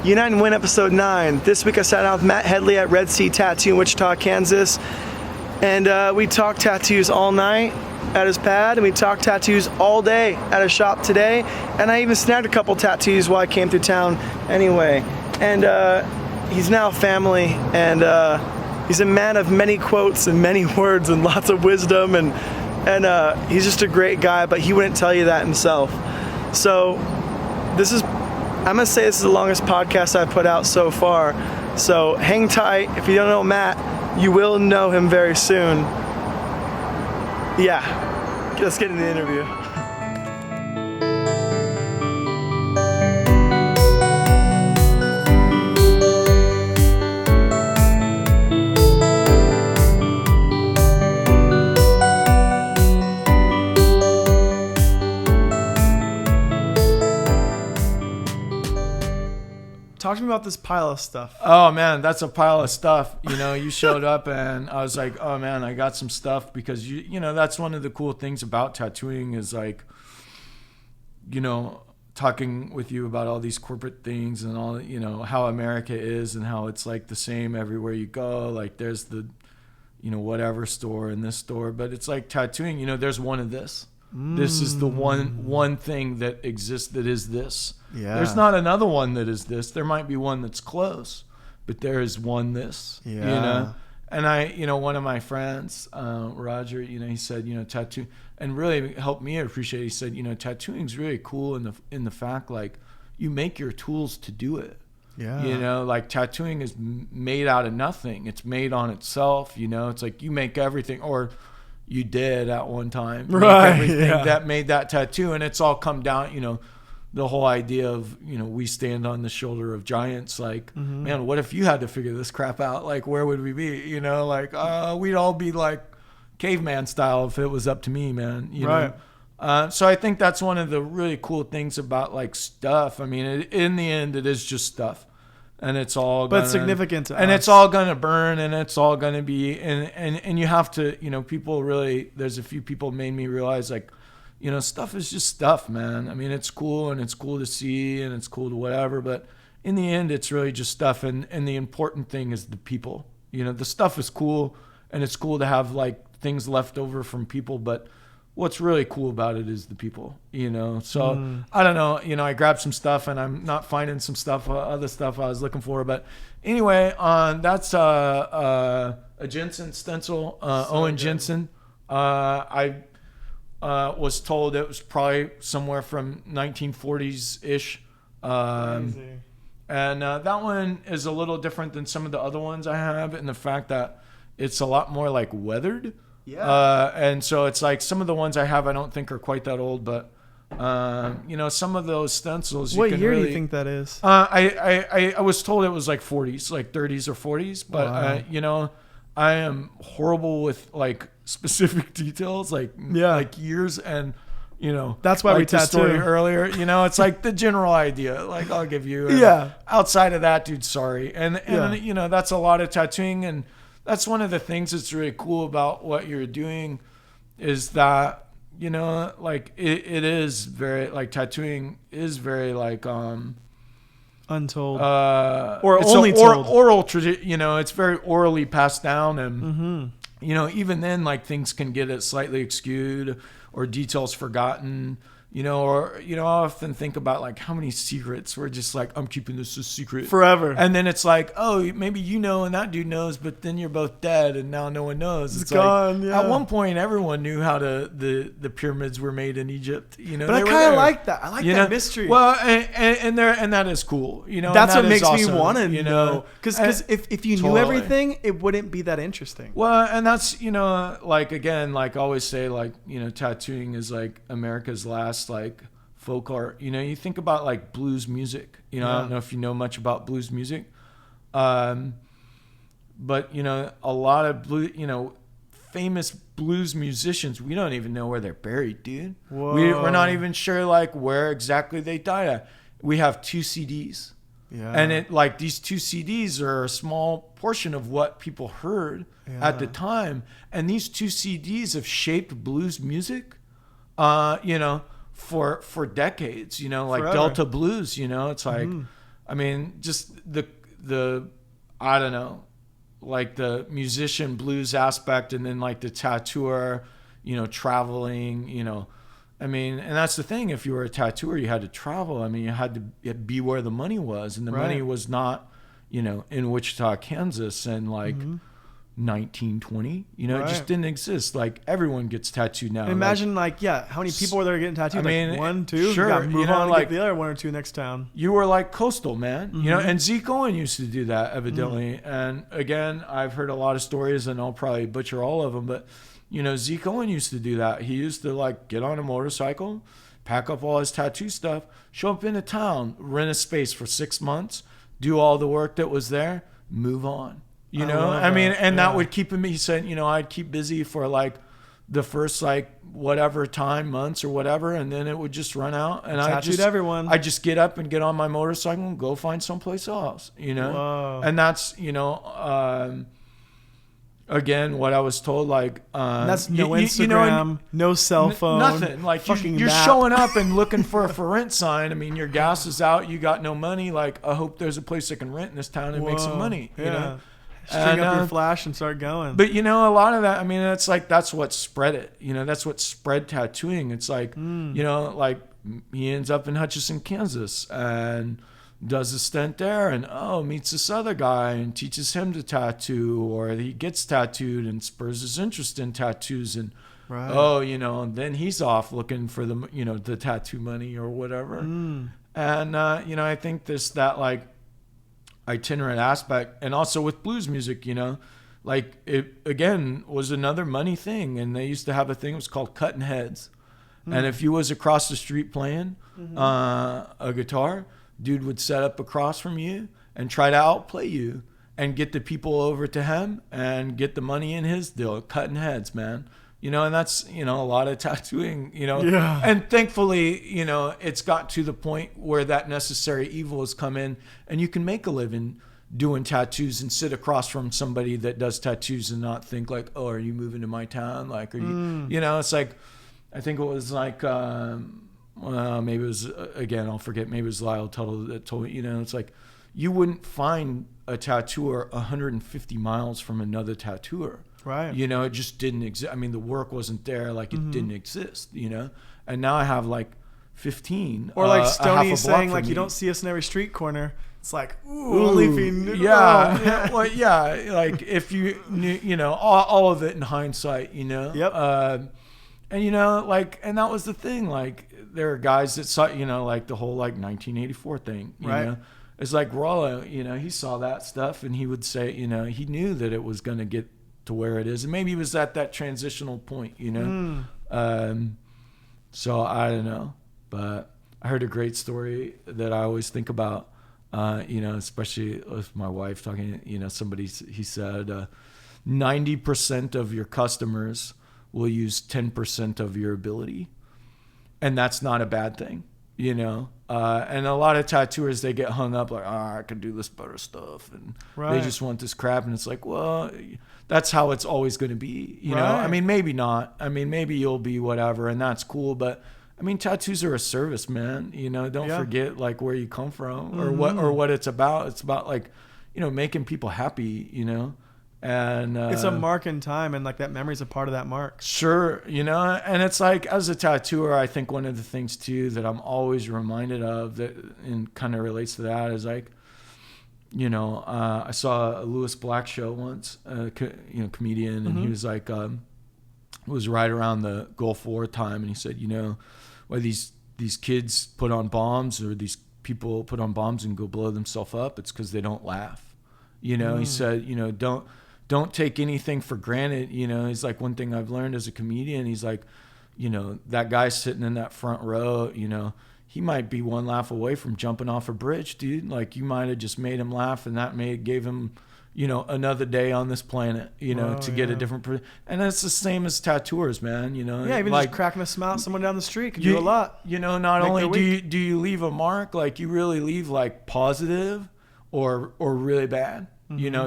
Unite and Win episode 9. This week I sat down with Matt Headley at Red Sea Tattoo in Wichita, Kansas. And we talked tattoos all night at his pad, and we talked tattoos all day at his shop today. And I even snagged a couple tattoos while I came through town anyway. And he's now family, and he's a man of many quotes and many words and lots of wisdom, and he's just a great guy, but he wouldn't tell you that himself. So I'm gonna say this is the longest podcast I've put out so far. So hang tight. If you don't know Matt, you will know him very soon. Yeah, let's get into the interview. Talk to me about this pile of stuff. Oh man, that's a pile of stuff. You know, you showed up and I was like, oh man, I got some stuff, because you know, that's one of the cool things about tattooing is like, you know, talking with you about all these corporate things and all, you know, how America is and how it's like the same everywhere you go. Like there's the, you know, whatever store and this store, but it's like tattooing, you know, there's one of this. This is the one thing that exists that is this. Yeah. There's not another one that is this. There might be one that's close, but there is one this. Yeah. You know? And you know, one of my friends, Roger, you know, he said, you know, tattoo, and really helped me appreciate it. He said, you know, tattooing is really cool in the fact, like, you make your tools to do it. Yeah. You know, like tattooing is made out of nothing. It's made on itself. You know, it's like you make everything, or you did at one time, right? Everything that made that tattoo, and it's all come down. You know, the whole idea of, you know, we stand on the shoulder of giants. Like, man, what if you had to figure this crap out? Like, where would we be? You know, like we'd all be like caveman style if it was up to me, man. You know? So I think that's one of the really cool things about like stuff. I mean, in the end, it is just stuff. And it's all but significant to and us. It's all gonna burn, and it's all gonna be, and you have to, you know, people really, there's a few people made me realize, like, you know, stuff is just stuff, man. I mean, it's cool, and it's cool to see, and it's cool to whatever, but in the end, it's really just stuff, and the important thing is the people. You know, the stuff is cool, and it's cool to have like things left over from people, but what's really cool about it is the people, you know? So I don't know, you know, I grabbed some stuff and I'm not finding some stuff, other stuff I was looking for. But anyway, that's a Jensen Stencil, Owen Jensen. I was told it was probably somewhere from 1940s-ish. And that one is a little different than some of the other ones I have in the fact that it's a lot more like weathered. Yeah. And so it's like some of the ones I have I don't think are quite that old, but you know, some of those stencils. What year do you think that is? I was told it was like 40s, like 30s or 40s, but wow. You know, I am horrible with like specific details, like years, and you know, that's why like we tattoo story earlier. You know, it's like the general idea. Like I'll give you. Outside of that, dude, sorry. And you know, that's a lot of tattooing, and that's one of the things that's really cool about what you're doing is that, you know, like it is very, like tattooing is very like untold or it's only told. Oral tradition, you know, it's very orally passed down, and you know, even then like things can get it slightly skewed or details forgotten. You know, or, you know, I often think about like how many secrets we're just like, I'm keeping this a secret forever. And then it's like, oh, maybe you know, and that dude knows, but then you're both dead and now no one knows. It's gone. Like, at one point, everyone knew how the pyramids were made in Egypt. You know, but I kind of like that. I like that mystery. Well, and that is cool. You know, that's what makes awesome, me want to you know, because if you knew everything, it wouldn't be that interesting. Well, and that's, you know, like again, like I always say, like, you know, tattooing is like America's last like folk art. You know, you think about like blues music, you know, I don't know if you know much about blues music, but you know, a lot of you know, famous blues musicians, we don't even know where they're buried, dude. We're not even sure like where exactly they died at. We have 2 CDs, and it like these 2 CDs are a small portion of what people heard at the time, and these 2 CDs have shaped blues music, you know, for decades, you know, like forever. Delta blues, you know, it's like, I mean, just the I don't know, like the musician blues aspect, and then like the tattooer, traveling, I mean, and that's the thing. If you were a tattooer, you had to travel. I mean, you had to be where the money was, and the money was not, in Wichita, Kansas, and like 1920. It just didn't exist. Like everyone gets tattooed now. And imagine how many people were there getting tattooed? I mean, like 1, 2. Sure, you gotta move on and get the other 1 or 2 next town. You were like coastal, man. And Zeke Owen used to do that evidently. And again, I've heard a lot of stories, and I'll probably butcher all of them, but. Zeke Owen used to do that. He used to like get on a motorcycle, pack up all his tattoo stuff, show up in a town, rent a space for 6 months, do all the work that was there, move on. That would keep him. He said, I'd keep busy for like the first like whatever time, months or whatever, and then it would just run out. And I just get up and get on my motorcycle and go find someplace else. Whoa. And that's again, what I was told, like that's no Instagram, no cell phone, nothing. Like you're showing up and looking for a rent sign. I mean, your gas is out, you got no money. Like, I hope there's a place I can rent in this town and make some money. String up your flash and start going. But a lot of that. I mean, it's like that's what spread it. That's what spread tattooing. It's like like he ends up in Hutchinson, Kansas, and does a stint there, and meets this other guy and teaches him to tattoo, or he gets tattooed and spurs his interest in tattoos, and and then he's off looking for the the tattoo money or whatever. And I think there's that like itinerant aspect, and also with blues music, like it again was another money thing, and they used to have a thing, it was called cutting heads. And if you was across the street playing a guitar, dude would set up across from you and try to outplay you and get the people over to him and get the money in his deal, cutting heads, man. And that's, a lot of tattooing, and thankfully, it's got to the point where that necessary evil has come in, and you can make a living doing tattoos and sit across from somebody that does tattoos and not think like, oh, are you moving to my town? Like, are you, it's like, I think it was like, maybe it was, again, I'll forget, maybe it was Lyle Tuttle that told me, it's like you wouldn't find a tattooer 150 miles from another tattooer. Right. It just didn't exist. I mean, the work wasn't there, like it didn't exist, and now I have like 15. Or like Stoney saying, like, you don't see us in every street corner. It's like, only if you knew. Yeah. Well, yeah. Like if you knew, all of it in hindsight, Yep. And like, and that was the thing, like, there are guys that saw, like the whole like 1984 thing, you know, it's like Rollo, he saw that stuff and he would say, he knew that it was going to get to where it is. And maybe he was at that transitional point, so I don't know, but I heard a great story that I always think about, especially with my wife talking, he said, 90% of your customers will use 10% of your ability. And that's not a bad thing, and a lot of tattooers, they get hung up like, I can do this better stuff. And they just want this crap. And it's like, well, that's how it's always going to be, you know? I mean, maybe not. I mean, maybe you'll be whatever and that's cool. But I mean, tattoos are a service, man. Don't forget like where you come from or what it's about. It's about like, making people happy, And it's a mark in time, and like that memory is a part of that mark. Sure, and it's like, as a tattooer, I think one of the things too that I'm always reminded of that and kind of relates to that is like, I saw a Lewis Black show once, comedian, and he was like, it was right around the Gulf War time, and he said, why these kids put on bombs, or these people put on bombs and go blow themselves up, it's because they don't laugh. He said, don't take anything for granted. He's like, one thing I've learned as a comedian, he's like, that guy sitting in that front row, he might be one laugh away from jumping off a bridge, dude. Like, you might have just made him laugh, and that gave him, another day on this planet, to get a different, and it's the same as tattooers, man, Yeah, even like, just cracking a smile at someone down the street can do a lot. Not only do you leave a mark, like you really leave like positive or really bad.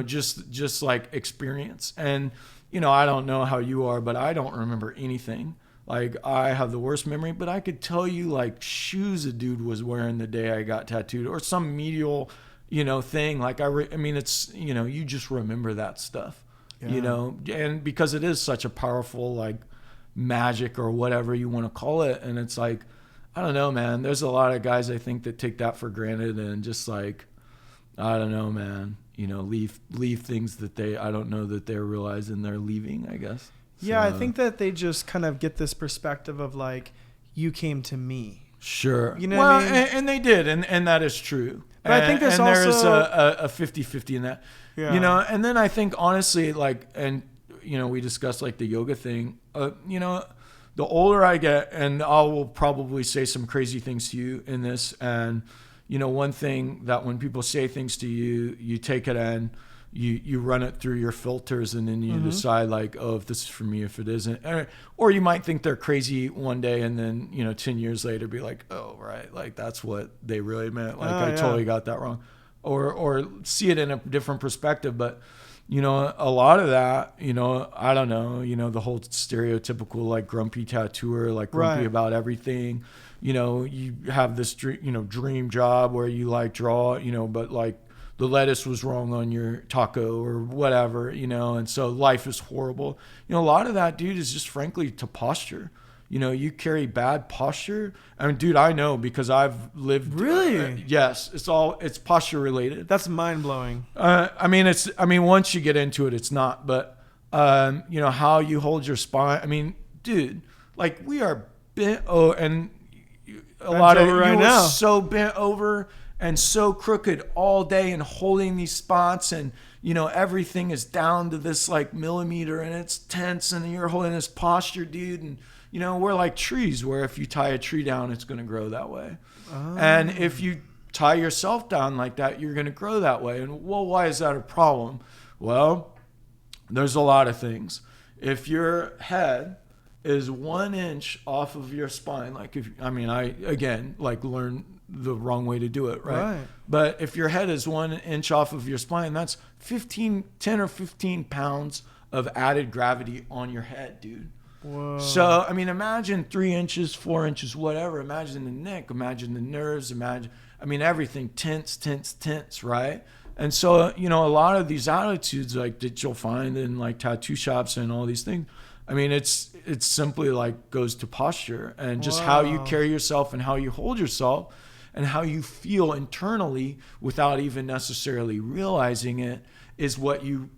Just like experience. And, I don't know how you are, but I don't remember anything Like, I have the worst memory, but I could tell you like shoes a dude was wearing the day I got tattooed, or some medial, thing. Like, I mean, it's, you just remember that stuff, and because it is such a powerful, like, magic or whatever you want to call it. And it's like, I don't know, man, there's a lot of guys I think that take that for granted and just like, I don't know, man, leave things that I don't know that they're realizing they're leaving, I guess. Yeah, I think that they just kind of get this perspective of like, you came to me. Sure. What I mean? And they did, and that is true. But I think there's also... there is a 50-50 in that. Yeah. And then I think, honestly, like, and, we discussed, like, the yoga thing. The older I get, and I will probably say some crazy things to you in this, and, one thing that when people say things to you, you take it and you run it through your filters, and then you decide like, oh, if this is for me, if it isn't. Or you might think they're crazy one day, and then 10 years later be like, oh, right, like that's what they really meant, like I totally got that wrong, or see it in a different perspective. But a lot of that, I don't know, the whole stereotypical like grumpy tattooer, like grumpy about everything. You have this dream job where you like draw, but like the lettuce was wrong on your taco or whatever, and so life is horrible. A lot of that, dude, is just frankly to posture. You carry bad posture. I mean, dude, I know because I've lived. Really? Yes, it's posture related. That's mind blowing. I mean, once you get into it, it's not. But how you hold your spine. I mean, dude, like we are bent. Oh, and a lot of right you now. are so bent over and so crooked all day and holding these spots, and everything is down to this like millimeter, and it's tense, and you're holding this posture, dude. And we're like trees, where if you tie a tree down, it's going to grow that way. Oh. And if you tie yourself down like that, you're going to grow that way. And well, why is that a problem? Well, there's a lot of things. If your head is 1 inch off of your spine, like I again like learned the wrong way to do it, right? But if your head is 1 inch off of your spine, that's 10 or 15 pounds of added gravity on your head, dude. Whoa. So, I mean, imagine 3 inches, 4 inches, whatever. Imagine the neck, imagine the nerves, everything tense, right? And so, a lot of these attitudes like that you'll find in like tattoo shops and all these things, I mean, it's simply like goes to posture and just how you carry yourself and how you hold yourself and how you feel internally without even necessarily realizing it is what you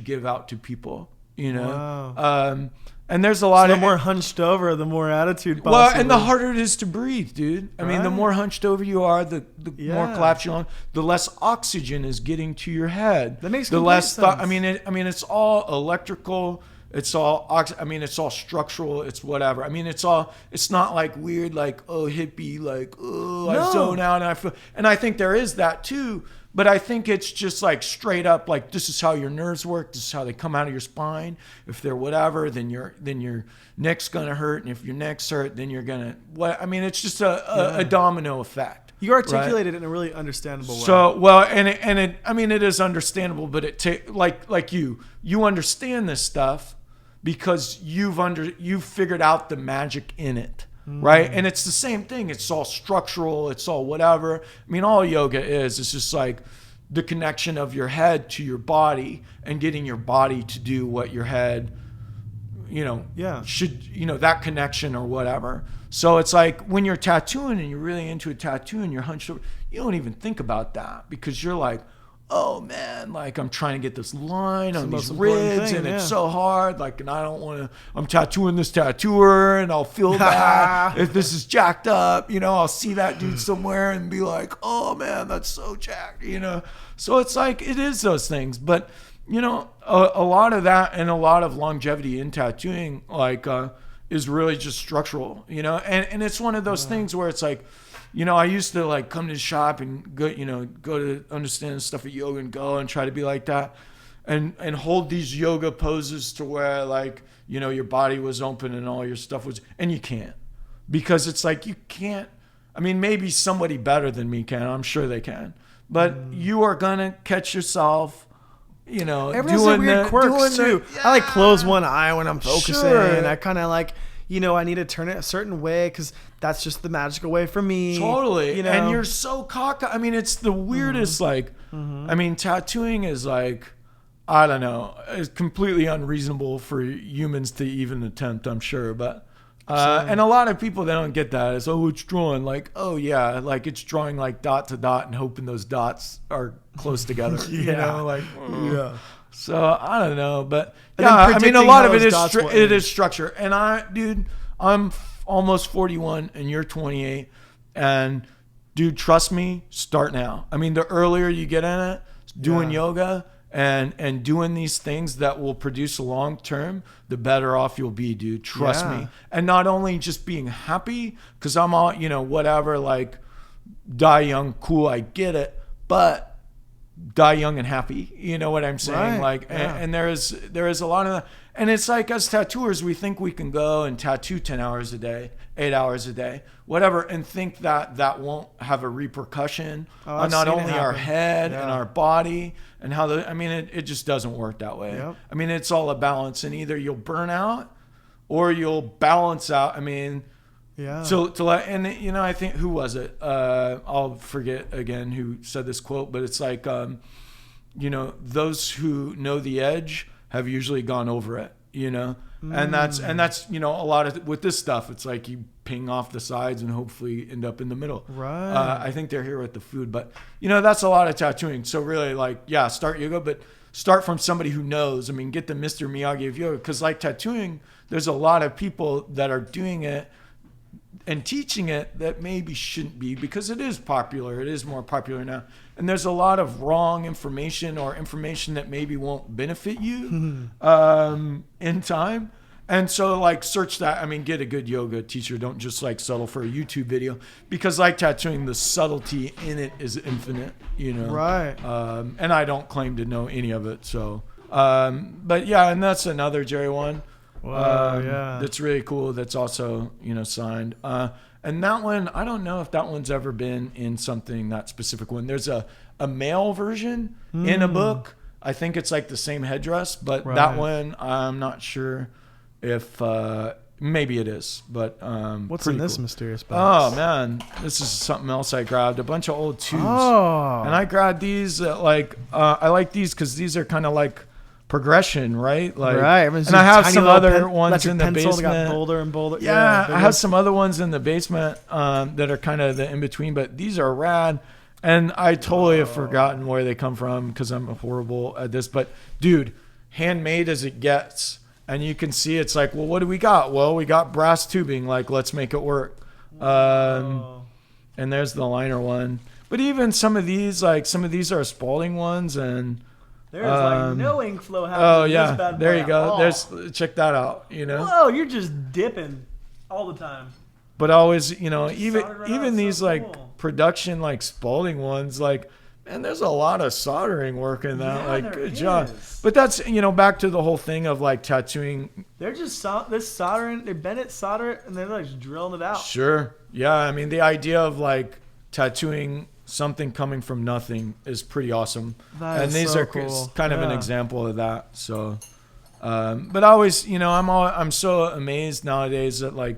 give out to people, Wow. And there's a lot of the more hunched over, the more attitude possible. Well, and the harder it is to breathe, dude. I mean, the more hunched over you are, the more collapsed you are, the less oxygen is getting to your head. That makes the complete less sense. It's all electrical. It's all it's all structural. It's whatever. I mean, it's not like weird, like, oh, hippie, like, oh, I zone out and I feel. And I think there is that too. But I think it's just like straight up, like this is how your nerves work. This is how they come out of your spine. If they're whatever, then your neck's gonna hurt, and if your neck's hurt, then you're gonna what? I mean, it's just a domino effect. You articulated it in a really understandable way. So well, and it is understandable, but like you understand this stuff because you've figured out the magic in it. Right. And it's the same thing. It's all structural. It's all whatever. I mean, all yoga is just like the connection of your head to your body and getting your body to do what your head, should, that connection or whatever. So it's like when you're tattooing and you're really into a tattoo and you're hunched over, you don't even think about that because you're like, oh man, like I'm trying to get this line on these ribs and it's so hard. Like, and I don't want to, I'm tattooing this tattooer and I'll feel bad if this is jacked up, I'll see that dude somewhere and be like, oh man, that's so jacked, So it's like, it is those things. But, a lot of that and a lot of longevity in tattooing, like, is really just structural, and it's one of those things where it's like, I used to like come to the shop and go to understand the stuff at yoga and go and try to be like that and hold these yoga poses to where like, your body was open and all your stuff was, and you can't because it's like, you can't, I mean, maybe somebody better than me can, I'm sure they can, but you are going to catch yourself, everyone's doing weird quirks too. I like close one eye when I'm focusing. I kind of like, I need to turn it a certain way because that's just the magical way for me. Totally. And you're so cockeyed. I mean, it's the weirdest, I mean, tattooing is like, I don't know, it's completely unreasonable for humans to even attempt, I'm sure. But, and a lot of people, they don't get that. It's, it's drawing. Like, oh yeah, like it's drawing like dot to dot and hoping those dots are close together. Yeah. So I don't know, but yeah, I mean, a lot of it is structure. And I'm almost 41 and you're 28, and dude, trust me, start now. I mean, the earlier you get in it, doing yoga and doing these things that will produce long term, the better off you'll be, dude. Trust me. And not only just being happy, because I'm all, whatever, like die young, cool, I get it, but die young and happy, you know what I'm saying? Right. And there is a lot of that. And it's like, as tattooers, we think we can go and tattoo 10 hours a day, 8 hours a day, whatever, and think that won't have a repercussion on not only our head and our body and how it just doesn't work that way. Yep. I mean, it's all a balance, and either you'll burn out or you'll balance out. I mean, I think, who was it? I'll forget again who said this quote, but it's like, those who know the edge have usually gone over it, and that's, a lot of, with this stuff, it's like you ping off the sides and hopefully end up in the middle. Right. I think they're here with the food, but that's a lot of tattooing. So really, like, start yoga, but start from somebody who knows. I mean, get the Mr. Miyagi of yoga, because like tattooing, there's a lot of people that are doing it and teaching it that maybe shouldn't be, because it is popular. It is more popular now. And there's a lot of wrong information or information that maybe won't benefit you in time. And so like search that. I mean, get a good yoga teacher. Don't just like settle for a YouTube video, because like tattooing, the subtlety in it is infinite, Right. And I don't claim to know any of it. So, but yeah, and that's another Jerry one. Wow, that's really cool. That's also, signed. And that one, I don't know if that one's ever been in something, that specific one. There's a male version in a book. I think it's like the same headdress, but that one, I'm not sure if, maybe it is, but, what's in this mysterious box? Oh man, this is something else I grabbed. A bunch of old tubes. Oh. And I grabbed these, I like these because these are kind of like progression, right? Like, right. And I have some other ones in the basement. They got bolder and bolder. Yeah, I have some other ones in the basement that are kind of the in between, but these are rad. And I totally have forgotten where they come from because I'm horrible at this. But dude, handmade as it gets, and you can see it's like, well, what do we got? Well, we got brass tubing. Like, let's make it work. And there's the liner one. But even some of these are Spalding ones, and there's like no ink flow happening. Oh yeah, there you go. There's, check that out. Whoa, you're just dipping all the time. But always, even these like production like Spalding ones, like, man, there's a lot of soldering work in that. Like, good job. But that's, back to the whole thing of like tattooing. They're just soldering. They bend it, solder it, and they're like just drilling it out. Sure. Yeah. I mean, the idea of like tattooing something coming from nothing is pretty awesome. And these are cool. Kind of an example of that. So, but I always, I'm so amazed nowadays that like,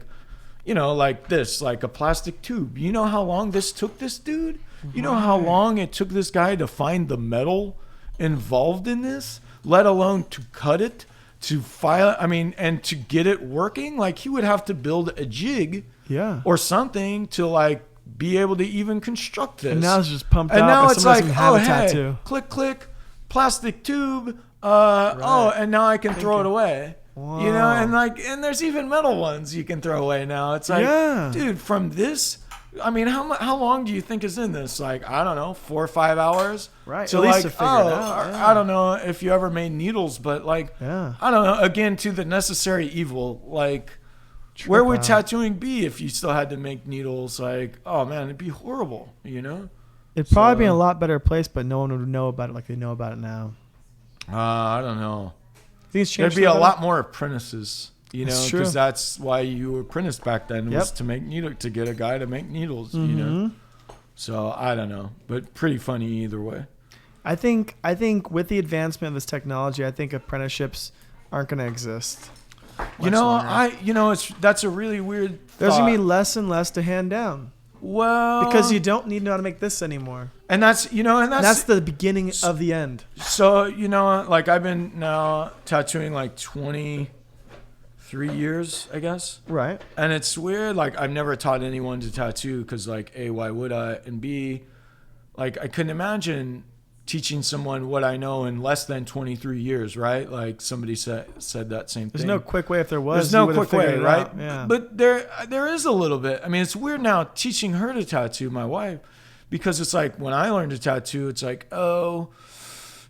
like this, like a plastic tube. You know how long this took this dude? You know how long it took this guy to find the metal involved in this, let alone to cut it, to file it. I mean, and to get it working, like he would have to build a jig or something to like be able to even construct this. And now it's just pumped out. And now it's like, tattoo. Click, click, plastic tube. And now I can throw it away. Wow. And there's even metal ones you can throw away now. It's like, dude, from this, I mean, how long do you think is in this? Like, I don't know, 4 or 5 hours. Right. So at least like, to figure it out. I don't know if you ever made needles, but like, I don't know. Again, to the necessary evil, like. Where would tattooing be if you still had to make needles? Like, oh man, it'd be horrible, It'd probably be in a lot better place, but no one would know about it like they know about it now. I don't know. There'd be a lot more apprentices, That's true. because that's why you apprenticed back then, was to make to get a guy to make needles, So I don't know, but pretty funny either way. I think with the advancement of this technology, I think apprenticeships aren't going to exist. That's a really weird There's thought. gonna be less and less to hand down. Well, Because you don't need to know how to make this anymore. and that's The beginning of the end. so, like I've been now tattooing like 23 years, I guess. Right. And it's weird. Like I've never taught anyone to tattoo because like, A, why would I? And B, like I couldn't imagine teaching someone what I know in less than 23 years, right? Like somebody said that same thing. There's no quick way. If there was, There's no you would've quick way, figured it right? out. Yeah. But there is a little bit. I mean, it's weird now teaching her to tattoo, my wife, because it's like when I learned to tattoo, it's like, oh,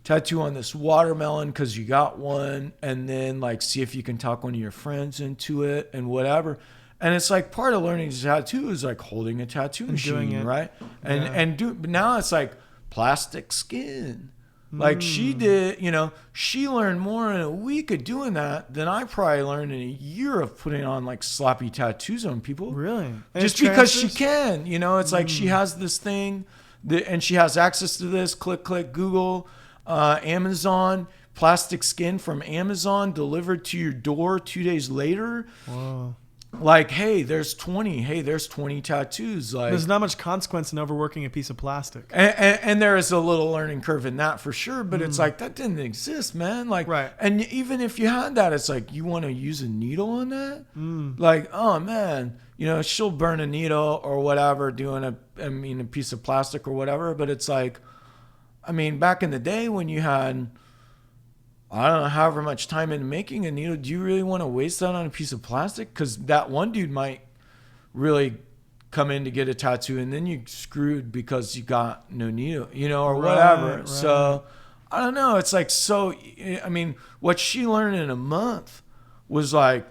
tattoo on this watermelon because you got one, and then like see if you can talk one of your friends into it and whatever. And it's like part of learning to tattoo is like holding a tattoo machine, right? But now it's like plastic skin. Like she did, she learned more in a week of doing that than I probably learned in a year of putting on like sloppy tattoos on people. Really? Just because she can, it's like she has this thing and she has access to this, click, Google, Amazon, plastic skin from Amazon delivered to your door 2 days later. Whoa. Like, hey, there's 20 tattoos. Like, there's not much consequence in overworking a piece of plastic. And there is a little learning curve in that for sure, but it's like that didn't exist, man. Like, right. And even if you had that, it's like you want to use a needle on that. Like, oh man, she'll burn a needle or whatever doing a piece of plastic or whatever. But it's like, I mean, back in the day when you had, I don't know, however much time in making a needle, do you really want to waste that on a piece of plastic? Because that one dude might really come in to get a tattoo and then you screwed because you got no needle, or whatever. Right. So I don't know. It's like, I mean, what she learned in a month was like,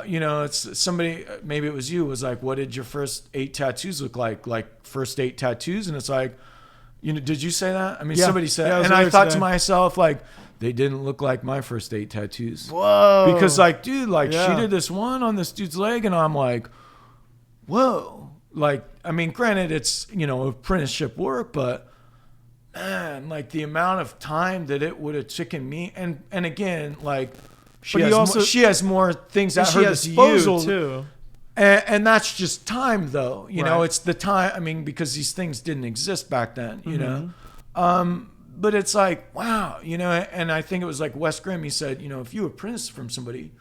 it's somebody, maybe it was you, was like, what did your first 8 tattoos look like? Like first 8 tattoos. And it's like, did you say that? I mean, somebody said, and I thought to myself, like, they didn't look like my first 8 tattoos. Whoa. Because like, dude, like she did this one on this dude's leg and I'm like, whoa. Like, I mean, granted it's, apprenticeship work, but man, like the amount of time that it would have taken me. And again, like she has more things at her disposal too. And that's just time though, it's the time. I mean, because these things didn't exist back then, but it's like, wow, and I think it was like Wes Grimm, he said, if you apprentice from somebody,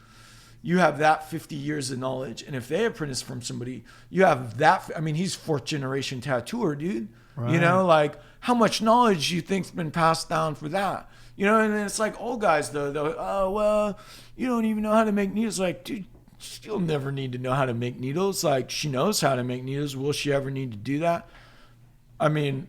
you have that 50 years of knowledge. And if they apprentice from somebody, you have that. I mean, he's 4th generation tattooer, dude. Right. Like how much knowledge you think's been passed down for that? And it's like old guys though, oh, well, you don't even know how to make needles. Like, dude, she'll never need to know how to make needles. Like she knows how to make needles. Will she ever need to do that? I mean,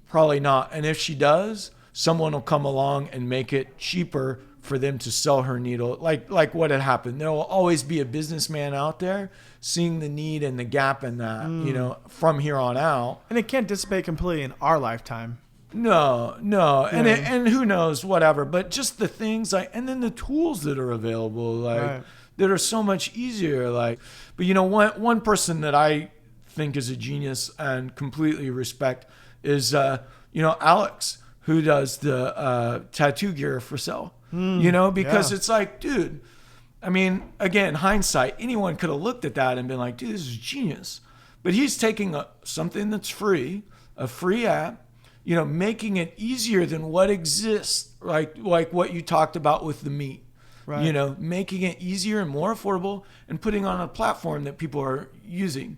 probably not. And if she does, someone will come along and make it cheaper for them to sell her needle. Like what had happened. There will always be a businessman out there seeing the need and the gap in that, from here on out. And it can't dissipate completely in our lifetime. No. Yeah. And who knows, whatever. But just the things and then the tools that are available, that are so much easier. Like, but one person that I think is a genius and completely respect is, Alex, who does the tattoo gear for sale, because it's like, dude, I mean, again, hindsight, anyone could have looked at that and been like, dude, this is genius. But he's taking something that's free, a free app, making it easier than what exists, like what you talked about with the meat. Right. Making it easier and more affordable and putting on a platform that people are using.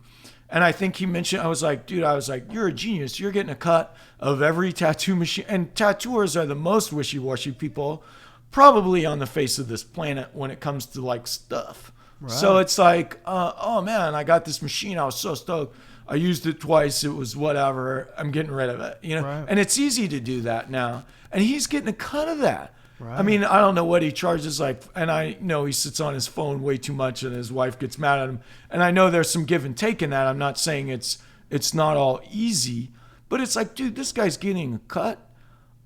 And I think he mentioned, I was like, you're a genius. You're getting a cut of every tattoo machine. And tattooers are the most wishy-washy people probably on the face of this planet when it comes to like stuff. Right. So it's like, oh man, I got this machine. I was so stoked. I used it twice. It was whatever. I'm getting rid of it. Right. And it's easy to do that now. And he's getting a cut of that. Right. I mean, I don't know what he charges, and I know he sits on his phone way too much and his wife gets mad at him. And I know there's some give and take in that. I'm not saying it's not all easy, but it's like, dude, this guy's getting a cut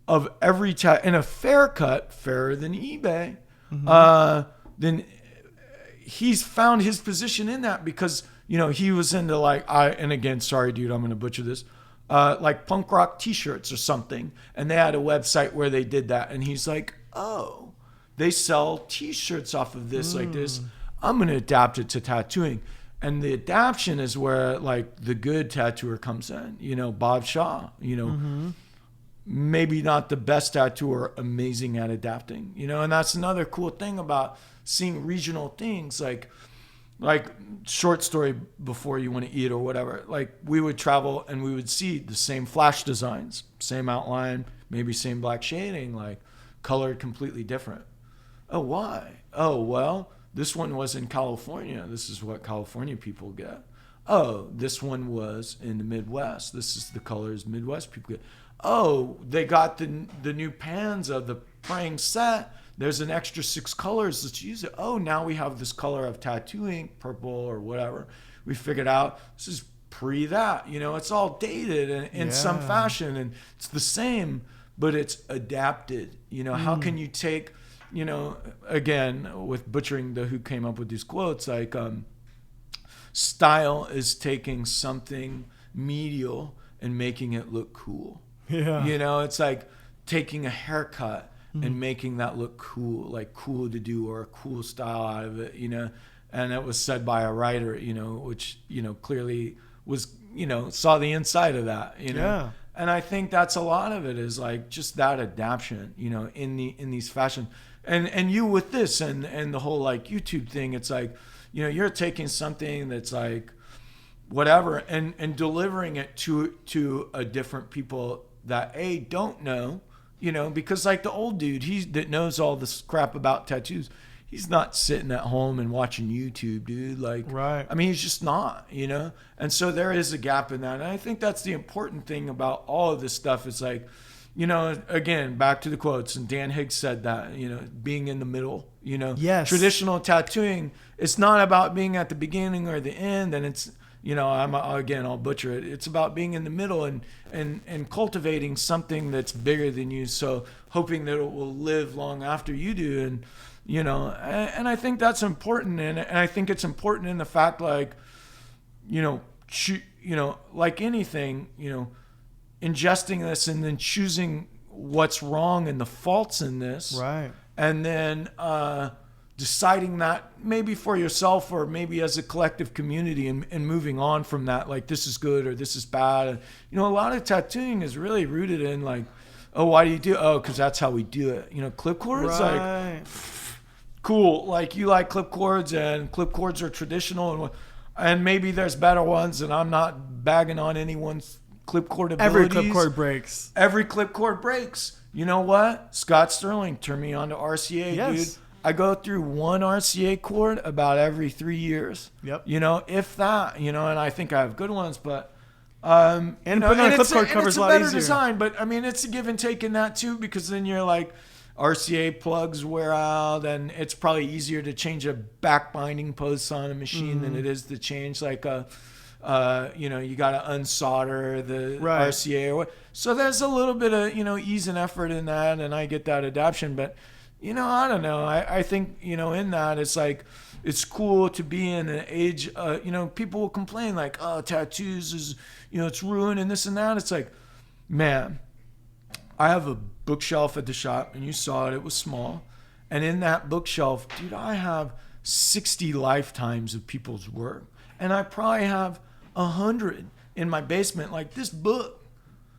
of every and a fair cut, fairer than eBay. Mm-hmm. Then he's found his position in that because, he was into and again, sorry, dude, I'm going to butcher this. Like punk rock t-shirts or something. And they had a website where they did that. And he's like, oh, They sell T-shirts off of this like this. I'm going to adapt it to tattooing. And the adaption is where like the good tattooer comes in. You know, Bob Shaw, you know, maybe not the best tattooer, amazing at adapting, you know, and that's another cool thing about seeing regional things like short story before you want to eat or whatever. Like we would travel and we would see the same flash designs, same outline, maybe same black shading, like colored completely different. Oh, why? Oh, well, this one was in California. This is what California people get. Oh, this one was in the Midwest. This is the colors Midwest people get. Oh, they got the new pans of the praying set. There's an extra 6 colors. Let's use it. Oh, now we have this color of tattooing, purple or whatever. We figured out this is pre that. You know, it's all dated in some fashion, and it's the same, but it's adapted. You know, how can you take, you know, again, with butchering who came up with these quotes, like style is taking something medial and making it look cool. Yeah. You know, it's like taking a haircut and making that look cool, like cool to do or a cool style out of it, you know. And it was said by a writer, you know, which, you know, clearly was, you know, saw the inside of that, you know. Yeah. And I think that's a lot of it is like just that adaptation, you know, in these fashion. And you with this and the whole like YouTube thing, it's like, you know, you're taking something that's like whatever and delivering it to a different people that don't know, you know, because like the old dude, that knows all this crap about tattoos, he's not sitting at home and watching YouTube, dude. Like, right. I mean, he's just not, you know? And so there is a gap in that. And I think that's the important thing about all of this stuff is like, you know, again, back to the quotes, and Dan Higgs said that, you know, being in the middle, you know, yes. Traditional tattooing, it's not about being at the beginning or the end. And it's, you know, I'll butcher it. It's about being in the middle and cultivating something that's bigger than you. So hoping that it will live long after you do. And, you know, and I think that's important. And I think it's important in the fact, like, you know, like anything, you know, ingesting this and then choosing what's wrong and the faults in this. Right. And then, deciding that maybe for yourself or maybe as a collective community and moving on from that, like this is good or this is bad. And, you know, a lot of tattooing is really rooted in like, oh, why do you do it? Oh, because that's how we do it. You know, clip cords, right. Like, cool. Like you like clip cords and clip cords are traditional and maybe there's better ones and I'm not bagging on anyone's clip cord abilities. Every clip cord breaks. Every clip cord breaks. You know what? Scott Sterling turned me on to RCA, yes. Dude. I go through one RCA cord about every 3 years. Yep. You know, if that, you know, and I think I have good ones, but and you know, putting on a clip cord covers a lot easier. It's a better design, but I mean, it's a give and take in that too, because then you're like, RCA plugs wear out, and it's probably easier to change a back binding post on a machine than it is to change like a, you know, you got to unsolder the right. RCA or what. So there's a little bit of, you know, ease and effort in that, and I get that adaptation, but. You know, I don't know. I think, you know, in that, it's like, it's cool to be in an age, you know, people will complain like, oh, tattoos is, you know, it's ruined and this and that. It's like, man, I have a bookshelf at the shop and you saw it, it was small. And in that bookshelf, dude, I have 60 lifetimes of people's work. And I probably have 100 in my basement. Like this book.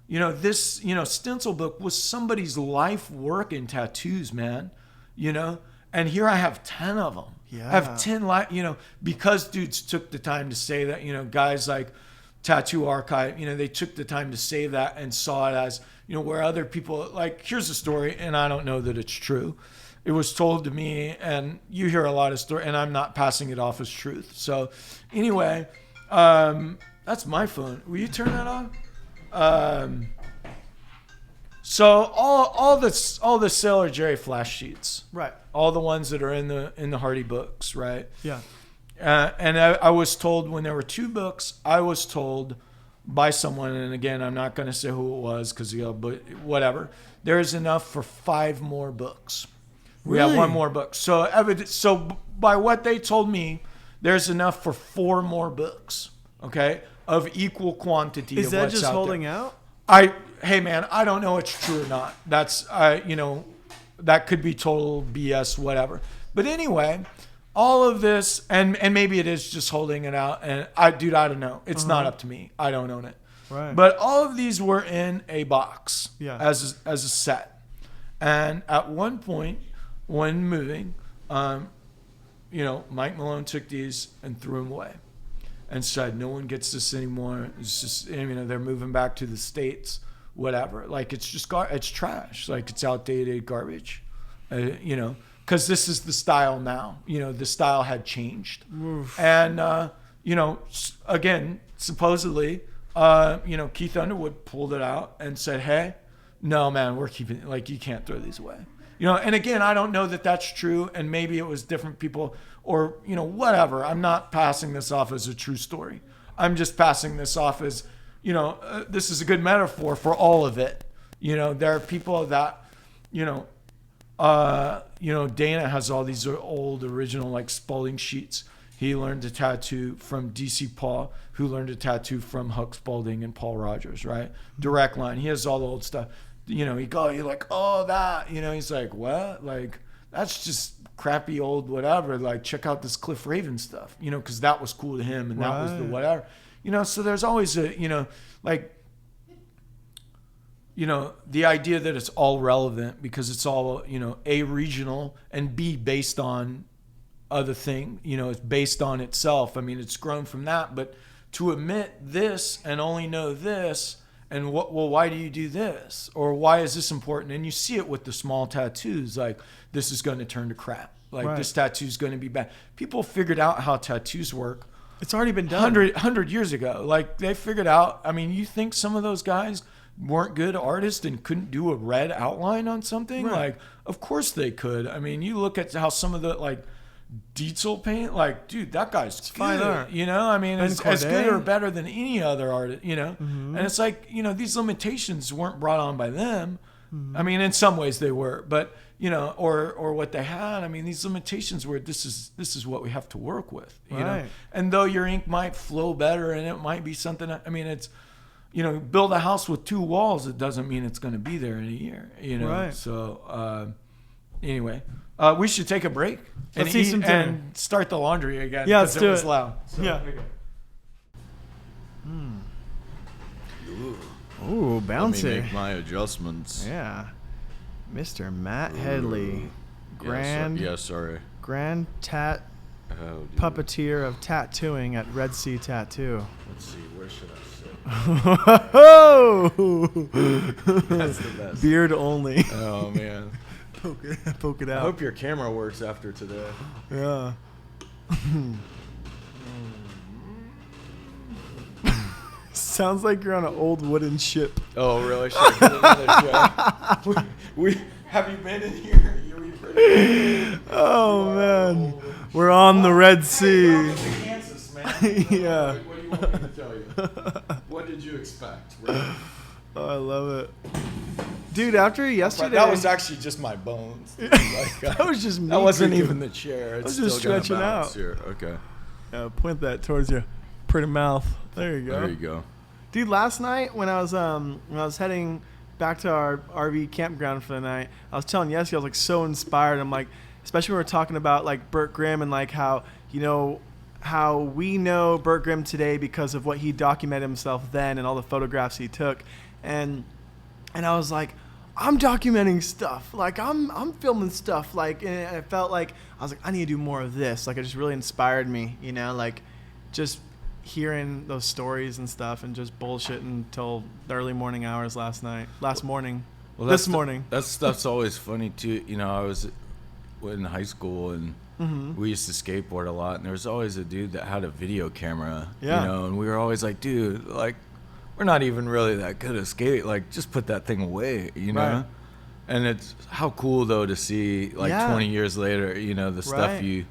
You know, this, you know, stencil book was somebody's life work in tattoos, man, you know, and here I have 10 of them. Yeah. I have 10, you know, because dudes took the time to say that, you know, guys like Tattoo Archive, you know, they took the time to say that and saw it as, you know, where other people, like, here's a story, and I don't know that it's true. It was told to me, and you hear a lot of stories, and I'm not passing it off as truth. So anyway, that's my phone. Will you turn that on? So all the Sailor Jerry flash sheets, right? All the ones that are in the Hardy books, right? Yeah. And I was told when there were 2 books, I was told by someone, and again, I'm not going to say who it was because, you know, but whatever. There is enough for 5 more books. We have 1 more book. So by what they told me, there's enough for 4 more books. Okay. Of equal quantity. Is of that what's just out holding there. Out? Hey man, I don't know if it's true or not. That's you know, that could be total BS, whatever. But anyway, all of this, and maybe it is just holding it out. And I don't know. It's not up to me. I don't own it. Right. But all of these were in a box Yeah. as a set. And at one point, when moving, Mike Malone took these and threw them away and said, no one gets this anymore. It's just, they're moving back to the States, whatever. Like, it's just, it's trash. Like, it's outdated garbage, because this is the style now. The style had changed. Oof. And, again, supposedly, Keith Underwood pulled it out and said, hey, no, man, we're keeping it. Like, you can't throw these away. And again, I don't know that that's true, and maybe it was different people or, whatever. I'm not passing this off as a true story. I'm just passing this off as, this is a good metaphor for all of it. There are people that, Dana has all these old original, like, Spalding sheets. He learned to tattoo from DC Paul, who learned to tattoo from Huck Spalding and Paul Rogers, right? Direct line. He has all the old stuff. You're like, oh, that, he's like, what? Like, that's just crappy old whatever. Like, check out this Cliff Raven stuff, because that was cool to him and that was the whatever. So there's always a, the idea that it's all relevant because it's all, A, regional, and B, based on other thing, it's based on itself. I mean, it's grown from that, but to omit this and only know this, and why do you do this? Or why is this important? And you see it with the small tattoos, like, this is going to turn to crap. Like, this tattoo is going to be bad. People figured out how tattoos work. It's already been done. 100 years ago. Like, they figured out, I mean, you think some of those guys weren't good artists and couldn't do a red outline on something? Right. Like, of course they could. I mean, you look at how some of the, like, Dietzel paint, like, dude, that guy's good, fine art. I mean, it's as good or better than any other artist, Mm-hmm. And it's like, these limitations weren't brought on by them. Mm-hmm. I mean, in some ways they were, but, or what they had, I mean, these limitations were, this is what we have to work with, you know? And though your ink might flow better and it might be something, I mean, it's, build a house with 2 walls, it doesn't mean it's going to be there in a year, Right. So, anyway, we should take a break and Let's eat some dinner and start the laundry again. Yeah, let's do it was it. loud. So, yeah. Ooh, bouncy. Let me make my adjustments. Yeah. Mr. Matt Headley. Grand Grand puppeteer of tattooing at Red Sea Tattoo. Let's see, where should I sit? That's the best. Beard only. Oh, man. Poke it out. I hope your camera works after today. Yeah. Sounds like you're on an old wooden ship. Oh, really? Should I get another show? Have you been in here? Oh, man. We're on the Red Sea. Kansas, man. Yeah. What do you want me to tell you? What did you expect? Right? Oh, I love it. Dude, after yesterday... That was actually just my bones. That was just me. That wasn't creaking. even the chair. It's I was just still gonna stretching bounce out. Here, okay. Point that towards your pretty mouth. There you go. There you go. Dude, last night when I was heading back to our RV campground for the night, I was telling Yessie, I was like so inspired. I'm like, especially when we're talking about like Burt Grimm and like how, how we know Burt Grimm today because of what he documented himself then and all the photographs he took. And I was like, I'm documenting stuff. Like I'm filming stuff. Like, and I felt like I was like, I need to do more of this. Like it just really inspired me, like just hearing those stories and stuff and just bullshitting until the early morning hours last morning. Well, this morning. That stuff's always funny too. I was in high school and we used to skateboard a lot, and there was always a dude that had a video camera. Yeah. And we were always like, dude, like we're not even really that good at skate. Like just put that thing away, Right. And it's how cool though to see like 20 years later, the stuff you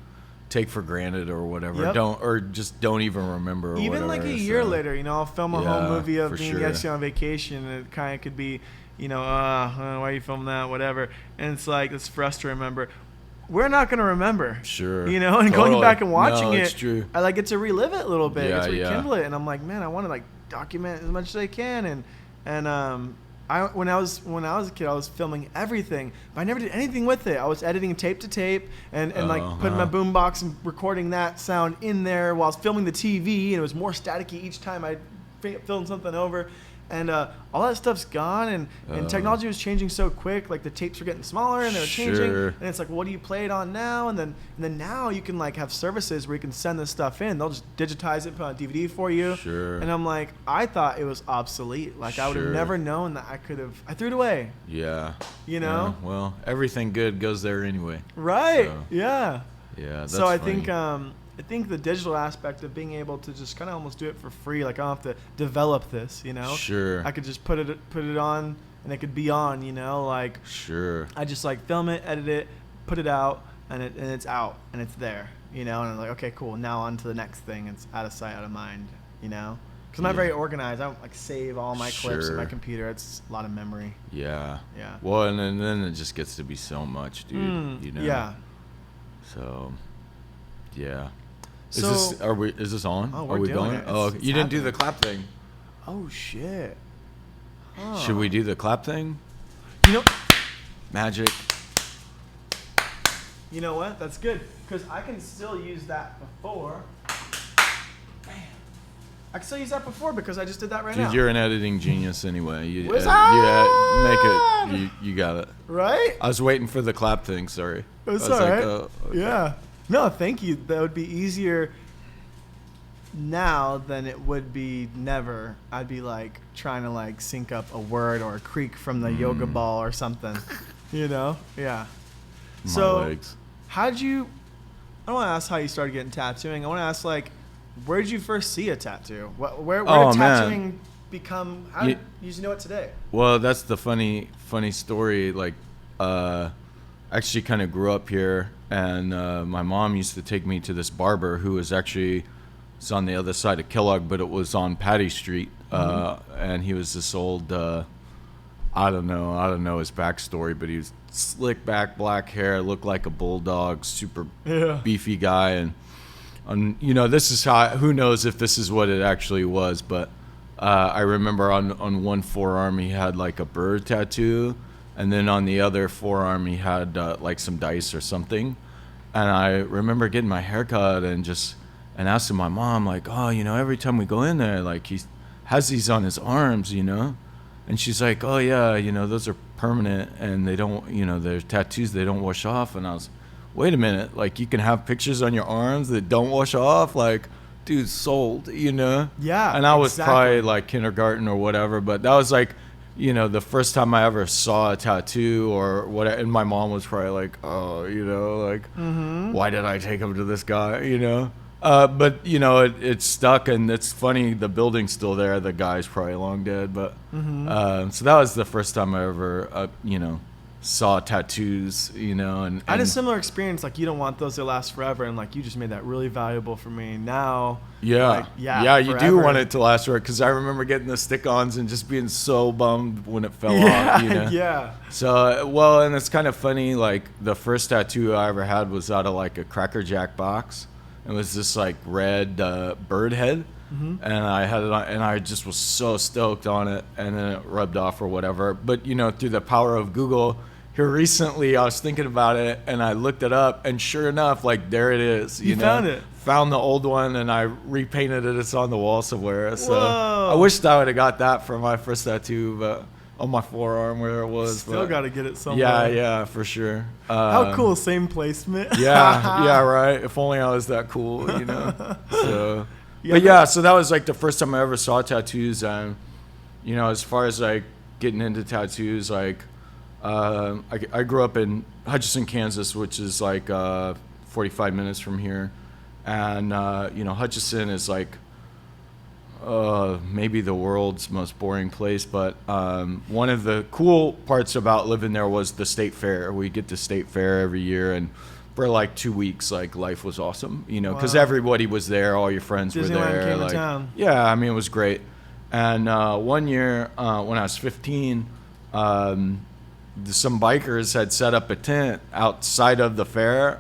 take for granted or whatever, don't even remember or even whatever. Like a year later, I'll film a home movie of me and sure. Yessie on vacation, and it kind of could be, why are you filming that, whatever, and it's like it's for us to remember. We're not gonna remember, sure, and totally. going back and watching it's true. I like get to relive it a little bit, Yeah, get to rekindle it, and I'm like, man, I want to like document as much as I can, and when I was a kid, I was filming everything, but I never did anything with it. I was editing tape to tape and like putting my boombox and recording that sound in there while I was filming the TV, and it was more staticky each time I filmed something over. And all that stuff's gone, and technology was changing so quick. Like the tapes were getting smaller, and they were changing. And it's like, what do you play it on now? And then now you can like have services where you can send this stuff in. They'll just digitize it, put on DVD for you. Sure. And I'm like, I thought it was obsolete. Like I would have never known that I threw it away. Yeah. You know. Yeah. Well, everything good goes there anyway. Right. So, yeah. Yeah. That's so funny. I think the digital aspect of being able to just kind of almost do it for free, like I don't have to develop this, you know. Sure. I could just put it on, and it could be on, you know, like. Sure. I just like film it, edit it, put it out, and it's out, and it's there, you know. And I'm like, okay, cool. Now on to the next thing. It's out of sight, out of mind, you know. Because I'm not very organized. I don't like save all my clips in my computer. It's a lot of memory. Yeah. Yeah. Well, and then it just gets to be so much, dude. You know. Yeah. So. Yeah. So, Is this on? Oh, are we doing going? it. Oh, It's you didn't do happening. the clap thing. Oh shit. Huh. Should we do the clap thing? You know. Magic. You know what? That's good because I can still use that before. Bam. I can still use that before because I just did that right now. Dude, you're an editing genius anyway. You What's make it. You got it. Right? I was waiting for the clap thing. Sorry. It's I was all like, right. oh, okay. Yeah. No, thank you. That would be easier now than it would be never. I'd be like trying to like sync up a word or a creak from the yoga ball or something. You know? Yeah. My legs. How'd you? I don't want to ask how you started getting tattooing. I want to ask like, where did you first see a tattoo? Where did tattooing become? How did you know it today? Well, that's the funny story. Like, actually, kind of grew up here, and my mom used to take me to this barber who was actually. It's on the other side of Kellogg, but it was on Patty Street, and he was this old. I don't know his backstory, but he was slick back, black hair, looked like a bulldog, super beefy guy, and you know, this is how. Who knows if this is what it actually was, but I remember on one forearm he had like a bird tattoo, and then on the other forearm he had like some dice or something, and I remember getting my haircut and asking my mom like, oh, you know, every time we go in there, like he has these on his arms, you know. And she's like, oh, yeah, you know, those are permanent and they don't, you know, they're tattoos, they don't wash off. And I was, wait a minute, like you can have pictures on your arms that don't wash off? Like, dude, sold, you know? Yeah. And I was probably like kindergarten or whatever, but that was like, you know, the first time I ever saw a tattoo or whatever. And my mom was probably like, oh, you know, like, why did I take him to this guy, you know? But, you know, it stuck, and it's funny, the building's still there. The guy's probably long dead. But so that was the first time I ever, you know, saw tattoos, you know. And I had a similar experience. Like, you don't want those to last forever, and, like, you just made that really valuable for me. Now, yeah, like, you do want it to last forever, because I remember getting the stick-ons and just being so bummed when it fell off, you know. Yeah. So, well, and it's kind of funny, like, the first tattoo I ever had was out of, like, a Cracker Jack box. It was this like red bird head, and I had it on, and I just was so stoked on it, and then it rubbed off or whatever. But you know, through the power of Google, here recently I was thinking about it, and I looked it up, and sure enough, like there it is. You know? Found it. Found the old one, and I repainted it. It's on the wall somewhere. So Whoa. I wished I would have got that for my first tattoo, but on my forearm where it was. Still got to get it somewhere. Yeah, for sure. How cool, same placement. yeah, right. If only I was that cool, you know. So, but yeah, so that was like the first time I ever saw tattoos, and you know, as far as like getting into tattoos, like I grew up in Hutchinson, Kansas, which is like 45 minutes from here, and you know, Hutchinson is like. Maybe the world's most boring place, but one of the cool parts about living there was the state fair. We get the state fair every year, and for like 2 weeks, like life was awesome, you know, because everybody was there, all your friends were there. Came like, to town. Yeah, I mean, it was great. And one year when I was 15, some bikers had set up a tent outside of the fair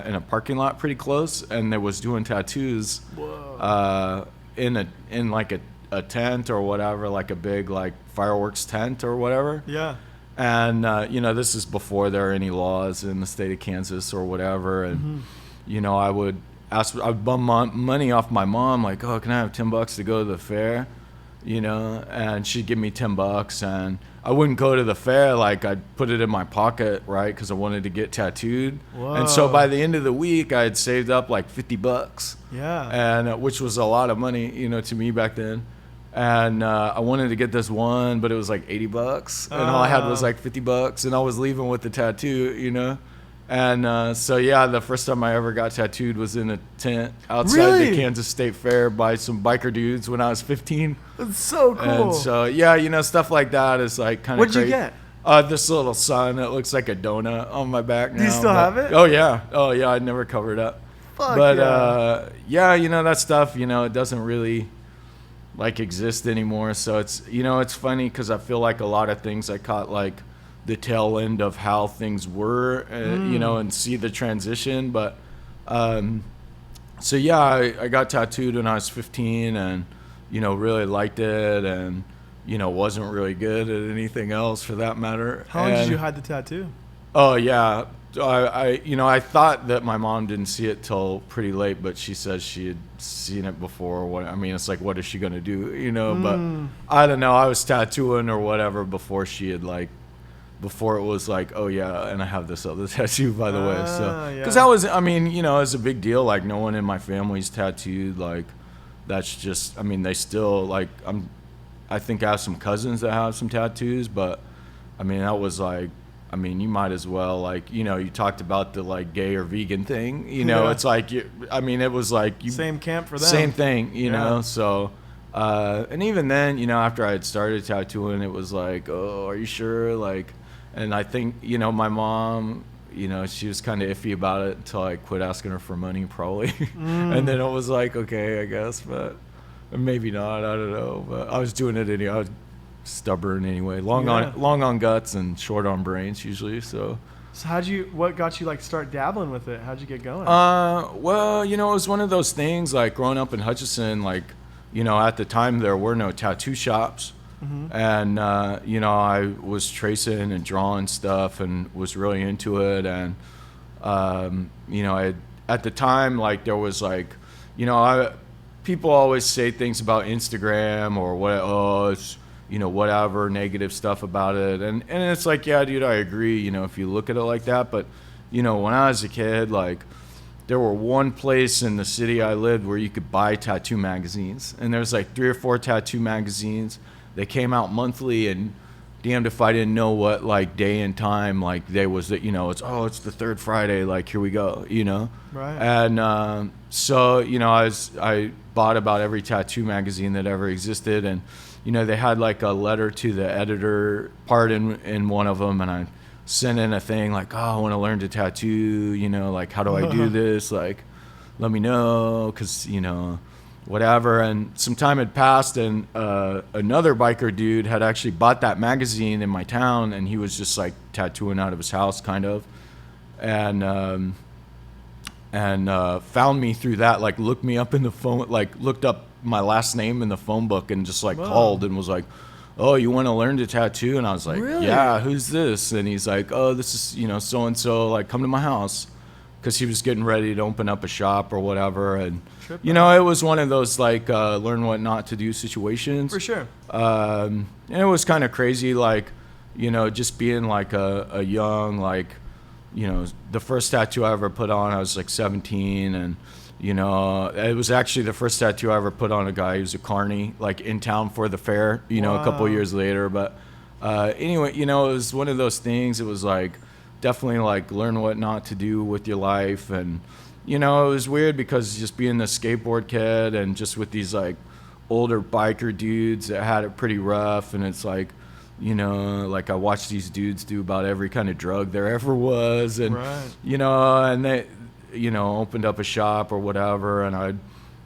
in a parking lot pretty close, and they was doing tattoos. Whoa. In like a tent or whatever, like a big like fireworks tent or whatever. Yeah. And you know, this is before there are any laws in the state of Kansas or whatever. And you know, I'd bum money off my mom, like, oh, can I have $10 to go to the fair? You know, and she'd give me $10, and I wouldn't go to the fair. Like, I'd put it in my pocket, right, because I wanted to get tattooed. Whoa. And so by the end of the week, I had saved up like $50. Yeah. And which was a lot of money, you know, to me back then. And I wanted to get this one, but it was like $80, and all I had was like $50, and I was leaving with the tattoo, you know. And so yeah, the first time I ever got tattooed was in a tent outside Really? the Kansas State Fair by some biker dudes when I was 15. That's so cool. And so yeah, you know, stuff like that is like kind of. What'd you get? This little sign that looks like a donut on my back now. Do you still have it? Oh yeah, I never covered up. Fuck But yeah. yeah, you know, that stuff, you know, it doesn't really like exist anymore. So it's, you know, it's funny because I feel like a lot of things I caught like the tail end of how things were, you know, and see the transition. But so yeah, I got tattooed when I was 15, and you know, really liked it, and you know, wasn't really good at anything else for that matter. How long did you hide the tattoo? Oh yeah, I you know, I thought that my mom didn't see it till pretty late, but she says she had seen it before. What I mean, it's like, what is she gonna do, you know? But I don't know. I was tattooing or whatever before she had like, before it was like, oh yeah, and I have this other tattoo, by the way. So because that was, I mean, you know, it's a big deal. Like, no one in my family's tattooed. Like, that's just, I mean, they still like, I think I have some cousins that have some tattoos, but I mean, that was like, I mean, you might as well, like, you know, you talked about the like gay or vegan thing, you know, it's like, I mean, it was like Same camp for them. same thing, you know. So and even then, you know, after I had started tattooing, it was like, oh, are you sure? Like, and I think, you know, my mom, you know, she was kind of iffy about it until I quit asking her for money, probably. And then it was like, okay, I guess, but maybe not. I don't know. But I was doing it anyway. I was stubborn anyway. Long on guts and short on brains usually. So what got you like start dabbling with it? How'd you get going? well, you know, it was one of those things like growing up in Hutchinson, like, you know, at the time there were no tattoo shops. And, you know, I was tracing and drawing stuff and was really into it. And, you know, at the time, like, there was like, you know, people always say things about Instagram or what, oh, it's, you know, whatever, negative stuff about it. And it's like, yeah, dude, I agree, you know, if you look at it like that. But, you know, when I was a kid, like, there were one place in the city I lived where you could buy tattoo magazines. And there's like 3 or 4 tattoo magazines. They came out monthly, and damned if I didn't know what like day and time like they was that, you know, it's the 3rd Friday, like here we go, you know. Right. And so, you know, I bought about every tattoo magazine that ever existed, and you know, they had like a letter to the editor part in one of them, and I sent in a thing like, oh, I want to learn to tattoo, you know, like how do I do this, like let me know, because you know, whatever. And some time had passed, and another biker dude had actually bought that magazine in my town, and he was just like tattooing out of his house kind of, and found me through that, like looked me up in the phone, like looked up my last name in the phone book, and just like called and was like, oh, you want to learn to tattoo? And I was like, really? Yeah, who's this? And he's like, oh, this is, you know, so and so, like come to my house, because he was getting ready to open up a shop or whatever. And you know, it was one of those like learn what not to do situations. For sure. And it was kind of crazy, like, you know, just being like a young, like, you know, the first tattoo I ever put on, I was like 17, and you know, it was actually the first tattoo I ever put on a guy who was a carny, like in town for the fair, you know, a couple years later. But anyway, you know, it was one of those things. It was like definitely like learn what not to do with your life. And you know, it was weird because just being the skateboard kid and just with these like older biker dudes that had it pretty rough, and it's like, you know, like I watched these dudes do about every kind of drug there ever was, and you know, and they, you know, opened up a shop or whatever, and I'd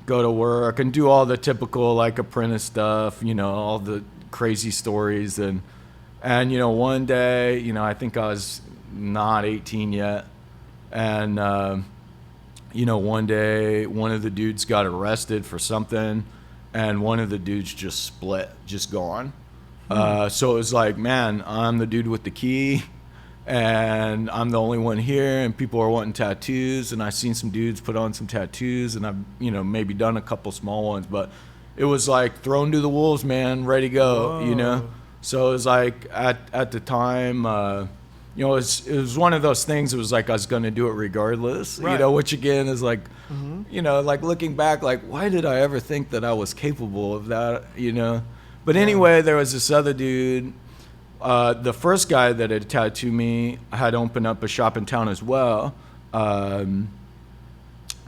go to work and do all the typical like apprentice stuff, you know, all the crazy stories. And you know, one day, you know, I think I was not 18 yet, and you know, one day one of the dudes got arrested for something, and one of the dudes just split, just gone. So it was like, man, I'm the dude with the key, and I'm the only one here, and people are wanting tattoos, and I've seen some dudes put on some tattoos, and I've, you know, maybe done a couple small ones, but it was like thrown to the wolves, man, ready to go. Whoa. You know. So it was like at the time, you know, it was one of those things. It was like I was going to do it regardless, Right. you know, which again is like, you know, like looking back, like why did I ever think that I was capable of that, you know? But anyway, there was this other dude. The first guy that had tattooed me had opened up a shop in town as well, and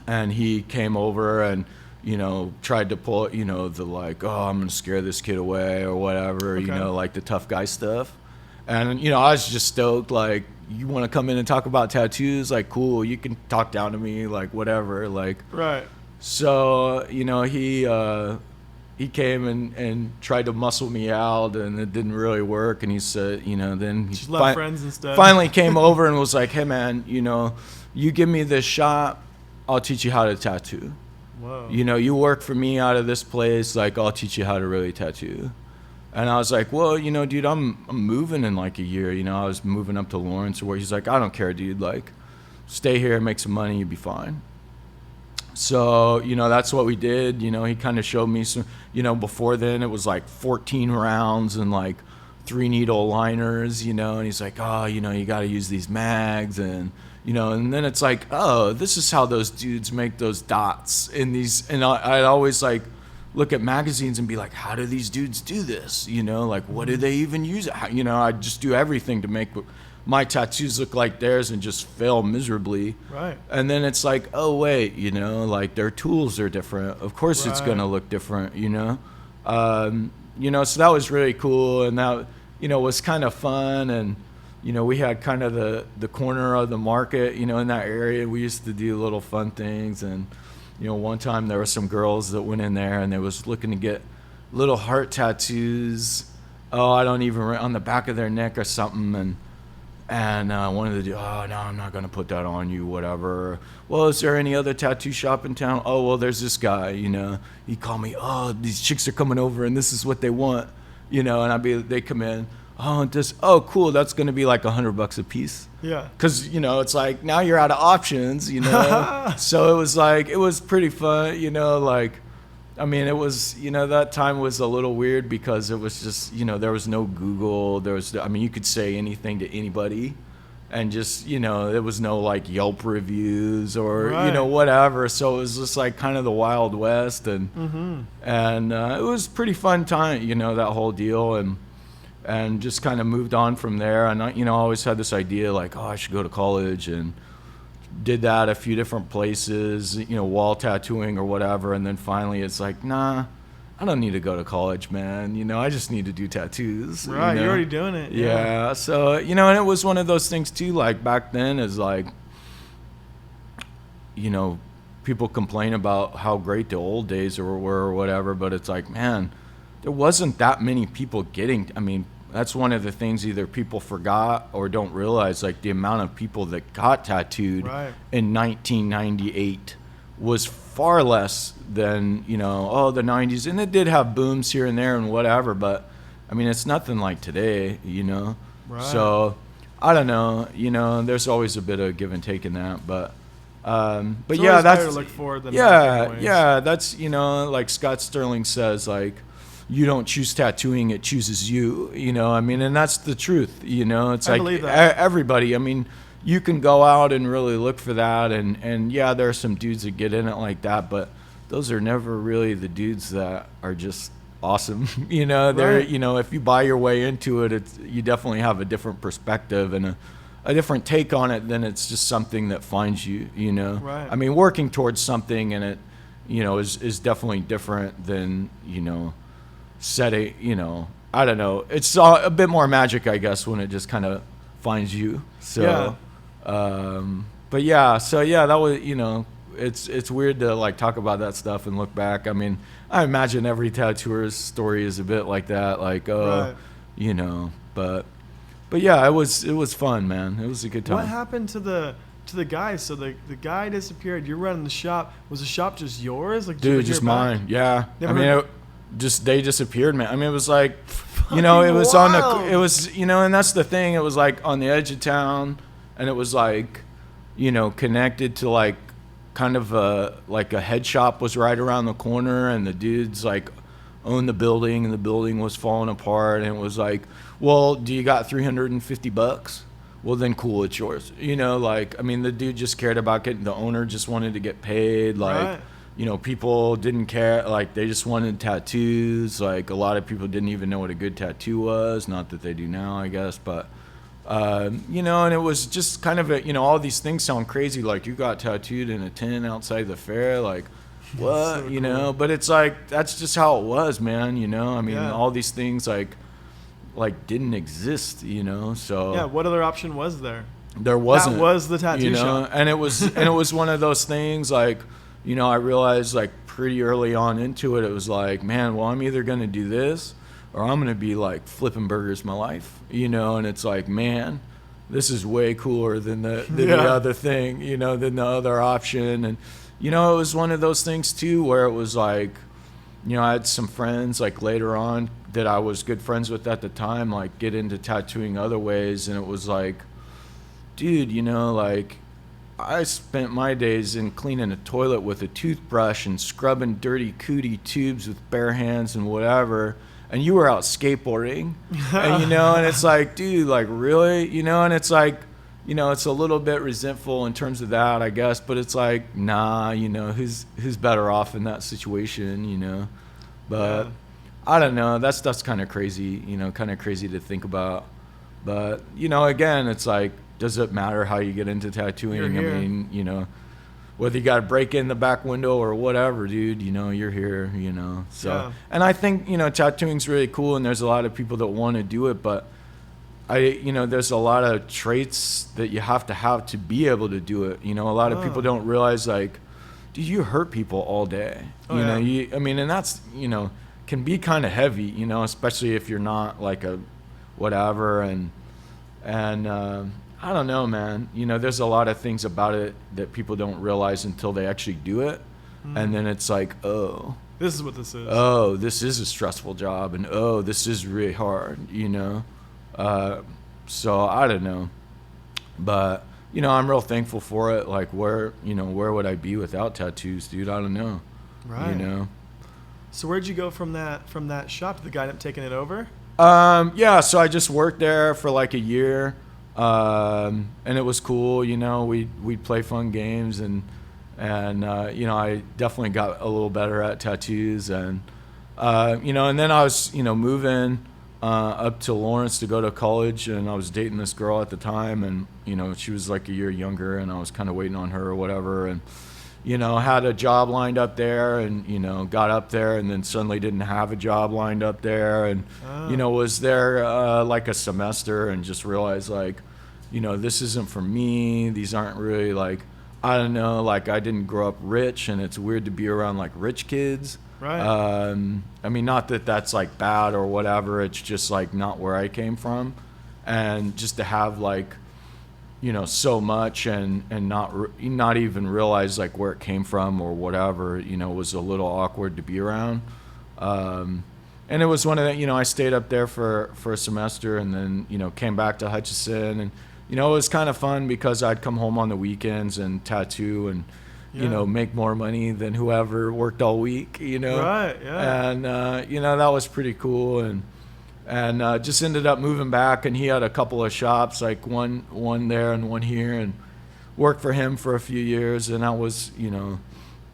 he came over and, you know, tried to pull, you know, the like, oh, I'm gonna scare this kid away or whatever, you know, like the tough guy stuff. And, you know, I was just stoked, like, you want to come in and talk about tattoos? Like, cool, you can talk down to me, like, whatever, like. Right. So, you know, he came and tried to muscle me out, and it didn't really work. And he said, you know, then he Just left friends instead. finally came over and was like, hey, man, you know, you give me this shop, I'll teach you how to tattoo. Whoa. You know, you work for me out of this place, like, I'll teach you how to really tattoo. And I was like, well, you know, dude, I'm moving in like a year. You know, I was moving up to Lawrence, where he's like, I don't care, dude. Like, stay here, make some money, you'll be fine. So, you know, that's what we did. You know, he kind of showed me some, you know, before then it was like 14 rounds and like 3 needle liners, you know, and he's like, oh, you know, you got to use these mags, and, you know, and then it's like, oh, this is how those dudes make those dots in these. And I'd always like look at magazines and be like, how do these dudes do this? You know, like, what do they even use? You know, I just do everything to make my tattoos look like theirs and just fail miserably. Right. And then it's like, oh, wait, you know, like their tools are different. Of course it's going to look different, you know? You know, so that was really cool. And that, you know, was kind of fun. And, you know, we had kind of the corner of the market, you know, in that area. We used to do little fun things. And, you know, one time there were some girls that went in there and they was looking to get little heart tattoos. Oh, I don't even, on the back of their neck or something. And one of the dudes, oh, no, I'm not going to put that on you, whatever. Well, is there any other tattoo shop in town? Oh, well, there's this guy, you know. He called me, oh, these chicks are coming over and this is what they want, you know. And they come in, oh, cool, that's going to be like $100 a piece. Yeah. Because, you know, it's like now you're out of options, you know. So it was like, it was pretty fun, you know, like, I mean, it was, you know, that time was a little weird because it was just, you know, there was no Google. I mean, you could say anything to anybody and just, you know, there was no like Yelp reviews or, you know, whatever. So it was just like kind of the Wild West. And, it was a pretty fun time, you know, that whole deal. And just kind of moved on from there. And I, you know, I always had this idea like, oh, I should go to college, and did that a few different places, you know, wall tattooing or whatever. And then finally it's like, nah, I don't need to go to college, man. You know, I just need to do tattoos. Right, you know? you're already doing it. Yeah. So, you know, and it was one of those things too, like back then is like, you know, people complain about how great the old days were or whatever, but it's like, man, there wasn't that many people getting, I mean, that's one of the things either people forgot or don't realize, like the amount of people that got tattooed in 1998 was far less than, you know, the 90s. And it did have booms here and there and whatever, but I mean, it's nothing like today, you know? Right. So I don't know, you know, there's always a bit of give and take in that, but yeah, that's better to look forward than yeah, that's, you know, like Scott Sterling says, like, you don't choose tattooing, it chooses you, you know, I mean, and that's the truth, you know, it's like everybody, I mean, you can go out and really look for that, and yeah, there are some dudes that get in it like that, but those are never really the dudes that are just awesome, you know, they're, you know, if you buy your way into it, you definitely have a different perspective and a different take on it than it's just something that finds you, you know, I mean, working towards something and it, you know, is definitely different than, you know, setting, you know, I don't know. It's a bit more magic, I guess, when it just kind of finds you. So, but yeah, so yeah, that was, you know, it's weird to like talk about that stuff and look back. I mean, I imagine every tattooer's story is a bit like that, like, you know, but yeah, it was fun, man. It was a good time. What happened to to the guy. So the guy disappeared. You're running the shop. Was the shop just yours? Like, Dude, just mine. Yeah. Never I mean, heard- they disappeared, man. I mean, it was like, you know, it was on wild. the, it was, you know, and that's the thing. It was like on the edge of town, and it was like, you know, connected to like kind of like a head shop was right around the corner, and the dudes like owned the building, and the building was falling apart, and it was like, well, do you got $350? Well, then cool, it's yours. You know, like, I mean, the dude just cared about getting, the owner just wanted to get paid. Like, Right. you know, people didn't care. Like, they just wanted tattoos. Like, a lot of people didn't even know what a good tattoo was. Not that they do now, I guess. But, you know, and it was just kind of a, you know, all these things sound crazy. Like, you got tattooed in a tent outside the fair. Like, what? So you cool. know? But it's like, that's just how it was, man. You know? I mean, Yeah. all these things, like didn't exist, you know? So. Yeah. What other option was there? There wasn't. That was the tattoo you know? shop. And it was one of those things, like, you know, I realized like pretty early on into it, it was like, man, well, I'm either going to do this or I'm going to be like flipping burgers my life, you know? And it's like, man, this is way cooler than the other thing, you know, than the other option. And, you know, it was one of those things too, where it was like, you know, I had some friends like later on that I was good friends with at the time, like get into tattooing other ways. And it was like, dude, you know, like, I spent my days in cleaning a toilet with a toothbrush and scrubbing dirty cootie tubes with bare hands and whatever. And you were out skateboarding, and, you know, and it's like, dude, like, really? You know, and it's like, you know, it's a little bit resentful in terms of that, I guess. But it's like, nah, you know, who's better off in that situation, you know? But Yeah. I don't know. That stuff's kind of crazy, you know, kind of crazy to think about. But, you know, again, it's like, does it matter how you get into tattooing? You're here. I mean, you know, whether you got to break in the back window or whatever, dude, you know, you're here, you know. So, Yeah. and I think, you know, tattooing's really cool, and there's a lot of people that want to do it, but you know, there's a lot of traits that you have to be able to do it. You know, a lot of people don't realize, like, dude, you hurt people all day. Oh, you know, yeah. I mean, and that's, you know, can be kind of heavy, you know, especially if you're not like a whatever. And I don't know, man. You know, there's a lot of things about it that people don't realize until they actually do it. And then it's like, oh, This is what this is. oh, this is a stressful job, and oh, this is really hard, you know? So I don't know. But, you know, I'm real thankful for it. Like, where would I be without tattoos, dude? I don't know. Right. You know? So where'd you go from that shop? Did the guy end up taking it over? Yeah, so I just worked there for like a year. And it was cool, you know, we'd play fun games, and you know, I definitely got a little better at tattoos, and you know, and then I was, you know, moving up to Lawrence to go to college, and I was dating this girl at the time, and, you know, she was like a year younger, and I was kind of waiting on her or whatever, and, you know, had a job lined up there, and, you know, got up there, and then suddenly didn't have a job lined up there, and, you know, was there like a semester, and just realized, like, you know, this isn't for me. These aren't really, like, I don't know, like, I didn't grow up rich, and it's weird to be around like rich kids. Right. I mean, not that that's like bad or whatever. It's just like not where I came from, and just to have like, you know, so much and not even realize like where it came from or whatever, you know, was a little awkward to be around. And it was one of the, you know, I stayed up there for a semester, and then, you know, came back to Hutchinson, and, you know, it was kind of fun because I'd come home on the weekends and tattoo and, you know, make more money than whoever worked all week, you know. Right, yeah. And, you know, that was pretty cool. And just ended up moving back, and he had a couple of shops, like one there and one here, and worked for him for a few years, and that was, you know,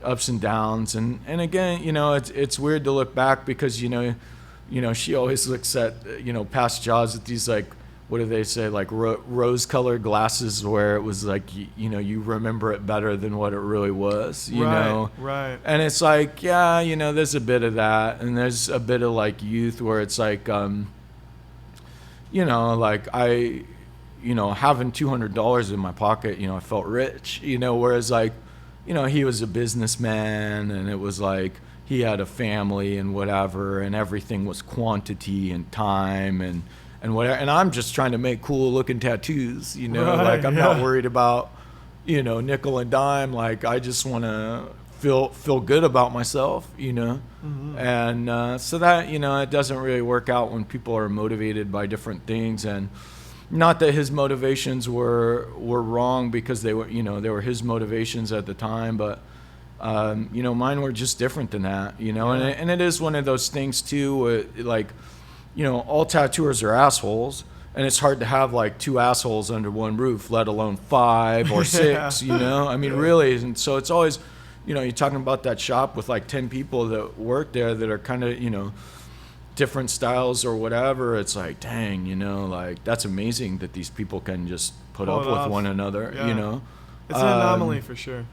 ups and downs. And again, you know, it's weird to look back because, you know, she always looks at, you know, past jobs with these, like, what do they say, like rose-colored glasses, where it was like, you know, you remember it better than what it really was, you know? Right. And it's like, yeah, you know, there's a bit of that, and there's a bit of like youth where it's like, you know, like I, you know, having $200 in my pocket, you know, I felt rich, you know, whereas like, you know, he was a businessman, and it was like he had a family and whatever, and everything was quantity and time and whatever. And I'm just trying to make cool looking tattoos, you know, Right, like I'm yeah. not worried about, you know, nickel and dime. Like, I just want to feel good about myself, you know. And so that, you know, it doesn't really work out when people are motivated by different things. And not that his motivations were wrong, because they were, you know, they were his motivations at the time, but you know, mine were just different than that, you know. And it is one of those things too, like, you know, all tattooers are assholes, and it's hard to have like 2 assholes under one roof, let alone 5 or 6, you know. I mean, really. And so it's always, you know, you're talking about that shop with like 10 people that work there that are kind of, you know, different styles or whatever. It's like, dang, you know, like, that's amazing that these people can just put up with one another, you know. It's an anomaly for sure.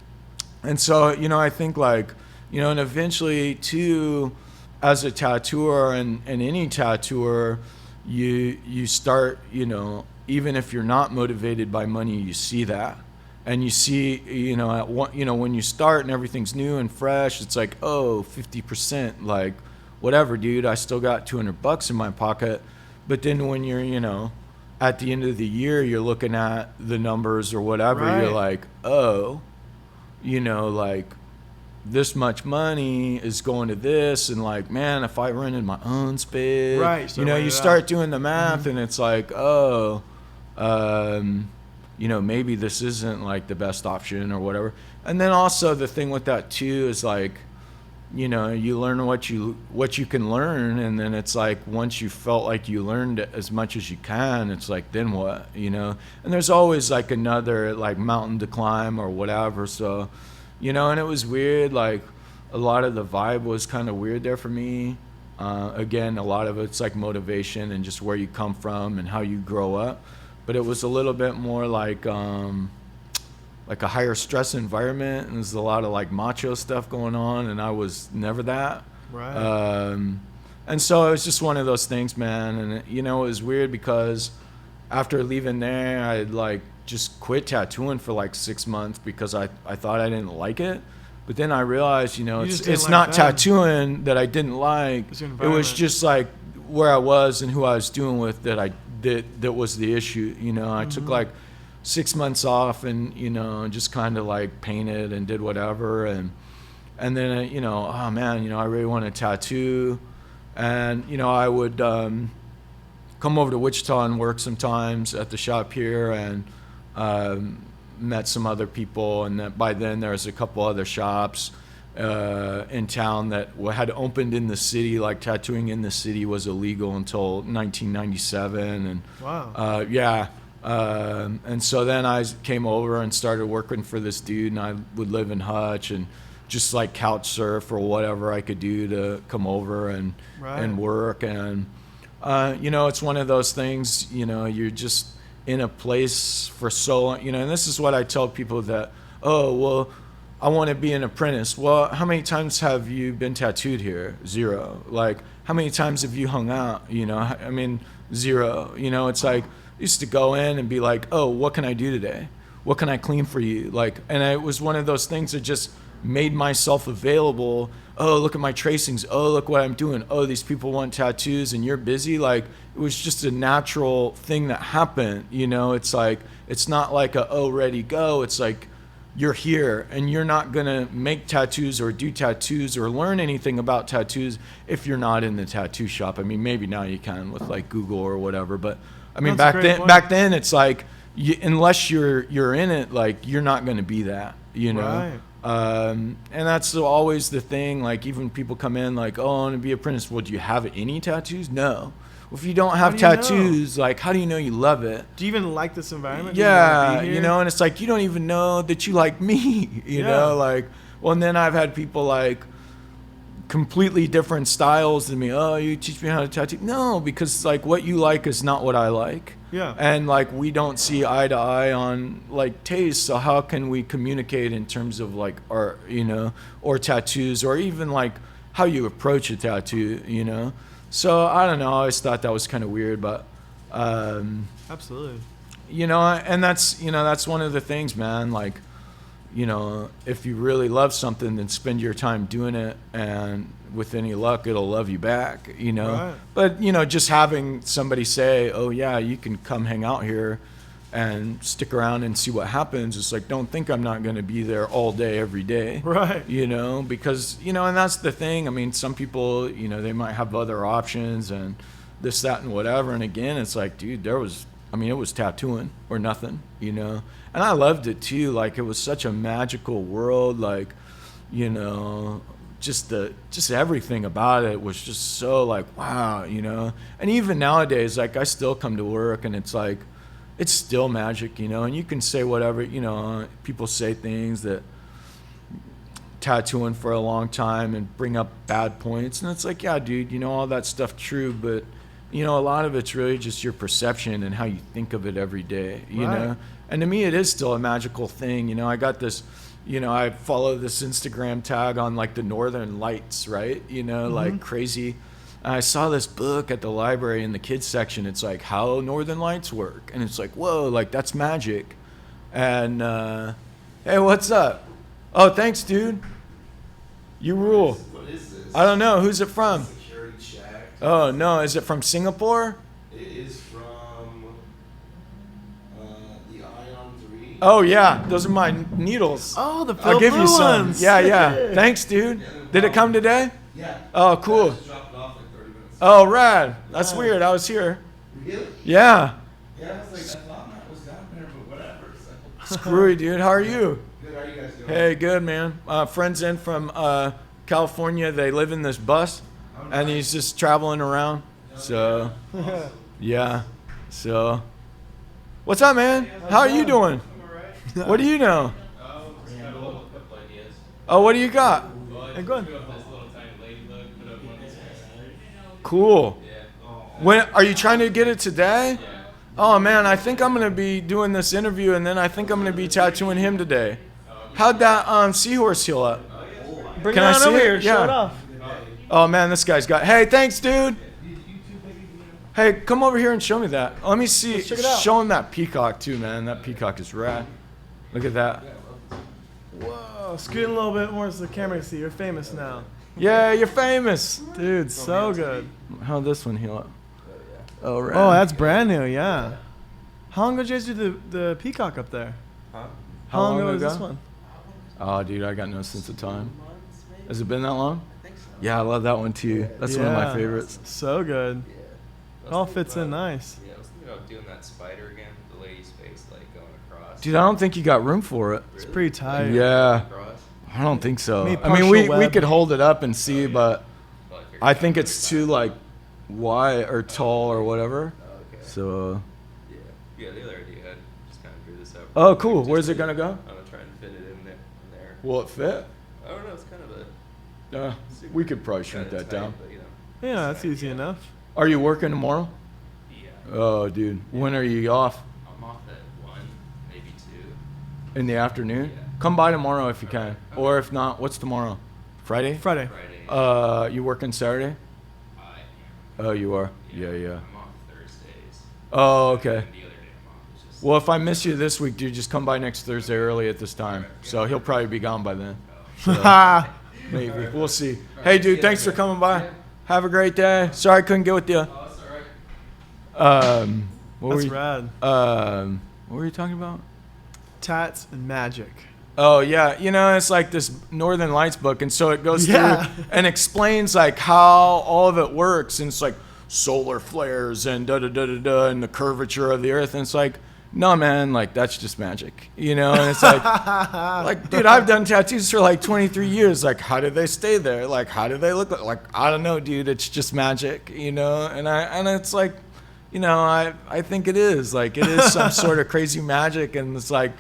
And so, you know, I think like, you know, and eventually too, as a tattooer and any tattooer, you start, you know, even if you're not motivated by money, you see that. And you see, you know, when you start and everything's new and fresh, it's like, oh, 50%, like, whatever, dude, I still got $200 in my pocket. But then when you're, you know, at the end of the year, you're looking at the numbers or whatever, you're like, oh, you know, like, this much money is going to this, and like, man, if I rented my own space, you know, you start doing the math, and it's like, oh, you know, maybe this isn't like the best option or whatever. And then also the thing with that too is like, you know, you learn what you can learn, and then it's like, once you felt like you learned as much as you can, it's like, then what, you know? And there's always like another like mountain to climb or whatever. So, you know, and it was weird, like, a lot of the vibe was kind of weird there for me. Again, a lot of it's like motivation and just where you come from and how you grow up. But it was a little bit more like a higher stress environment, and there's a lot of like macho stuff going on, and I was never that. And so it was just one of those things, man. And you know, it was weird because after leaving there, I like just quit tattooing for like 6 months because I thought I didn't like it. But then I realized, you know, it's not tattooing that I didn't like. It was just like where I was and who I was doing with that was the issue. You know, I took like 6 months off, and, you know, just kind of like painted and did whatever. And then, you know, oh man, you know, I really want to tattoo. And, you know, I would come over to Wichita and work sometimes at the shop here, and met some other people. And by then there was a couple other shops in town that had opened in the city. Like, tattooing in the city was illegal until 1997. And wow. And so then I came over and started working for this dude, and I would live in Hutch and just like couch surf or whatever I could do to come over and work. And you know, it's one of those things, you know, you're just in a place for so long, you know. And this is what I tell people that, oh, well, I want to be an apprentice. Well, how many times have you been tattooed here? 0. Like, how many times have you hung out? You know, I mean, 0. You know, it's like, I used to go in and be like, oh, what can I do today? What can I clean for you? Like, and it was one of those things that just made myself available. Oh, look at my tracings. Oh, look what I'm doing. Oh, these people want tattoos and you're busy. Like, it was just a natural thing that happened. You know, it's like, it's not like ready, go. It's like, you're here, and you're not going to make tattoos or do tattoos or learn anything about tattoos if you're not in the tattoo shop. I mean, maybe now you can with like Google or whatever, but I mean, back then it's like, unless you're in it, like, you're not going to be that, you know? And that's always the thing. Like, even people come in like, oh, I want to be an apprentice. Well, do you have any tattoos? No. Well, if you don't have tattoos, like, how do you know you love it? Do you even like this environment? Yeah, you know, and it's like, you don't even know that you like me, you know? Like, well, and then I've had people like completely different styles than me. Oh, you teach me how to tattoo? No, because like what you like is not what I like. Yeah. And like, we don't see eye to eye on like taste. So how can we communicate in terms of like art, you know, or tattoos, or even like how you approach a tattoo, you know? So I don't know. I always thought that was kind of weird, but absolutely. You know, and that's, you know, that's one of the things, man. Like, you know, if you really love something, then spend your time doing it, and with any luck, it'll love you back, you know. But, you know, just having somebody say, oh, yeah, you can come hang out here, and stick around and see what happens. It's like, don't think I'm not going to be there all day, every day. Right. You know, because, you know, and that's the thing. I mean, some people, you know, they might have other options and this, that, and whatever. And again, it's like, dude, it was tattooing or nothing, you know. And I loved it too. Like, it was such a magical world. Like, you know, just everything about it was just so like, wow, you know. And even nowadays, like, I still come to work and it's like, it's still magic, you know. And you can say whatever, you know, people say things that tattooing for a long time and bring up bad points. And it's like, yeah, dude, you know, all that stuff true. But, you know, a lot of it's really just your perception and how you think of it every day, you know. And to me, it is still a magical thing. You know, I got this, you know, I follow this Instagram tag on like the Northern Lights, right? You know, like crazy. I saw this book at the library in the kids section. It's like how Northern Lights work. And it's like, whoa, like that's magic. And, hey, what's up? Oh, thanks, dude. You rule. What is this? I don't know. Who's it from? Security check. Oh, no. Is it from Singapore? It is from the Ion 3. Oh, yeah. Those are my needles. Oh, the I'll give you blue some. ones. Yeah, yeah. Thanks, dude. Did it come today? Yeah. Oh, I cool. just dropped it off like 30 minutes. Oh, rad. That's weird. I was here. Really? Yeah. Yeah, I was like, I thought Matt was down there, but whatever. So. Screwy, dude. How are you? Good, how are you guys doing? Hey, good, man. Friends in from California. They live in this bus, and he's just traveling around. So, Awesome. yeah. So, what's up, man? How are you doing? What do you know? Oh, what do you got? Hey, go on. Cool. When are you trying to get it today? Oh man, I think I'm gonna be doing this interview, and then I think I'm gonna be tattooing him today. How'd that seahorse heal up? Bring Can it I on see over it? here. Show Yeah. it off. Oh man, this guy's got. Hey, thanks, dude. Hey, come over here and show me that. Let me see. Let's check it out. Show him that peacock too, man. That peacock is rad. Look at that. Whoa, scoot a little bit more so the camera can see. You're famous now. Yeah, you're famous. Dude, so good. How'd this one heal up? Oh, rad. Oh, that's brand new, yeah. How long ago did you guys do the peacock up there? Huh? How long ago was this one? Oh, dude, I got no sense of time. Has it been that long? Yeah, I love that one too. That's one of my Yeah. favorites. So good. Yeah. It all fits in nice. Yeah, I was thinking about doing that spider again, the lady's face, like going across. Dude, I don't think you got room for it. It's pretty tight. Yeah, Across. I don't think so. Maybe I mean, we partial web. could hold it up and see, but Well, figured I out think what it's you're too like wide or tall or whatever. Oh, okay. So, Yeah. Yeah, the other idea, I just kind of drew this up. oh, cool. Just Where's it to- gonna go? I'm gonna try and fit it in there. Will it fit? I don't know, it's kind of a. We could probably shrink kinda that tight, down. But, you know, Yeah, it's that's an easy idea. enough. Are you working tomorrow? Yeah. Oh, dude. When are you off? I'm off at 1, maybe 2. In the afternoon? Yeah. Come by tomorrow if you can. Or if not, what's tomorrow? Friday? Friday. Friday. You working Saturday? I Oh, you are? Yeah, yeah. I'm off Thursdays. Oh, okay. And the other day I'm off. It's just. Well, if I miss you this week, dude, just come by next Thursday early at this time. So he'll probably be gone by then. Ha! Maybe. We'll see. Hey, dude, thanks for coming by. Have a great day. Sorry I couldn't get with you. Oh, that's alright. What That's were you, rad. what were you talking about? Tats and magic. Oh yeah, you know, it's like this Northern Lights book, and so it goes Yeah. through and explains like how all of it works, and it's like solar flares and da da da da da, and the curvature of the Earth, and it's like, no man, like that's just magic, you know, and it's like, dude, I've done tattoos for like 23 years, like how did they stay there, like how do they look like I don't know, dude, it's just magic, you know, and it's like, you know, I think it is like it is some sort of crazy magic, and it's like.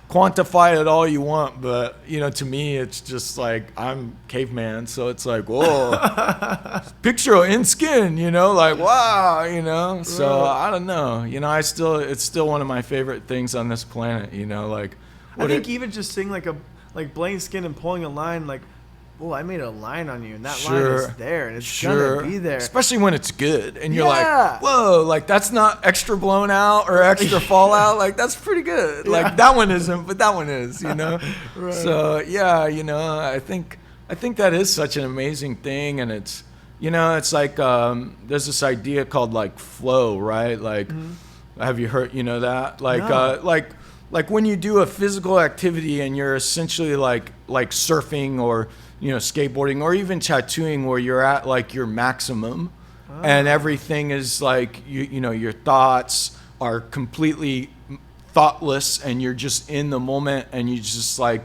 Quantify it all you want, but you know, to me, it's just like I'm caveman, so it's like, whoa, picture in skin, you know, like wow, you know. So I don't know, you know, it's still one of my favorite things on this planet, you know, like. I think even just seeing like blank skin and pulling a line, like, oh, I made a line on you, and that line is there, and it's gonna be there. Especially when it's good, and you're Yeah. like, whoa, like that's not extra blown out or extra fallout, like that's pretty good. Yeah. Like that one isn't, but that one is, you know. Right. So yeah, you know, I think that is such an amazing thing, and it's, you know, it's like there's this idea called like flow, right? Like Have you heard, that? Like, No. like when you do a physical activity and you're essentially like surfing or, skateboarding or even tattooing where you're at like your maximum and everything is like, your thoughts are completely thoughtless and you're just in the moment and you just like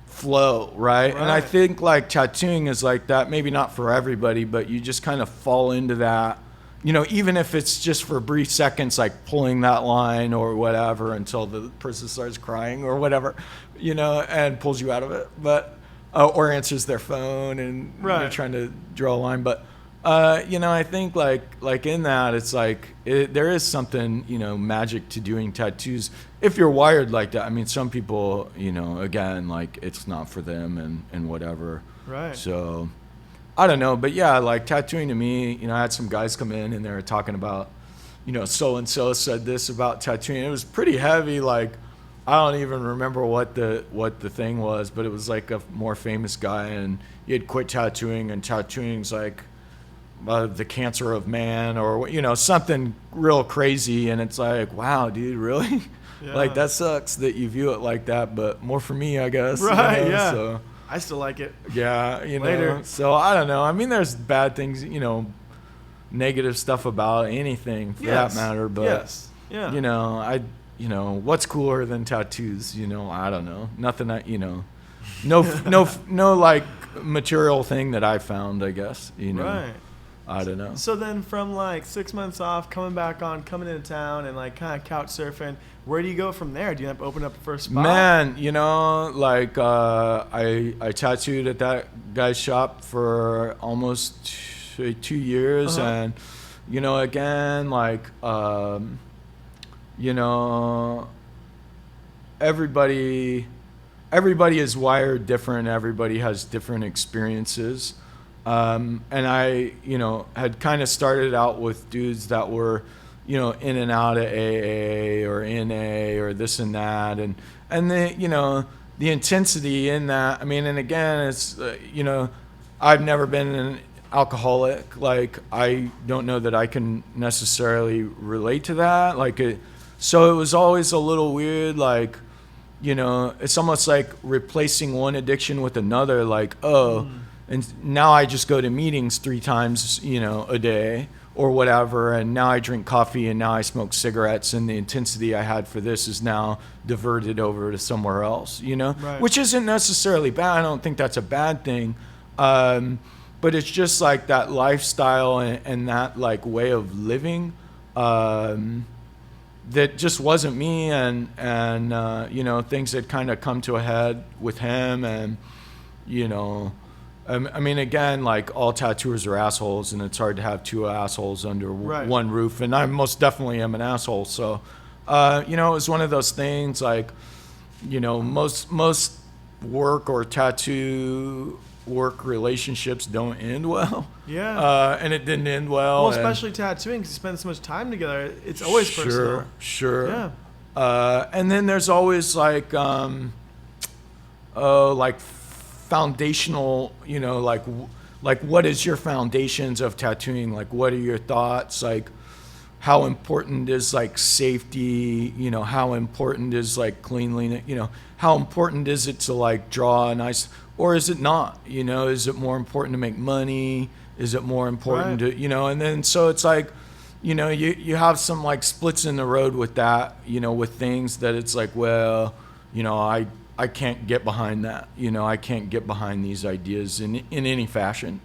flow, right? And I Right. think like tattooing is like that, maybe not for everybody, but you just kind of fall into that, even if it's just for brief seconds, like pulling that line or whatever until the person starts crying or whatever, and pulls you out of it, but or answers their phone and Right. they're trying to draw a line. But I think like in that, it's like there is something, magic to doing tattoos if you're wired like that. I mean, some people, again, like it's not for them and whatever. Right. So I don't know, but yeah, like tattooing to me, I had some guys come in and they were talking about, so and so said this about tattooing. It was pretty heavy. Like I don't even remember what the thing was, but it was like a more famous guy and he had quit tattooing, and tattooing's like the cancer of man or something real crazy. And it's like, wow, dude, really? Yeah. Like that sucks that you view it like that, but more for me, I guess. Right, yeah. So I still like it. yeah, Later. so I don't know. I mean, there's bad things, negative stuff about anything for Yes. that matter, but Yes. Yeah. what's cooler than tattoos? I don't know. Nothing no like material thing that I found, I guess, Right. I don't know. So then from like 6 months off, coming into town and like kind of couch surfing, where do you go from there? Do you have to open up a first spot? Man, like I tattooed at that guy's shop for almost 2 years, Uh-huh. and again, like everybody is wired different. Everybody has different experiences. And I, had kind of started out with dudes that were, in and out of AA or NA or this and that. And the intensity in that, I mean, and again, it's, I've never been an alcoholic. Like, I don't know that I can necessarily relate to that. So it was always a little weird, like, it's almost like replacing one addiction with another, like, and now I just go to meetings 3 times, a day or whatever. And now I drink coffee and now I smoke cigarettes, and the intensity I had for this is now diverted over to somewhere else, Right. which isn't necessarily bad. I don't think that's a bad thing. But it's just like that lifestyle and that like way of living, that just wasn't me. And things had kind of come to a head with him, and, I mean, again, like all tattooers are assholes, and it's hard to have 2 assholes under Right. one roof. And I most definitely am an asshole. So, it was one of those things like, most work or tattoo work relationships don't end well. Yeah. And it didn't end well. Well, and- especially tattooing, because you spend so much time together. It's always personal. Sure. Yeah. And then there's always like, like foundational, like what is your foundations of tattooing? Like, what are your thoughts? Like, how important is like safety? How important is like cleanliness? How important is it to like draw a nice, or is it not? Is it more important to make money? Is it more important Right. to, and then so it's like, you have some like splits in the road with that, with things that it's like, well, I can't get behind that. I can't get behind these ideas in any fashion,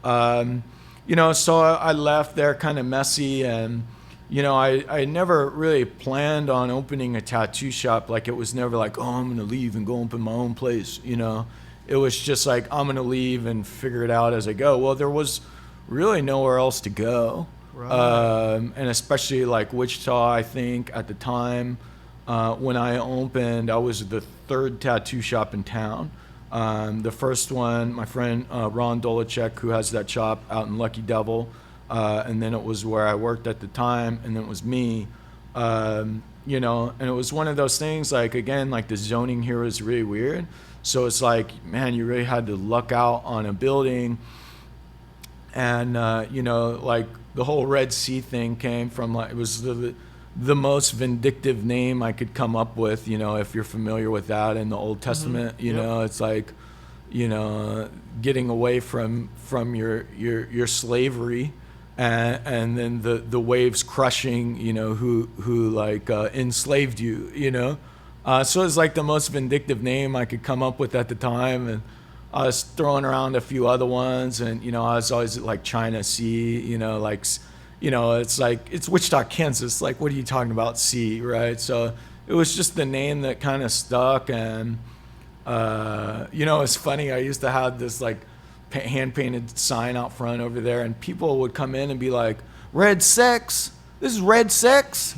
so I left there kind of messy, and, I never really planned on opening a tattoo shop. Like, it was never like, oh, I'm going to leave and go open my own place. It was just like, I'm going to leave and figure it out as I go. Well, there was really nowhere else to go. Right. And especially like Wichita, I think at the time, when I opened, I was the 3rd tattoo shop in town. The first one, my friend Ron Dolacek, who has that shop out in Lucky Devil, and then it was where I worked at the time, and then it was me. And it was one of those things, like, again, like the zoning here is really weird. So it's like, man, you really had to luck out on a building. And, like the whole Red Sea thing came from, like, it was the most vindictive name I could come up with, you know, if you're familiar with that in the Old Testament, you know, it's like, you know, getting away from your slavery, and then the waves crushing, you know, who like enslaved you, you know. So it's like the most vindictive name I could come up with at the time, and I was throwing around a few other ones, and you know, I was always like China Sea, you know, like, you know, it's like, it's Wichita, Kansas. Like, what are you talking about, sea, right? So it was just the name that kind of stuck, and you know, it's funny. I used to have this like hand-painted sign out front over there, and people would come in and be like, "Red Sex. This is Red Sex."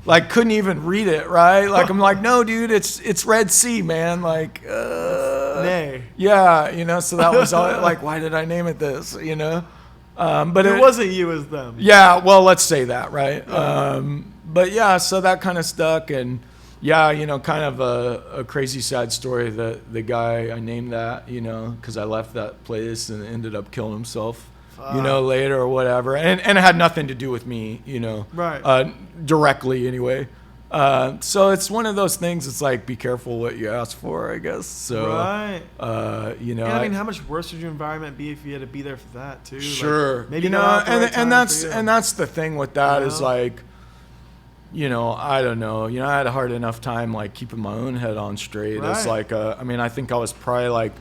Like, couldn't even read it, right? Like, I'm like, no, dude, it's Red Sea, man. Like, Nay. yeah, you know. So that was all, like, why did I name it this, you know? But it wasn't you, it was them. Yeah, well, let's say that, right? But yeah, so that kind of stuck, and yeah, you know, kind of a crazy, sad story that the guy I named that, you know, because I left that place and ended up killing himself, you know, later or whatever, and it had nothing to do with me, you know, right? Directly anyway. So it's one of those things. It's like, be careful what you ask for, I guess. So, right. You know, and I mean, how much worse would your environment be if you had to be there for that too? Sure. Like, maybe you know, not the right and time that's the thing with that, you is know? like, you know, I don't know. You know, I had a hard enough time like keeping my own head on straight. Right. It's like, I mean, I think I was probably like,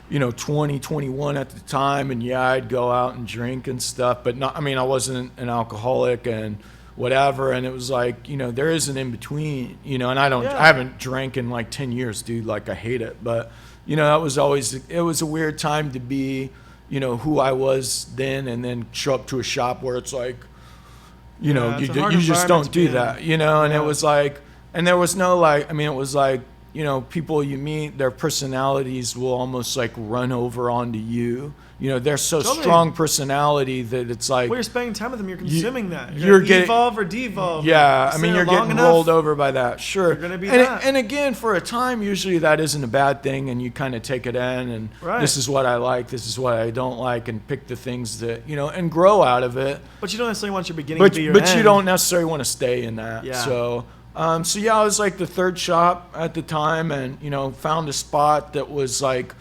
you know, 20, 21 at the time, and yeah, I'd go out and drink and stuff, but not, I mean, I wasn't an alcoholic and whatever, and it was like, you know, there is an in between, you know, and I haven't drank in like 10 years, dude, like I hate it, but you know, that was always, it was a weird time to be, you know, who I was then, and then show up to a shop where it's like, you know, you just don't do that, you know, and it was like, and there was no like, I mean, it was like, you know, people you meet, their personalities will almost like run over onto you. You know, they're so strong personality that it's like, well, you're spending time with them, you're consuming that. You're getting evolve or devolve. Yeah, I mean, you're getting rolled over by that. Sure. You're gonna be and again, for a time, usually that isn't a bad thing, and you kind of take it in, and this is what I like, this is what I don't like, and pick the things that, you know, and grow out of it. But you don't necessarily want your beginning to be your end. But you don't necessarily want to stay in that. Yeah. So yeah, I was like the third shop at the time, and you know, found a spot that was like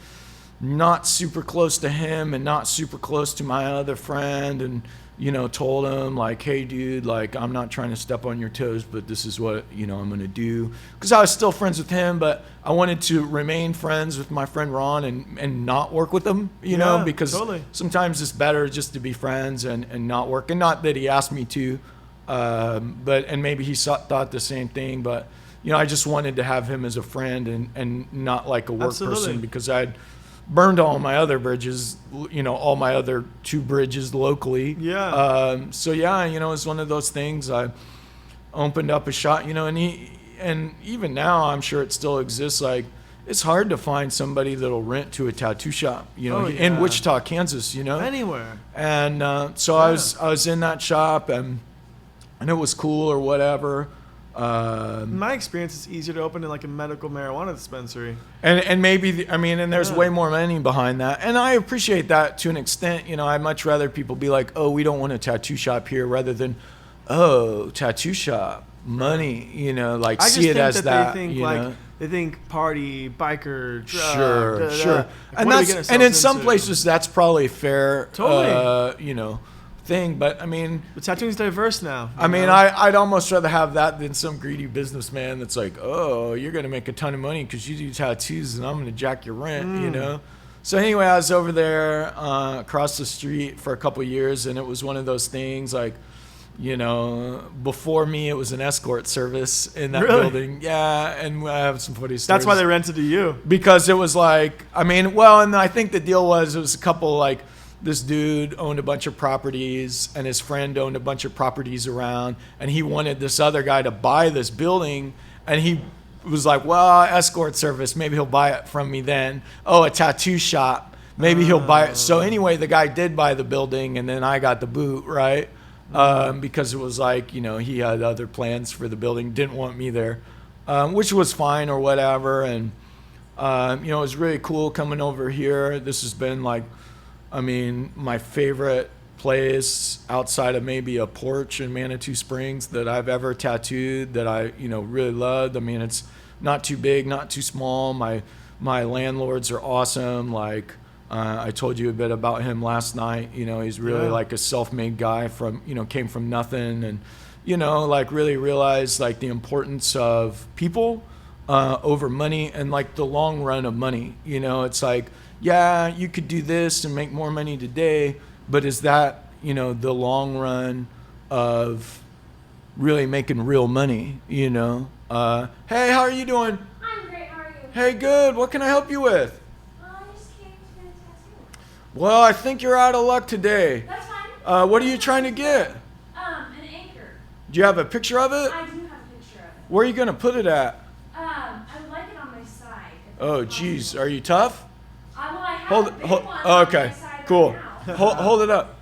not super close to him and not super close to my other friend, and you know, told him like, hey dude, like, I'm not trying to step on your toes, but this is what, you know, I'm gonna do, because I was still friends with him, but I wanted to remain friends with my friend Ron and not work with him, you know, because sometimes it's better just to be friends and not work, and not that he asked me to, but, and maybe he thought the same thing, but you know, I just wanted to have him as a friend and not like a work person, because I'd burned all my other bridges, you know, all my other 2 bridges locally. So yeah, you know, it's one of those things. I opened up a shop, you know, and even now I'm sure it still exists. Like, it's hard to find somebody that'll rent to a tattoo shop, you know, in Wichita, Kansas, you know, anywhere. And so I was in that shop, and it was cool or whatever. In my experience, it's easier to open in like a medical marijuana dispensary. And maybe, I mean, and there's way more money behind that. And I appreciate that to an extent. You know, I'd much rather people be like, oh, we don't want a tattoo shop here, rather than, oh, tattoo shop, money, you know, like, see it as that. They think like, they think party, biker, drug, sure. Like, and in some places that's probably fair, you know, thing, but I mean, but tattooing's diverse now. I mean, I'd almost rather have that than some greedy businessman that's like, oh, you're gonna make a ton of money because you do tattoos, and I'm gonna jack your rent, you know. So anyway, I was over there across the street for a couple of years, and it was one of those things like, you know, before me it was an escort service in that building. Yeah, and I have some funny stories. That's why they rented to you, because it was like, I mean, well, and I think the deal was, it was a couple, like, this dude owned a bunch of properties, and his friend owned a bunch of properties around, and he wanted this other guy to buy this building, and he was like, well, escort service, maybe he'll buy it from me then. Oh, a tattoo shop, maybe he'll buy it. So anyway, the guy did buy the building, and then I got the boot, right? Because it was like, you know, he had other plans for the building, didn't want me there, which was fine or whatever. And, you know, it was really cool coming over here. This has been like, I mean, my favorite place outside of maybe a porch in Manitou Springs that I've ever tattooed that I, really loved. I mean, it's not too big, not too small. My landlords are awesome. Like, I told you a bit about him last night. He's really like a self-made guy from, came from nothing, and, like really realized like the importance of people over money and like the long run of money. It's like, yeah, you could do this and make more money today, but is that, the long run of really making real money, Hey, how are you doing? I'm great, how are you? Hey, good. What can I help you with? I just came to get a tattoo. Well, I think you're out of luck today. That's fine. What are you trying to get? An anchor. Do you have a picture of it? I do have a picture of it. Where are you going to put it at? I would like it on my side. if Oh, that's geez. possible. Are you tough? Well, I have Hold a it. big Hold, one oh, on okay. my side Cool. right now. Hold it up.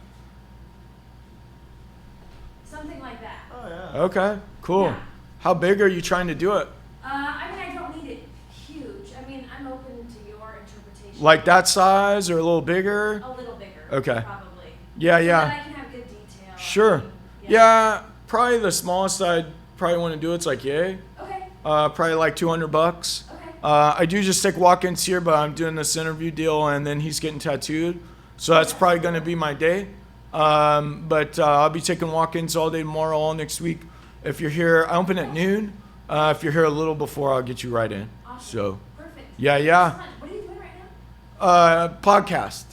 Something like that. Oh yeah. Okay. Cool. Yeah. How big are you trying to do it? I don't need it huge. I'm open to your interpretation. Like that size or a little bigger? A little bigger. Okay. Probably. Yeah, So yeah. that I can have good detail. Sure. Yeah, probably the smallest I'd probably want to do it's like yay. Okay. Probably like $200. Okay. I do just take walk-ins here, but I'm doing this interview deal, and then he's getting tattooed, so that's probably going to be my day. But I'll be taking walk-ins all day tomorrow, all next week. If you're here, I open at noon. If you're here a little before, I'll get you right in. Awesome. So, Perfect. yeah, yeah. Excellent. What are you doing right now? Podcast.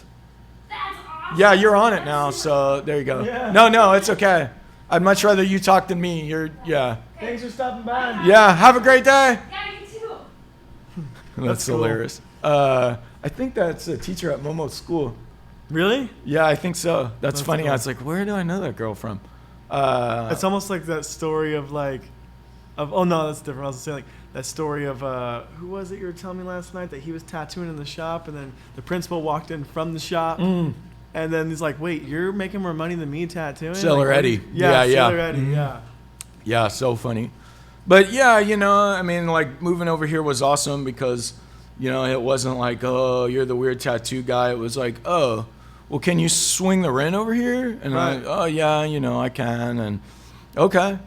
That's awesome. Yeah, you're on it That's now, super so there you go. Yeah. No, it's okay. I'd much rather you talk than me. Yeah. Thanks for stopping by. Yeah, have a great day. Yeah, you too. That's cool. hilarious. I think that's a teacher at Momo's school. Really? Yeah, I think so. That's That's funny. cool. I was like, where do I know that girl from? It's almost like that story of oh no, that's different. I was saying like that story of who was it you were telling me last night that he was tattooing in the shop and then the principal walked in from the shop and then he's like, wait, you're making more money than me tattooing? Seller Like, Eddie. Yeah, Yeah. Seller Eddie, yeah. Yeah, so funny. But yeah, like moving over here was awesome because, it wasn't like, oh, you're the weird tattoo guy. It was like, oh, well, can you swing the rent over here? And I'm like, oh, yeah, I can. And okay,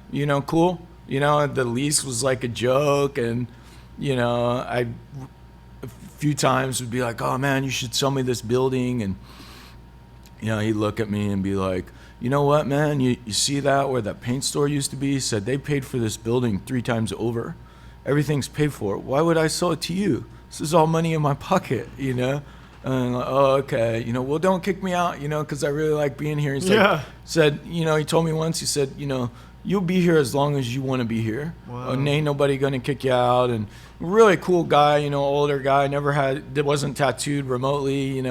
cool. The lease was like a joke. And, I a few times would be like, oh, man, you should sell me this building. And, he'd look at me and be like, you know what, man, you see that where that paint store used to be? He said, they paid for this building 3 times over. Everything's paid for. Why would I sell it to you? This is all money in my pocket, And I'm like, oh, okay. Well, don't kick me out, because I really like being here. He's like, he told me once, he said, you'll be here as long as you want to be here. Wow. And ain't nobody going to kick you out. And really cool guy, older guy, wasn't tattooed remotely,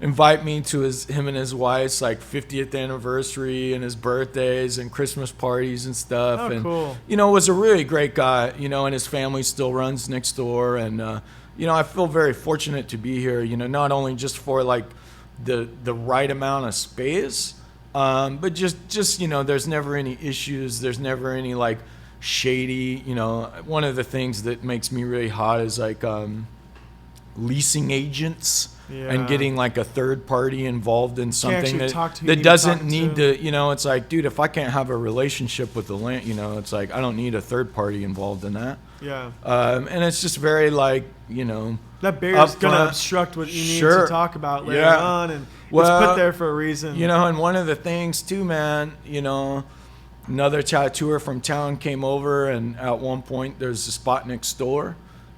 invite me to him and his wife's like 50th anniversary and his birthdays and Christmas parties and stuff. Oh, and, cool. Was a really great guy, and his family still runs next door. And, I feel very fortunate to be here, not only just for like the right amount of space, but just there's never any issues. There's never any like shady, one of the things that makes me really hot is like leasing agents and getting like a third party involved in something that doesn't need to, it's like, dude, if I can't have a relationship with the land, it's like, I don't need a third party involved in that. Yeah. And it's just very like, That barrier's going to upfront. obstruct what you need Sure. to talk about later Yeah. on, and Well, it's put there for a reason. and one of the things too, man, another tattooer from town came over, and at one point there's a spot next door,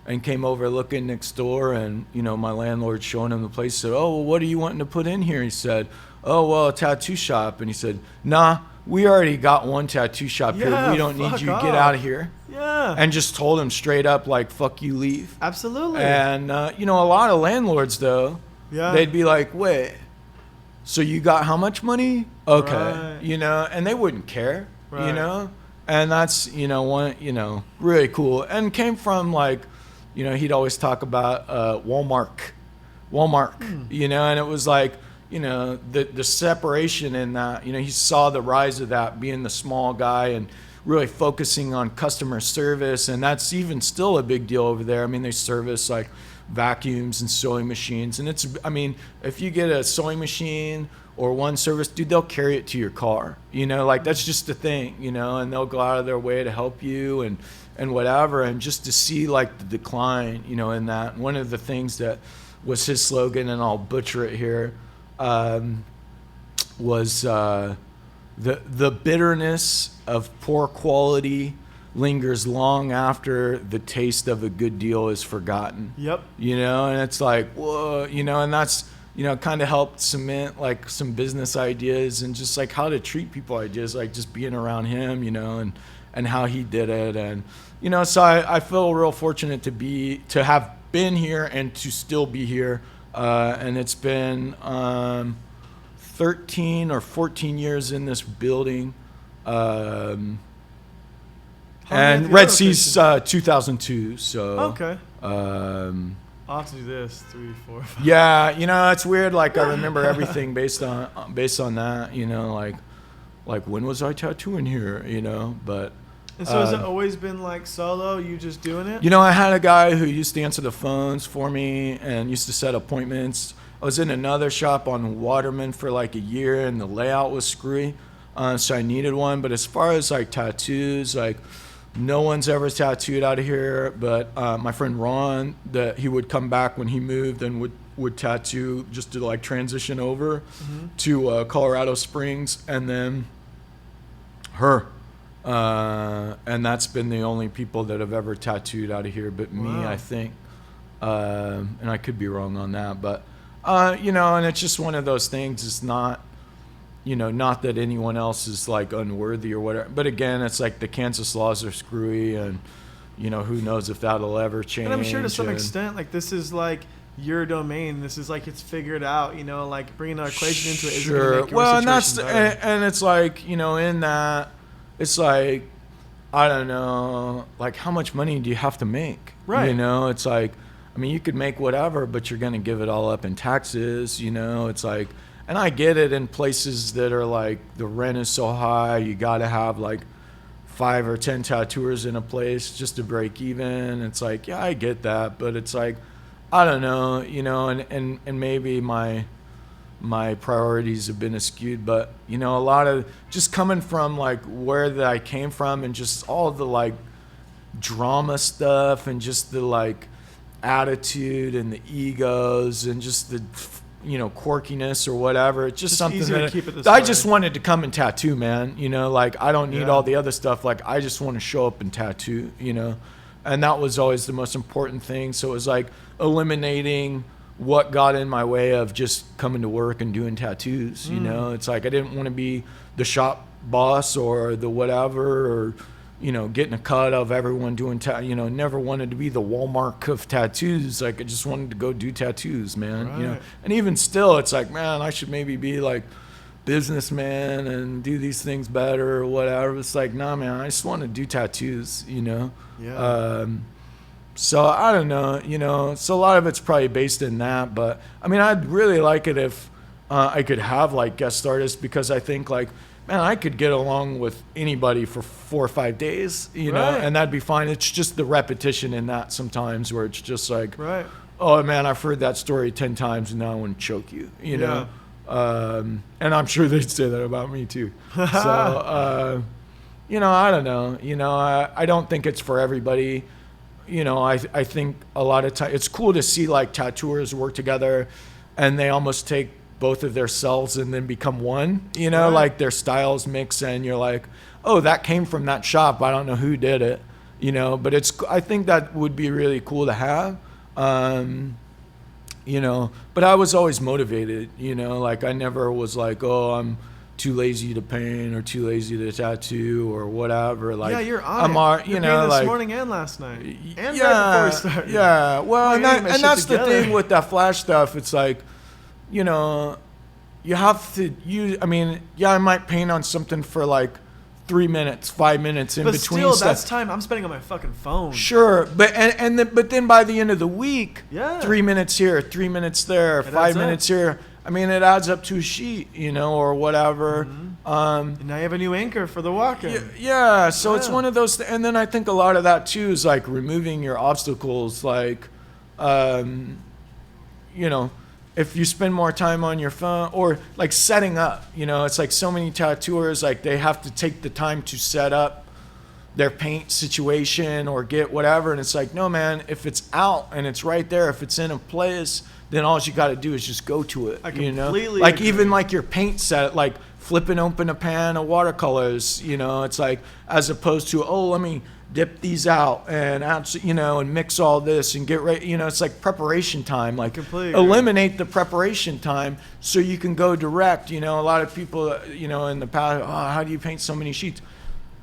and came over looking next door, and my landlord showing him the place, said, oh, well, what are you wanting to put in here? He said, oh, well, a tattoo shop. And he said, nah, we already got one tattoo shop here. Yeah, We don't need fuck you. off. Get out of here. Yeah. And just told him straight up, like, fuck you, leave. Absolutely. And, a lot of landlords, though, Yeah. they'd be like, wait, so you got how much money? Okay. Right. And they wouldn't care, Right. And that's, one, really cool. And came from, like, he'd always talk about Walmart, and it was like, the separation in that, he saw the rise of that being the small guy and really focusing on customer service, and that's even still a big deal over there. I mean, they service like vacuums and sewing machines, and if you get a sewing machine or one service, dude, they'll carry it to your car, like that's just the thing, and they'll go out of their way to help you and whatever. And just to see like the decline, in that, one of the things that was his slogan, and I'll butcher it here, was the bitterness of poor quality lingers long after the taste of a good deal is forgotten. Yep. And it's like, whoa, and that's, kind of helped cement like some business ideas and just like how to treat people ideas, like just being around him, and how he did it. And, so I feel real fortunate to have been here and to still be here. And it's been 13 or 14 years in this building. And Red Sea's 2002. So okay. I'll have to do this 3, 4, 5. Yeah, it's weird. Like I remember everything based on that. Like when was I tattooing here? But. And so has it always been like solo? You just doing it? I had a guy who used to answer the phones for me and used to set appointments. I was in another shop on Waterman for like a year, and the layout was screwy, so I needed one. But as far as like tattoos, like no one's ever tattooed out of here. But my friend Ron, that he would come back when he moved and would tattoo just to like transition over to Colorado Springs, and then her. And that's been the only people that have ever tattooed out of here but me, I think. And I could be wrong on that, but and it's just one of those things. It's not, not that anyone else is like unworthy or whatever, but again, it's like the Kansas laws are screwy, and who knows if that'll ever change. And I'm sure to some extent, like this is like your domain. This is like it's figured out, like bringing an equation into it isn't going to make your situation better. And it's like, in that, it's like, I don't know, like how much money do you have to make? Right. It's like, you could make whatever, but you're going to give it all up in taxes, it's like, and I get it in places that are like the rent is so high, you got to have like 5 or 10 tattooers in a place just to break even. It's like, yeah, I get that, but it's like, I don't know, and maybe my priorities have been askewed, but a lot of just coming from like where that I came from, and just all the like drama stuff, and just the like attitude and the egos, and just the quirkiness or whatever. It's just something that I just wanted to come and tattoo, man. Like I don't need all the other stuff. Like I just want to show up and tattoo, and that was always the most important thing. So it was like eliminating what got in my way of just coming to work and doing tattoos. It's like I didn't want to be the shop boss or the whatever, or getting a cut of everyone doing never wanted to be the Walmart of tattoos. Like I just wanted to go do tattoos, man. Right. And even still, it's like, man, I should maybe be like businessman and do these things better or whatever. It's like, nah, man, I just want to do tattoos. Yeah. So I don't know, so a lot of it's probably based in that, but I'd really like it if I could have like guest artists, because I think like, man, I could get along with anybody for 4 or 5 days, and that'd be fine. It's just the repetition in that sometimes, where it's just like, right. Oh man, I've heard that story 10 times and now I want to choke you, know? And I'm sure they'd say that about me too. So, I don't know, I don't think it's for everybody. I think a lot of time it's cool to see like tattooers work together, and they almost take both of their selves and then become one, Right. like their styles mix, and you're like, oh, that came from that shop. I don't know who did it, but I think that would be really cool to have, but I was always motivated, like I never was like, oh, I'm too lazy to paint or too lazy to tattoo or whatever. Like, yeah, you're on it. You're painting this morning and last night, and right before we started. Yeah, well, and that's the together. thing with that flash stuff. It's like, you have to use. I might paint on something for like 3 minutes, 5 minutes in but between still, stuff. that's time I'm spending on my fucking phone. Sure, but but then by the end of the week, Yeah. 3 minutes here, 3 minutes there, It 5 adds up. minutes here. I mean, it adds up to a sheet, or whatever. And now you have a new anchor for the walk-in. Yeah, so it's Yeah. one of those, and then I think a lot of that too is like removing your obstacles, like, if you spend more time on your phone or like setting up, it's like so many tattooers, like they have to take the time to set up their paint situation or get whatever. And it's like, no, man, if it's out and it's right there, if it's in a place, then all you got to do is just go to it. I completely Like agree. even like your paint set, like flipping open a pan of watercolors, it's like, as opposed to, oh, let me dip these out and and mix all this and get ready. It's like preparation time. Like Completely agree. eliminate the preparation time so you can go direct. A lot of people, in the past, oh, how do you paint so many sheets?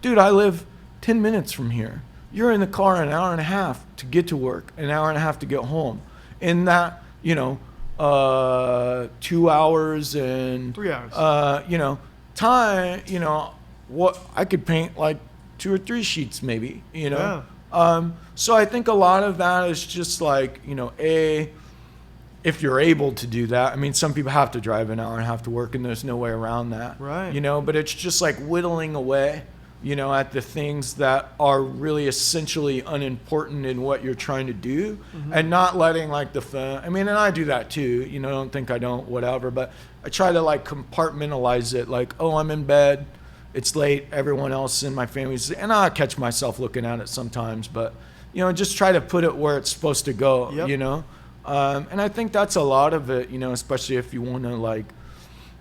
Dude, I live 10 minutes from here. You're in the car an hour and a half to get to work, an hour and a half to get home. In that, 2 hours and 3 hours. time, what I could paint like 2 or 3 sheets maybe, Yeah. So I think a lot of that is just like, if you're able to do that. I mean, some people have to drive an hour and a half to work and there's no way around that. Right. But it's just like whittling away, at the things that are really essentially unimportant in what you're trying to do, and not letting like the phone. I mean, and I do that too, don't think I don't, whatever, but I try to like compartmentalize it. Like, oh, I'm in bed, it's late, everyone else in my family's, and I catch myself looking at it sometimes, but just try to put it where it's supposed to go. Yep. And I think that's a lot of it, especially if you want to like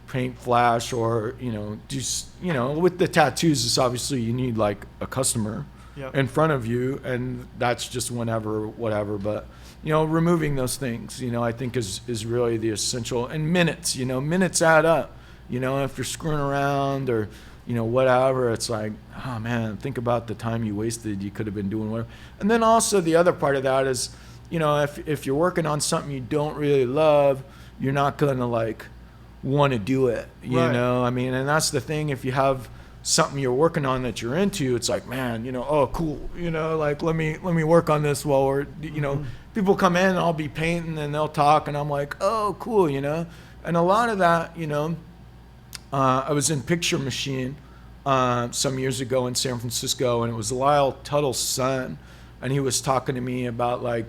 paint flash or with the tattoos, it's obviously you need like a customer Yep. in front of you, and that's just whenever, whatever. But removing those things, I think is really the essential. And minutes, minutes add up. If you're screwing around or whatever, it's like, oh man, think about the time you wasted. You could have been doing whatever. And then also the other part of that is, if you're working on something you don't really love, you're not gonna like want to do it. Right. I mean, and that's the thing. If you have something you're working on that you're into, it's like, man, oh, cool. Like let me work on this while we're, people come in and I'll be painting and they'll talk and I'm like, oh, cool. And a lot of that, I was in Picture Machine some years ago in San Francisco, and it was Lyle Tuttle's son, and he was talking to me about like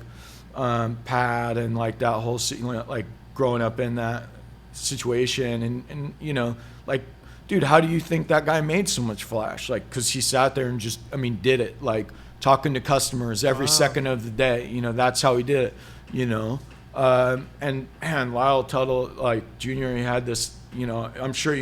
Pat and like that whole like growing up in that situation, and like, dude, how do you think that guy made so much flash? Like, because he sat there and just, did it, like talking to customers every second of the day. That's how he did it. And man, Lyle Tuttle, like Junior, he had this. I'm sure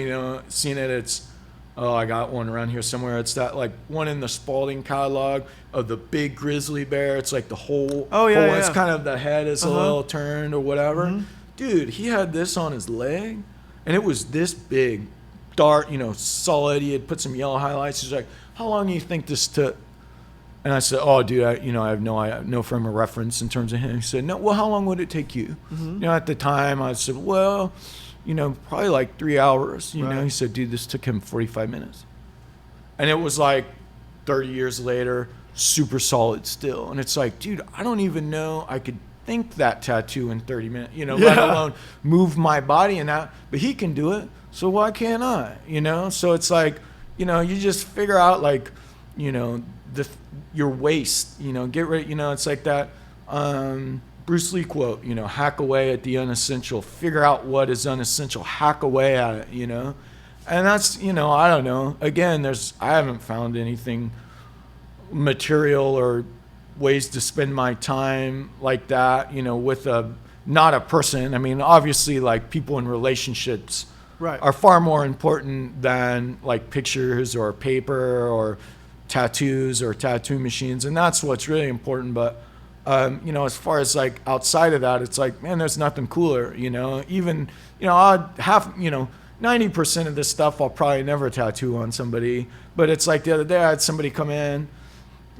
seen it. It's, oh, I got one around here somewhere. It's that like one in the Spalding catalog of the big grizzly bear. It's like the whole. Oh, yeah, It's yeah. kind of the head is a little turned or whatever. Mm-hmm. Dude, he had this on his leg, and it was this big, dark, solid. He had put some yellow highlights. He's like, "How long do you think this took?" And I said, "Oh, dude, I have no frame of reference in terms of him." He said, "No, well, how long would it take you?" At the time, I said, "Well, probably like 3 hours." Right. He said, "Dude, this took him 45 minutes," and it was like 30 years later, super solid still. And it's like, dude, I don't even know I could think that tattoo in 30 minutes, let alone move my body in that. But he can do it, so why can't I? So it's like, you just figure out like, your waist, get ready. It's like that Bruce Lee quote, hack away at the unessential, figure out what is unessential, hack away at it, and that's, I don't know. Again, I haven't found anything material or ways to spend my time like that, with not a person. I mean, obviously, like people in relationships Right. are far more important than like pictures or paper or tattoos or tattoo machines, and that's what's really important. But as far as like outside of that, it's like, man, there's nothing cooler. Even I'd have 90% of this stuff I'll probably never tattoo on somebody. But it's like the other day I had somebody come in,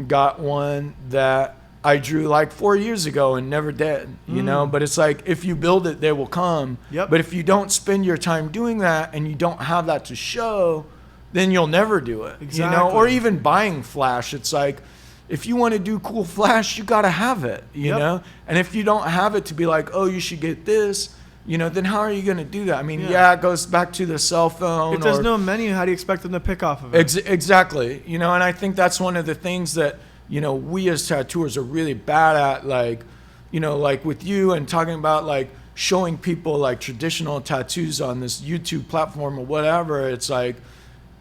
got one that I drew like 4 years ago and never did, but it's like, if you build it, they will come. Yep. But if you don't spend your time doing that and you don't have that to show, then you'll never do it. Exactly. Or even buying flash. It's like, if you want to do cool flash, you got to have it, Yep. And if you don't have it to be like, oh, you should get this, then how are you going to do that? I mean, yeah, it goes back to the cell phone. If there's no menu, how do you expect them to pick off of it? Exactly. And I think that's one of the things that, we as tattooers are really bad at, like, like with you and talking about like showing people like traditional tattoos on this YouTube platform or whatever. It's like,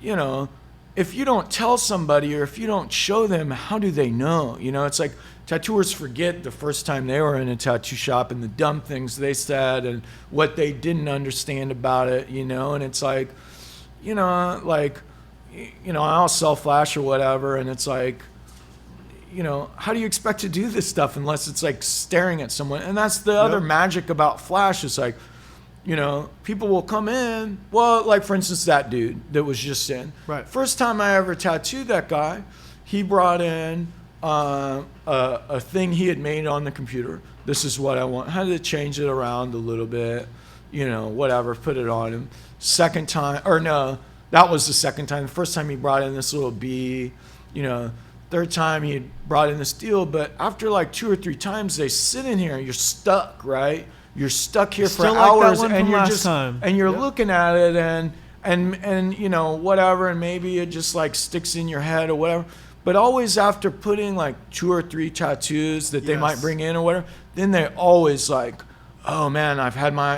if you don't tell somebody or if you don't show them, how do they know? It's like tattooers forget the first time they were in a tattoo shop and the dumb things they said and what they didn't understand about it, and it's like, I'll sell flash or whatever, and it's like, how do you expect to do this stuff unless it's like staring at someone? And that's the other magic about flash. It's like, people will come in. Well, like for instance, that dude that was just in. Right. First time I ever tattooed that guy, he brought in a thing he had made on the computer. This is what I want. Had to change it around a little bit, whatever, put it on him. Second time, or no, that was the second time. The first time he brought in this little bee, Third time he brought in the steel, but after like 2 or 3 times they sit in here and you're stuck, right? You're stuck here for hours and you're just and you're looking at it and whatever, and maybe it just like sticks in your head or whatever. But always after putting like 2 or 3 tattoos that they might bring in or whatever, then they always like, oh man,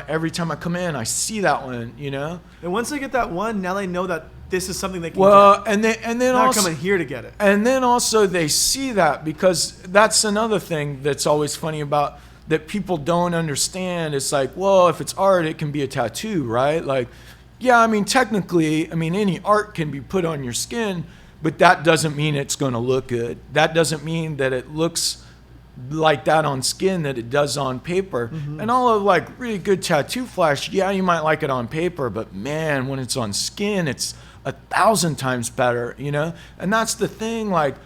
every time I come in I see that one, And once they get that one, now they know that this is something they can get. And then not also coming here to get it. And then also they see that, because that's another thing that's always funny about that people don't understand. It's like, well, if it's art, it can be a tattoo, right? Like, yeah, I mean, technically, any art can be put on your skin, but that doesn't mean it's going to look good. That doesn't mean that it looks like that on skin that it does on paper. And all of like really good tattoo flash, yeah, you might like it on paper, but man, when it's on skin, it's 1,000 times better, And that's the thing, like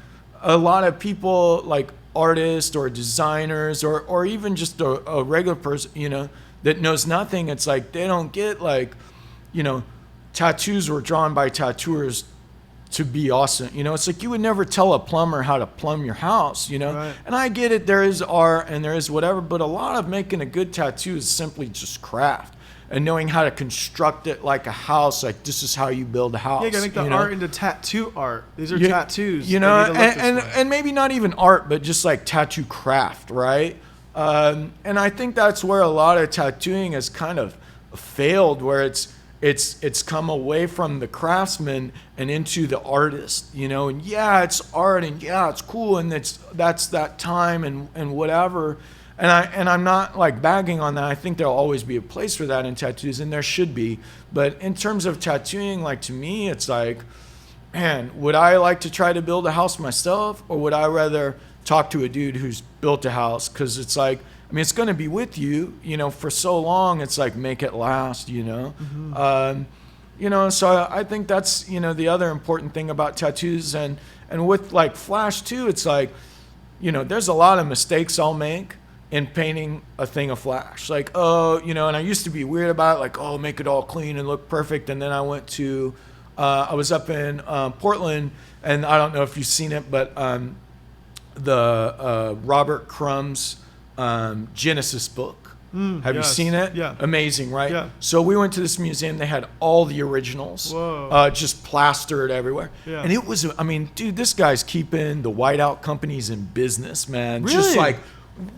a lot of people, like artists or designers or even just a regular person, that knows nothing. It's like they don't get like, tattoos were drawn by tattooers to be awesome. It's like you would never tell a plumber how to plumb your house, Right. And I get it, there is art and there is whatever, but a lot of making a good tattoo is simply just craft and knowing how to construct it like a house. Like, this is how you build a house. Yeah, you gotta make the art into tattoo art. These are tattoos. And maybe not even art, but just like tattoo craft, right? And I think that's where a lot of tattooing has kind of failed, where it's come away from the craftsman and into the artist, and yeah, it's art and yeah, it's cool, and that's that time and whatever. And I'm not like bagging on that. I think there'll always be a place for that in tattoos, and there should be. But in terms of tattooing, like to me, it's like, man, would I like to try to build a house myself, or would I rather talk to a dude who's built a house? Because it's like, it's going to be with you, for so long. It's like, make it last, So I think that's, the other important thing about tattoos, and with like flash too. It's like, there's a lot of mistakes I'll make in painting a thing of flash. Like, and I used to be weird about it, like, make it all clean and look perfect. And then I went to, I was up in Portland, and I don't know if you've seen it, but the Robert Crumb's Genesis book. Have you seen it? Yeah. Amazing, right? Yeah. So we went to this museum. They had all the originals, just plastered everywhere. Yeah. And it was, dude, this guy's keeping the whiteout companies in business, man. Really? Just like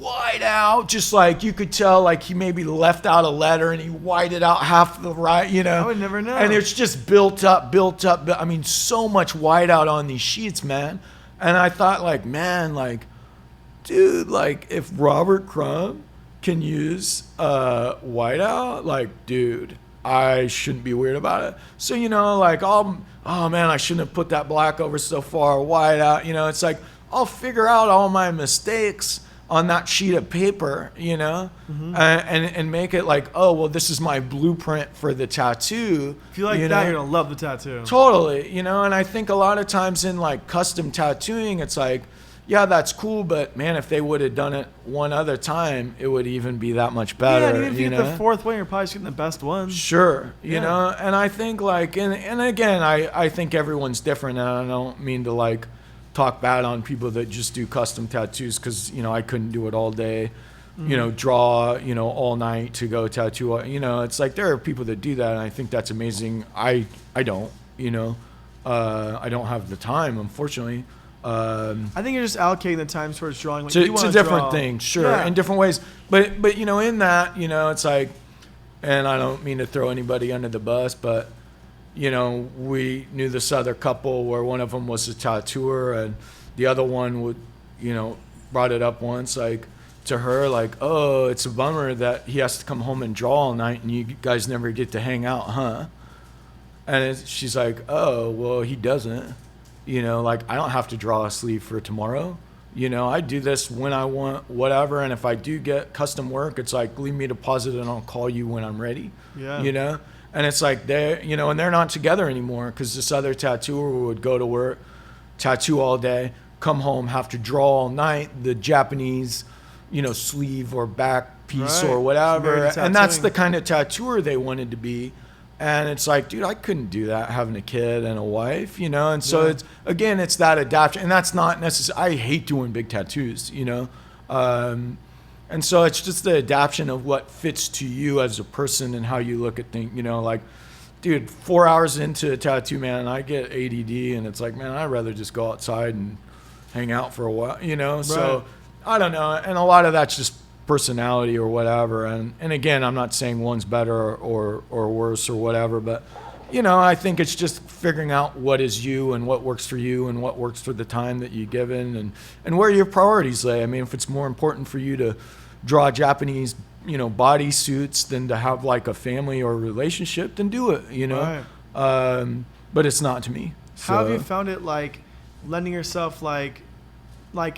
whiteout, just like you could tell, like he maybe left out a letter and he whited out half the right, I would never know. And it's just built up. So much whiteout on these sheets, man. And I thought, like, man, like, dude, like if Robert Crumb can use whiteout, like, dude, I shouldn't be weird about it. So, like, oh man, I shouldn't have put that black over so far, whiteout. It's like I'll figure out all my mistakes on that sheet of paper, and make it like, oh, well, this is my blueprint for the tattoo. If you like that, you're gonna love the tattoo. Totally, and I think a lot of times in like custom tattooing, it's like, yeah, that's cool, but man, if they would have done it one other time, it would even be that much better. Yeah, and even if you get the fourth one, you're probably just getting the best one. Sure, and I think like, and again, I think everyone's different, and I don't mean to like talk bad on people that just do custom tattoos, because I couldn't do it all day, you know, draw, you know, all night to go tattoo. You know, it's like there are people that do that, and I think that's amazing. I don't, you know, I don't have the time, unfortunately. I think you're just allocating the time towards drawing. Like, It's a different thing, sure, in different ways. But you know, in that, you know, it's like, and I don't mean to throw anybody under the bus, but you know, we knew this other couple where one of them was a tattooer, and the other one would, you know, brought it up once, like to her, like, oh, it's a bummer that he has to come home and draw all night, and you guys never get to hang out, huh? And she's like, oh, well, he doesn't. You know, like, I don't have to draw a sleeve for tomorrow. You know, I do this when I want, whatever. And if I do get custom work, it's like, leave me a deposit and I'll call you when I'm ready. Yeah. You know? And it's like, they're, you know, and they're not together anymore because this other tattooer would go to work, tattoo all day, come home, have to draw all night, the Japanese, you know, sleeve or back piece or whatever. And that's the kind of tattooer they wanted to be. And it's like, dude, I couldn't do that having a kid and a wife, you know? And so it's, again, it's that adaptation. And that's not necessary. I hate doing big tattoos, you know? And so it's just the adaptation of what fits to you as a person and how you look at things, you know? Like, dude, 4 hours into a tattoo, man, I get ADD and it's like, man, I'd rather just go outside and hang out for a while, you know? So I don't know. And a lot of that's just personality or whatever, and again, I'm not saying one's better or worse or whatever, but you know, I think it's just figuring out what is you and what works for you and what works for the time that you're given and where your priorities lay. I mean, if it's more important for you to draw Japanese, you know, body suits than to have like a family or a relationship, then do it, you know. But it's not to me. How have you found it, like lending yourself, like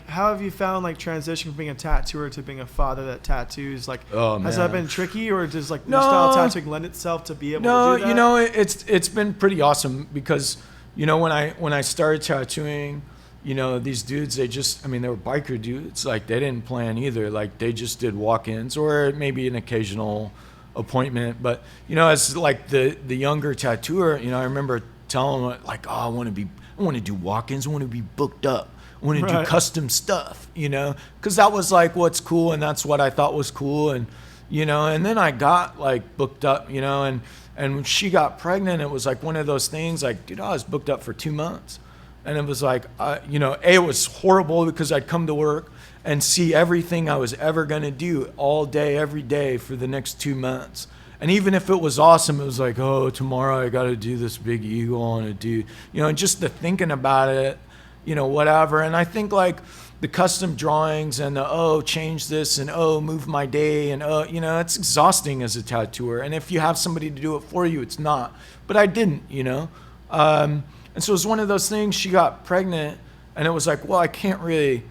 how have you found like transition from being a tattooer to being a father that tattoos? Like, has that been tricky, or does like your style of tattooing lend itself to be able to do that? You know, it's been pretty awesome because, you know, when I started tattooing, you know, these dudes, they just, I mean, they were biker dudes. Like, they didn't plan either. Like, they just did walk-ins or maybe an occasional appointment. But, you know, as like the younger tattooer, you know, I remember telling them like, oh, I want to do walk-ins. I want to be booked up. I want to do custom stuff, you know, because that was like what's cool, and that's what I thought was cool, and you know, and then I got like booked up, you know, and when she got pregnant, it was like one of those things, like, dude, I was booked up for 2 months, and it was like, you know, it was horrible because I'd come to work and see everything I was ever gonna do all day, every day for the next 2 months. And even if it was awesome, it was like, oh, tomorrow I got to do this big eagle on a dude, you know, and just the thinking about it, you know, whatever. And I think like the custom drawings and the, change this and, move my day and, you know, it's exhausting as a tattooer. And if you have somebody to do it for you, it's not. But I didn't, you know. And so it was one of those things. She got pregnant and it was like, well, I can't really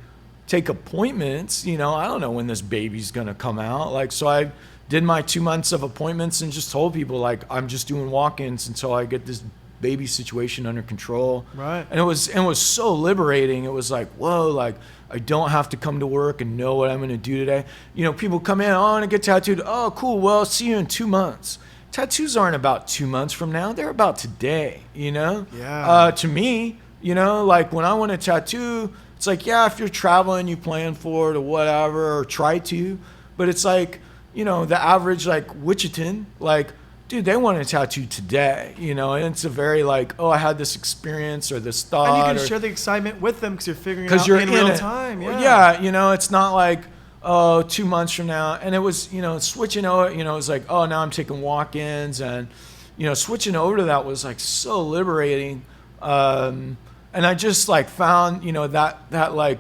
take appointments. You know, I don't know when this baby's going to come out. Like, so I did my 2 months of appointments and just told people like, I'm just doing walk-ins until I get this baby situation under control. Right. And it was so liberating. It was like, whoa, like I don't have to come to work and know what I'm going to do today. You know, people come in, oh, I want to get tattooed. Oh, cool. Well, see you in 2 months. Tattoos aren't about 2 months from now. They're about today, you know? Yeah. To me, you know, like when I want to tattoo, it's like, yeah, if you're traveling, you plan for it or whatever, or try to. But it's like, you know, the average like Wichitan, like, dude, they want to tattoo today, you know, and it's a very like, oh, I had this experience or this thought. And you can share the excitement with them because you're figuring it out you're in real time. Yeah. Yeah, you know, it's not like, 2 months from now. And it was, you know, switching over, you know, it was like, oh, now I'm taking walk-ins. And, you know, switching over to that was like so liberating. And I just like found, you know, that like,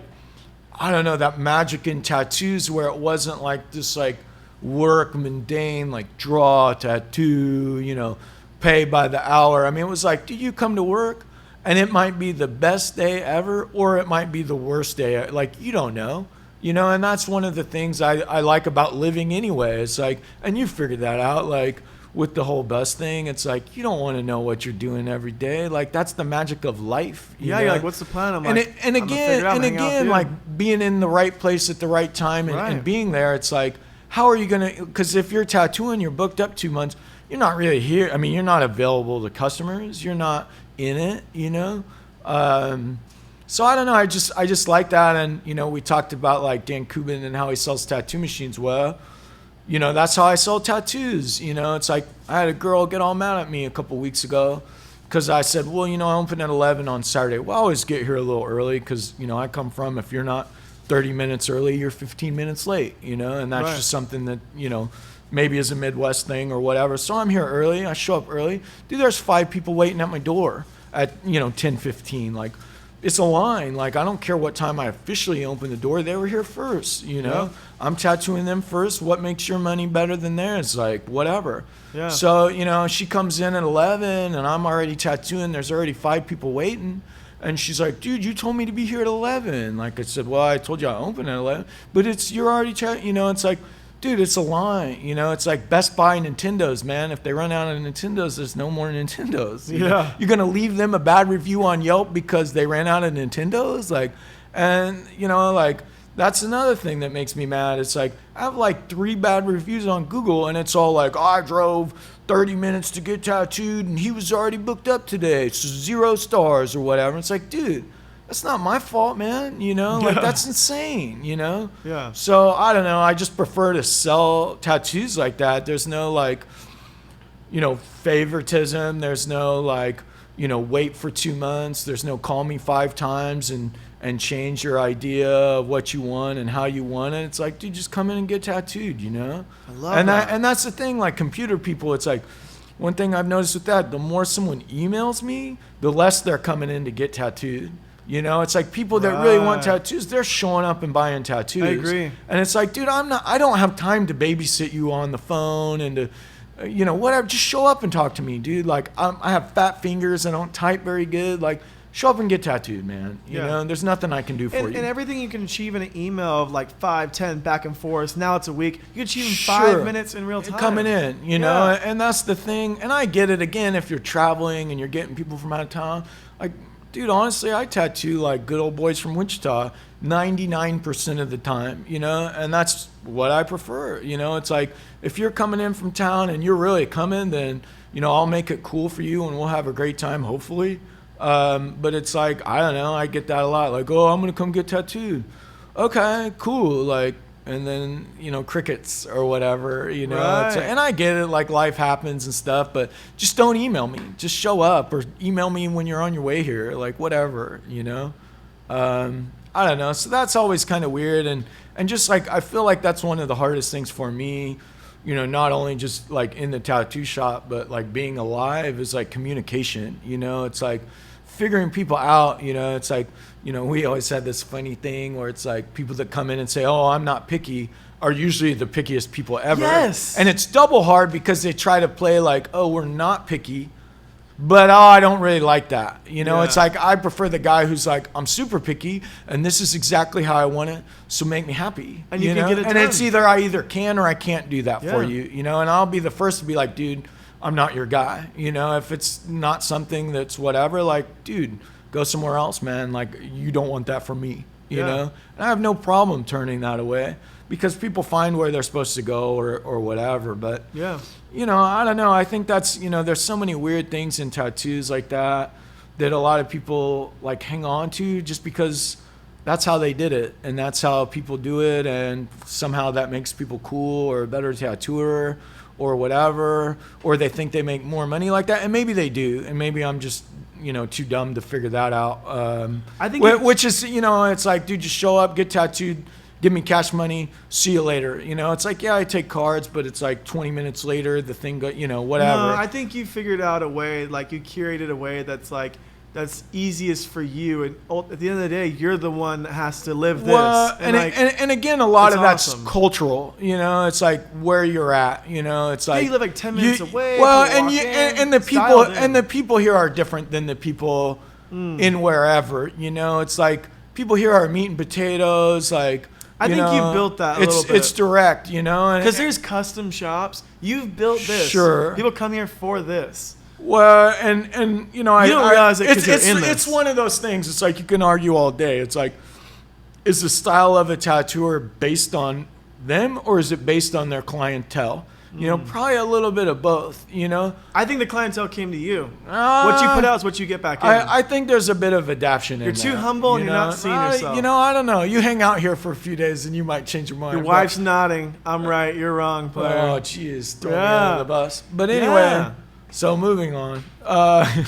I don't know, that magic in tattoos where it wasn't like this like, work mundane, like draw, tattoo, you know, pay by the hour. I mean, it was like, do you come to work and it might be the best day ever or it might be the worst day, like you don't know, you know. And that's one of the things I like about living anyway. It's like, and you figured that out, like with the whole bus thing, it's like you don't want to know what you're doing every day. Like that's the magic of life. You're like, what's the plan? I'm and again, like being in the right place at the right time and being there, it's like, how are you going to, because if you're tattooing, you're booked up 2 months, you're not really here. I mean, you're not available to customers. You're not in it, you know? So I don't know. I just like that. And, you know, we talked about like Dan Kubin and how he sells tattoo machines. Well, you know, that's how I sell tattoos. You know, it's like I had a girl get all mad at me a couple weeks ago because I said, well, you know, I open at 11 on Saturday. Well, I always get here a little early because, you know, I come from, if you're not 30 minutes early, you're 15 minutes late, you know, and that's just something that, you know, maybe is a Midwest thing or whatever. So I'm here early. I show up early. Dude, there's 5 people waiting at my door at, you know, 10:15. Like, it's a line. Like, I don't care what time I officially open the door. They were here first, you know. Yeah. I'm tattooing them first. What makes your money better than theirs? Like, whatever. Yeah. So, you know, she comes in at 11 and I'm already tattooing. There's already 5 people waiting. And she's like, dude, you told me to be here at 11. Like I said, well, I told you I open at 11. But you're already, you know, it's like, dude, it's a line. You know, it's like Best Buy Nintendos, man. If they run out of Nintendos, there's no more Nintendos. Yeah. You're going to leave them a bad review on Yelp because they ran out of Nintendos? Like, and, you know, like, that's another thing that makes me mad. It's like, I have like 3 bad reviews on Google, and it's all like, I drove 30 minutes to get tattooed, and he was already booked up today, so 0 stars or whatever. It's like, dude, that's not my fault, man. You know, like, that's insane, you know? Yeah. So, I don't know. I just prefer to sell tattoos like that. There's no, like, you know, favoritism. There's no, like, you know, wait for 2 months. There's no call me 5 times and change your idea of what you want and how you want it. It's like, dude, just come in and get tattooed, you know? I love that. And that's the thing, like, computer people, it's like, one thing I've noticed with that, the more someone emails me, the less they're coming in to get tattooed. You know, it's like people that really want tattoos, they're showing up and buying tattoos. I agree. And it's like, dude, I don't have time to babysit you on the phone and to, you know, whatever. Just show up and talk to me, dude. Like, I have fat fingers. I don't type very good. Like, show up and get tattooed, man. You know, and there's nothing I can do for you. And everything you can achieve in an email of like 5, 10 back and forth. Now it's a week. You can achieve in 5 minutes in real time. Coming in, you know, and that's the thing. And I get it, again, if you're traveling and you're getting people from out of town. Like, dude, honestly, I tattoo like good old boys from Wichita 99% of the time, you know, and that's what I prefer. You know, it's like, if you're coming in from town and you're really coming, then, you know, I'll make it cool for you and we'll have a great time, hopefully. But it's like, I don't know, I get that a lot. Like, oh, I'm going to come get tattooed. Okay, cool. Like, and then, you know, crickets or whatever, you know. Right. And I get it, like, life happens and stuff, but just don't email me. Just show up or email me when you're on your way here, like, whatever, you know. I don't know. So that's always kind of weird. And just, like, I feel like that's one of the hardest things for me, you know, not only just, like, in the tattoo shop, but, like, being alive is, like, communication, you know. It's, like, figuring people out, you know. It's like, you know, we always had this funny thing where it's like people that come in and say, oh, I'm not picky, are usually the pickiest people ever. Yes. And it's double hard because they try to play like, oh, we're not picky, but oh, I don't really like that. You know, it's like, I prefer the guy who's like, I'm super picky and this is exactly how I want it, so make me happy. And you can know? get it And done. it's either I either can or I can't do that for you, you know, and I'll be the first to be like, dude, I'm not your guy. You know, if it's not something that's whatever, like, dude, go somewhere else, man. Like, you don't want that from me, you know? And I have no problem turning that away because people find where they're supposed to go or whatever. But, you know, I don't know. I think that's, you know, there's so many weird things in tattoos like that a lot of people, like, hang on to just because that's how they did it. And that's how people do it. And somehow that makes people cool or a better tattooer or whatever, or they think they make more money like that, and maybe they do, and maybe I'm just, you know, too dumb to figure that out. I think which is, you know, it's like, dude, just show up, get tattooed, give me cash money, see you later. You know, it's like, yeah, I take cards, but it's like 20 minutes later, the thing, you know, whatever. No, I think you figured out a way, like you curated a way that's like, that's easiest for you, and at the end of the day, you're the one that has to live this. Well, and again, a lot of that's awesome. Cultural. You know, it's like where you're at. You know, it's like you live like 10 minutes away. Well, and the people here are different than the people in wherever. You know, it's like people here are meat and potatoes. Like, I think you built that a little bit. It's direct. You know, because there's custom shops. You've built this. Sure. People come here for this. Well, and you know, you don't realize it 'cause you're in this. It's one of those things. It's like you can argue all day. It's like, is the style of a tattooer based on them or is it based on their clientele? You know, probably a little bit of both, you know. I think the clientele came to you. What you put out is what you get back in. I think there's a bit of adaptation You're in too there, humble and you you're not know? seeing yourself. You know, I don't know. You hang out here for a few days and you might change your mind. Your but- wife's nodding. I'm right. You're wrong, player. Oh, jeez. Throw me Yeah. under the bus. But anyway, Yeah. so moving on. I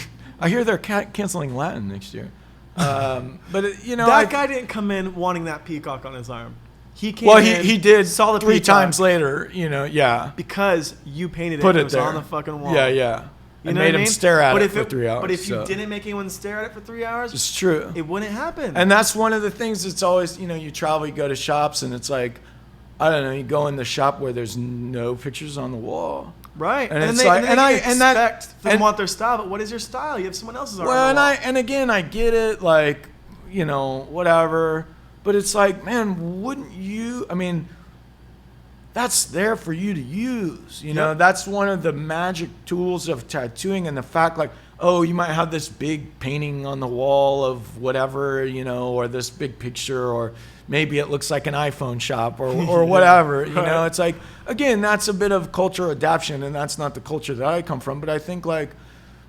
hear they're canceling Latin next year. But, you know. That guy didn't come in wanting that peacock on his arm. He came Well, in, he did saw the 3 peacock times later, you know, yeah. because you painted Put it. it It was there. on the fucking wall. Yeah, yeah. You And know made what I him mean? stare at But it if for 3 hours. But if you so. didn't make anyone stare at it for 3 hours, It's true. it wouldn't happen. And that's one of the things that's always, you know, you travel, you go to shops, and it's like, I don't know, you go in the shop where there's no pictures on the wall. right. And then it's they, like- and and they I- and that- expect them and- want their style, but what is your style? You have someone else's art. Well, on the wall. and again, I get it, like, you know, whatever. But it's like, man, wouldn't you? I mean, that's there for you to use. You know, Yep. that's one of the magic tools of tattooing, and the fact, like, oh, you might have this big painting on the wall of whatever, you know, or this big picture, or maybe it looks like an iPhone shop or whatever. You know, it's like, again, that's a bit of cultural adaptation, and that's not the culture that I come from. But I think, like,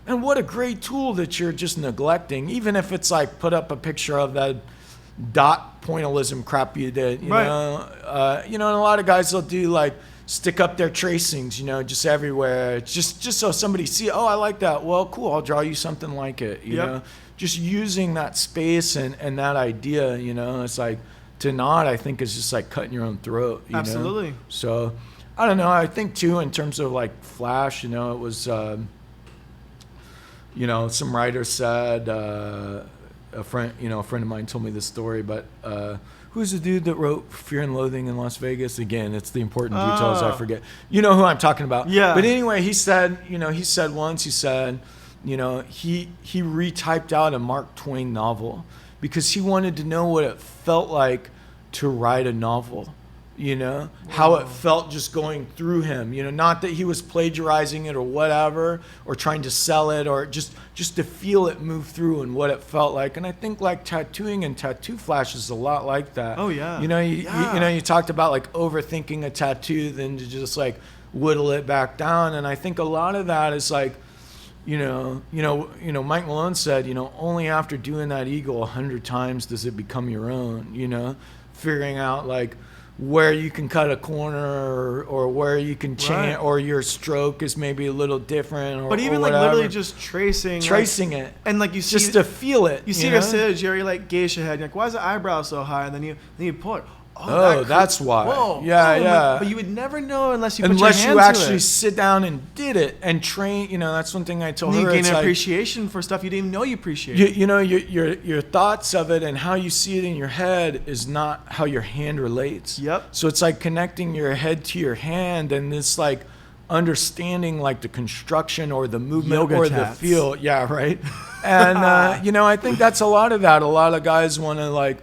and what a great tool that you're just neglecting, even if it's like put up a picture of that dot pointillism crap you did, you Right. know. You know, and a lot of guys will do like stick up their tracings, you know, just everywhere, just so somebody see, oh, I like that. Well, cool, I'll draw you something like it, you Yep. know. Just using that space and that idea, you know, it's like to nod, I think, is just like cutting your own throat, you know? Absolutely. So, I don't know, I think too, in terms of like Flash, you know, it was, you know, some writer said, a friend of mine told me this story, but who's the dude that wrote Fear and Loathing in Las Vegas? Again, it's the important details I forget. You know who I'm talking about. Yeah. But anyway, he said, you know, he said, you know, he retyped out a Mark Twain novel because he wanted to know what it felt like to write a novel. You know, how it felt just going through him, you know, not that he was plagiarizing it or whatever, or trying to sell it, or just to feel it move through and what it felt like. And I think like tattooing and tattoo Flash is a lot like that. Oh, yeah. You know, Yeah. you know, you talked about like overthinking a tattoo, then to just like whittle it back down. And I think a lot of that is like, you know, Mike Malone said, you know, only after doing that eagle 100 times does it become your own, you know, figuring out like where you can cut a corner or where you can change, Right. or your stroke is maybe a little different, or But even or like whatever. literally just tracing it, and like you see just to feel it. you see know? a Jerry like geisha head. You're like, why is the eyebrow so high? And then you pull it. Oh, that's why. Whoa. Yeah, oh, yeah. But you would never know unless you put Unless your you hand to actually it. sit down and did it and train. You know, that's one thing I told And you her. gain It's an like, appreciation for stuff you didn't even know you appreciated. you know, your thoughts of it and how you see it in your head is not how your hand relates. Yep. So it's like connecting your head to your hand, and this like understanding like the construction or the movement Yoga or tats. the feel. Yeah, right. And you know, I think that's a lot of that. A lot of guys want to like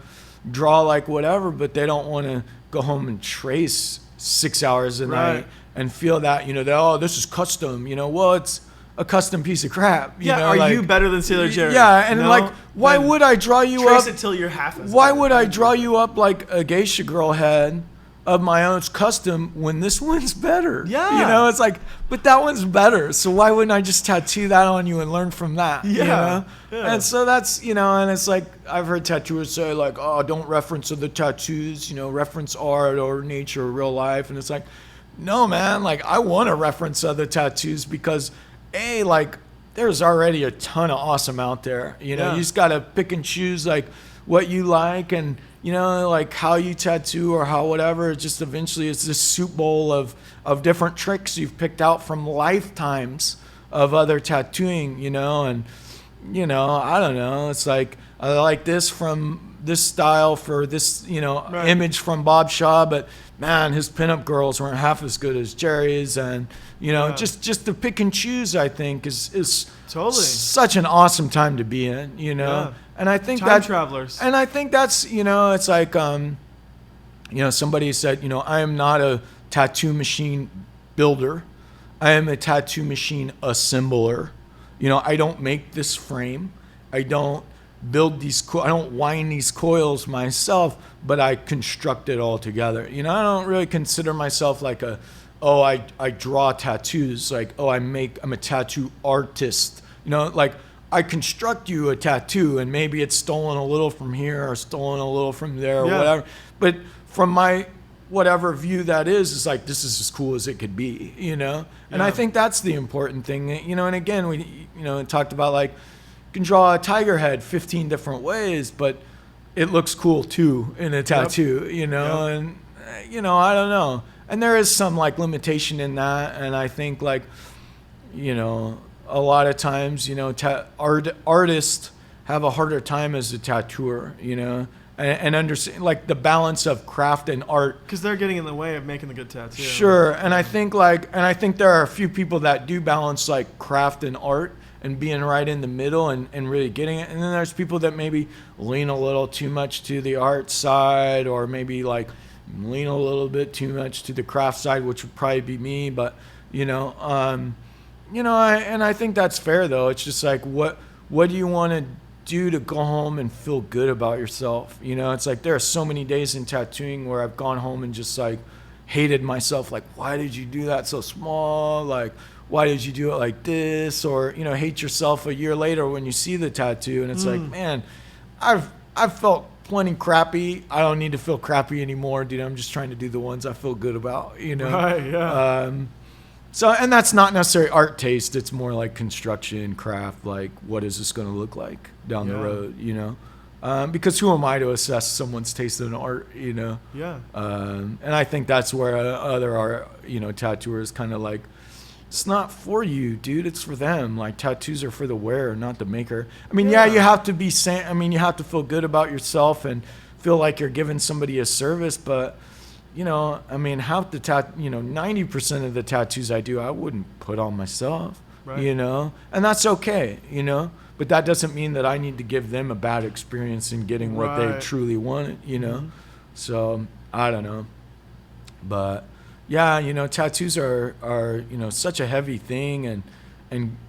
draw like whatever, but they don't want to go home and trace 6 hours a Right. night and feel that, you know, that, oh, this is custom, you know. Well, it's a custom piece of crap. You Yeah, know, are like, you better than Sailor Jerry? Yeah, and No? like, why Then would I draw you trace up? it till you're half as Why good. would I draw you up like a geisha girl head of my own? It's custom when this one's better. Yeah. You know, it's like, but that one's better. So why wouldn't I just tattoo that on you and learn from that? You Yeah. know? Yeah. And so that's, you know, and it's like, I've heard tattooers say like, oh, don't reference other tattoos, you know, reference art or nature or real life. And it's like, no, man, like I want to reference other tattoos because like there's already a ton of awesome out there. You know, Yeah. you just got to pick and choose like what you like, and you know, like how you tattoo or how whatever. Just eventually it's this soup bowl of different tricks you've picked out from lifetimes of other tattooing, you know. And you know, I don't know, it's like I like this from this style for this, you know, Right. image from Bob Shaw, but man, his pinup girls weren't half as good as Jerry's. And you know, Yeah. just to pick and choose, I think is Totally. such an awesome time to be in, you know. Yeah. And I think Time that travelers. and I think that's, you know, it's like you know, somebody said, you know, I am not a tattoo machine builder, I am a tattoo machine assembler. You know, I don't make this frame, I don't build these I don't wind these coils myself, but I construct it all together. You know, I don't really consider myself like a oh, I draw tattoos. Like, oh, I'm a tattoo artist. You know, like I construct you a tattoo and maybe it's stolen a little from here or stolen a little from there or whatever. But from my whatever view that is like, this is as cool as it could be, you know? And I think that's the important thing, you know, and again, we, you know, talked about like, you can draw a tiger head 15 different ways, but it looks cool too in a tattoo, you know? And, you know, I don't know. And there is some like limitation in that. And I think like, you know, a lot of times, you know, artists have a harder time as a tattooer, you know? And understand like the balance of craft and art, because they're getting in the way of making the good tattoo. Sure. And I think there are a few people that do balance like craft and art and being right in the middle and really getting it. And then there's people that maybe lean a little too much to the art side, or maybe like lean a little bit too much to the craft side, which would probably be me. But you know, I think that's fair though. It's just like, what do you want to do to go home and feel good about yourself? You know, it's like there are so many days in tattooing where I've gone home and just like hated myself, like, why did you do that so small? Like, why did you do it like this? Or, you know, hate yourself a year later when you see the tattoo and it's like, man, I've felt plenty crappy. I don't need to feel crappy anymore, dude. I'm just trying to do the ones I feel good about, you know? Right, yeah. So, and that's not necessarily art taste. It's more like construction, craft, like what is this going to look like down the road, you know? Because who am I to assess someone's taste in art, you know? Yeah. And I think that's where other art, you know, tattooers kind of like, it's not for you, dude. It's for them. Like tattoos are for the wearer, not the maker. I mean, yeah, you have to be you have to feel good about yourself and feel like you're giving somebody a service, but you know, I mean, 90% of the tattoos I do, I wouldn't put on myself, you know, and that's okay, you know, but that doesn't mean that I need to give them a bad experience in getting what they truly wanted, you know? So I don't know, but yeah, you know, tattoos are, you know, such a heavy thing, and,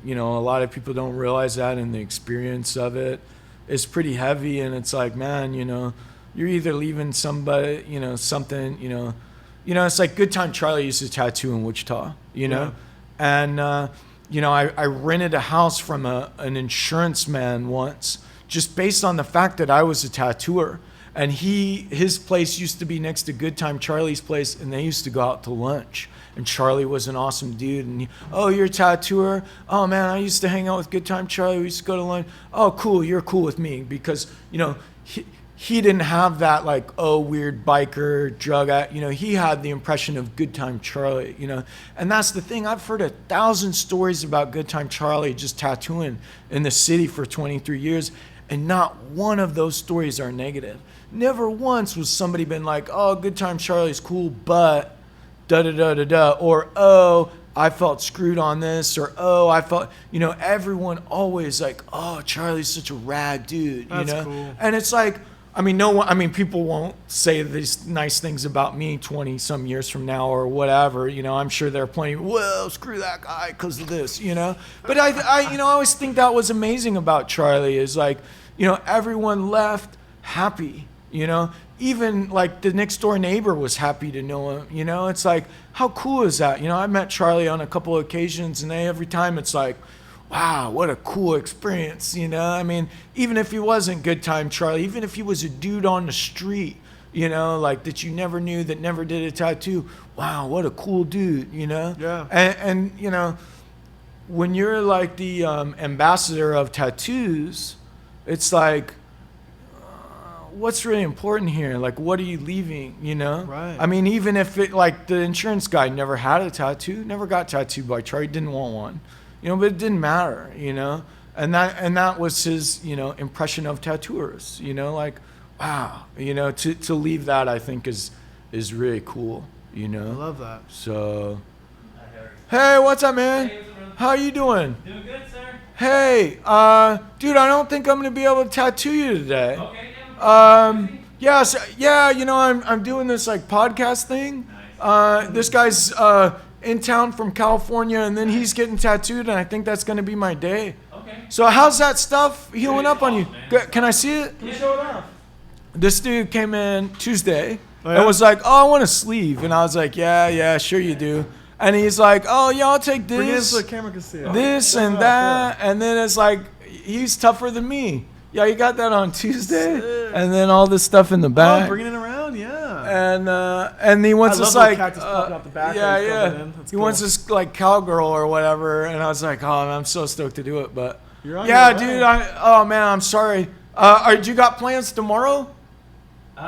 you know, a lot of people don't realize that, and the experience of it is pretty heavy. And it's like, man, you know, you're either leaving somebody, you know, something, you know, it's like Good Time Charlie used to tattoo in Wichita, you know, and, you know, I rented a house from an insurance man once just based on the fact that I was a tattooer, and his place used to be next to Good Time Charlie's place, and they used to go out to lunch. And Charlie was an awesome dude. And oh, you're a tattooer? Oh man, I used to hang out with Good Time Charlie. We used to go to lunch. Oh, cool. You're cool with me, because, you know, he didn't have that like, oh, weird biker drug addict. You know, he had the impression of Good Time Charlie, you know. And that's the thing. I've heard 1,000 stories about Good Time Charlie just tattooing in the city for 23 years. And not one of those stories are negative. Never once was somebody been like, oh, Good Time Charlie's cool, but da-da-da-da-da. Or, oh, I felt screwed on this. Or, oh, I felt, you know, everyone always like, oh, Charlie's such a rad dude, you know? Cool. And it's like, people won't say these nice things about me 20 some years from now or whatever, you know. I'm sure there are plenty, well, screw that guy because of this, you know. But I always think that was amazing about Charlie is like, you know, everyone left happy, you know. Even like the next door neighbor was happy to know him, you know. It's like, how cool is that? You know, I met Charlie on a couple of occasions, and every time it's like, wow, what a cool experience, you know? I mean, even if he wasn't Good Time Charlie, even if he was a dude on the street, you know, like that you never knew, that never did a tattoo, wow, what a cool dude, you know? Yeah. And you know, when you're like the ambassador of tattoos, it's like, what's really important here? Like, what are you leaving, you know? Right. I mean, even if it, like the insurance guy never had a tattoo, never got tattooed by Charlie, didn't want one. You know, but it didn't matter, you know, and that was his, you know, impression of tattooers, you know, like, wow, you know, to leave that, I think is really cool, you know. I love that. So, hey, what's up, man? Hey, what's up, brother? How you doing? Doing good, sir. Hey, dude, I don't think I'm gonna be able to tattoo you today. Okay, yeah. Yeah, you know, I'm doing this like podcast thing. This guy's in town from California, and then he's getting tattooed, and I think that's gonna be my day. Okay. So how's that stuff healing up on you? Man. Can I see it? Yeah. Show it off. This dude came in Tuesday Oh, yeah? and was like, oh, I want a sleeve. And I was like, yeah, sure you do. And he's like, oh, yeah, I'll take Bring it in this, so the camera can see it. this and that. And then it's like, he's tougher than me. Yeah, you got that on Tuesday. Sick. And then all this stuff in the Oh, back. bringing it around, yeah. And he wants I love this the like, cactus popping out the back yeah, as it's coming yeah. in. That's He cool. wants this like cowgirl or whatever. And I was like, oh, I'm so stoked to do it. But You're on yeah, your way. dude, oh man, I'm sorry. You got plans tomorrow?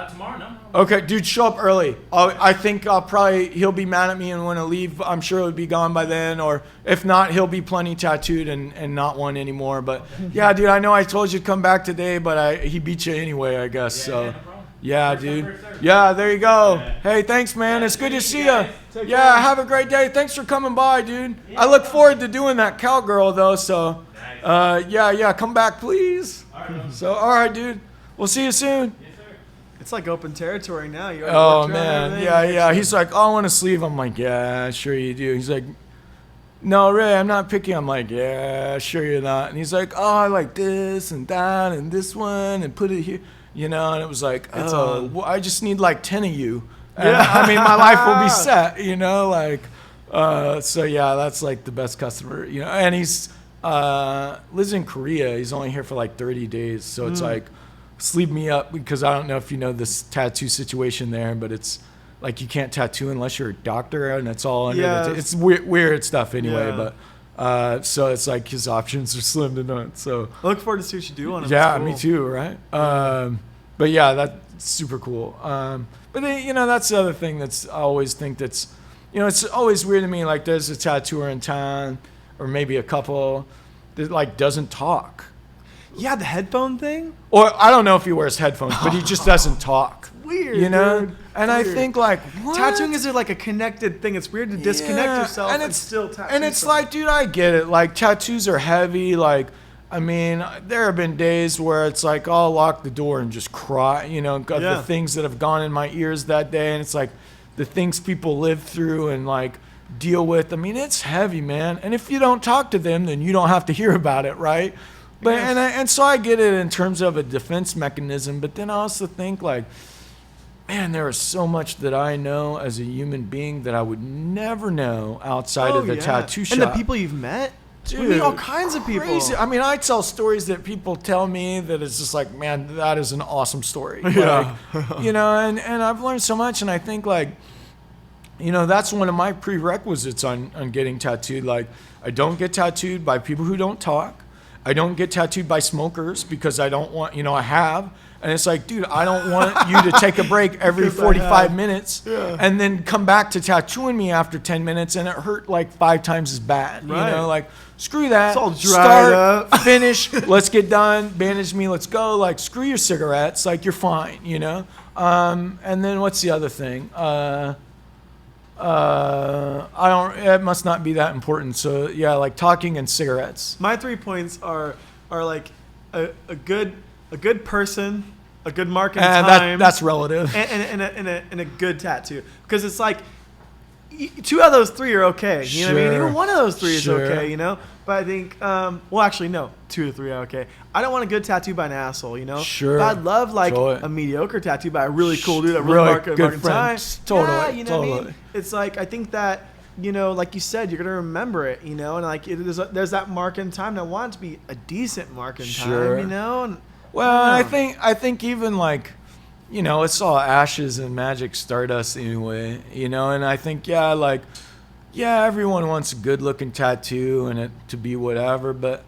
Tomorrow, no. Okay, dude, show up early. I think he'll be mad at me and want to leave. I'm sure he'll be gone by then, or if not, he'll be plenty tattooed and not one anymore. But yeah, dude, I know I told you to come back today, but he beat you anyway, I guess. Yeah, So no problem. yeah, First come, dude. first served. Yeah, there you go. Yeah. Hey, thanks, man. Yeah, It's good to thank see you, you. guys. Take Yeah, care. have a great day. Thanks for coming by, dude. I look forward to doing that cowgirl though. So yeah, come back, please. All right, So all right, dude. We'll see you soon. yes, sir. It's like open territory now. You already Oh worked around man, everything. yeah. He's like, oh, I want to sleeve. I'm like, yeah, sure you do. He's like, no, really, I'm not picky. I'm like, yeah, sure you're not. And he's like, oh, I like this and that and this one and put it here, And it was like, It's oh, on. well, I just need like 10 of you. And, Yeah. I mean, my life will be set, like. So yeah, that's like the best customer, And he's lives in Korea. He's only here for like 30 days, so it's like. Sleeve me up, because I don't know if you know this tattoo situation there, but it's like you can't tattoo unless you're a doctor, and it's all under Yeah. it's weird stuff anyway. Yeah. But so it's like his options are slim to none. So I look forward to see what you do on it. yeah, That's me cool. too, right? But yeah, that's super cool. But then, that's the other thing that's I always think that's, it's always weird to me. Like there's a tattooer in town, or maybe a couple that like doesn't talk. Yeah, the headphone thing. Or I don't know if he wears headphones, but he just doesn't talk. Weird, You know? dude. And I Weird. think like, what? Tattooing is like a connected thing. It's weird to disconnect Yeah, yourself and and, it's still tattoo. And it's something. like, dude, I get it. Like tattoos are heavy. Like, I mean, there have been days where it's like I'll lock the door and just cry, got Yeah. the things that have gone in my ears that day, and it's like the things people live through and like deal with. I mean, it's heavy, man. And if you don't talk to them, then you don't have to hear about it, right? But and so I get it in terms of a defense mechanism, but then I also think like, man, there is so much that I know as a human being that I would never know outside of the tattoo shop. And the people you've met. Dude, I mean, all kinds of people. crazy. I mean, I tell stories that people tell me that it's just like, man, that is an awesome story. Yeah. Like, and I've learned so much, and I think like, that's one of my prerequisites on getting tattooed. Like, I don't get tattooed by people who don't talk. I don't get tattooed by smokers because I don't want, I have. And it's like, dude, I don't want you to take a break every Because I 45 have. minutes Yeah. and then come back to tattooing me after 10 minutes and it hurt like 5 times as bad. Right. Like, screw that. It's all dried Start, up. finish, let's get done, bandage me, let's go. Like, screw your cigarettes. Like, you're fine, And then what's the other thing? It must not be that important. So yeah, like talking and cigarettes. My 3 points are like a good person, a good mark in time, That's relative. and a good tattoo. Because it's like 2 out of those 3 are okay. You know what I mean? Sure. Even one of those 3 is Sure. okay. But I think, well, actually, no, 2 to 3 are okay. I don't want a good tattoo by an asshole. Sure. But I'd love like Totally. a mediocre tattoo by a really cool dude, a Really really mark good in time. friends. Totally, Yeah, you know what I totally. mean? It's like I think that. Like you said, you're gonna remember it, and like there's that mark in time. And I want it to be a decent mark in Sure. time, And Well, I I don't know. think even like, it's all ashes and magic stardust anyway, and I think, everyone wants a good looking tattoo and it to be whatever, but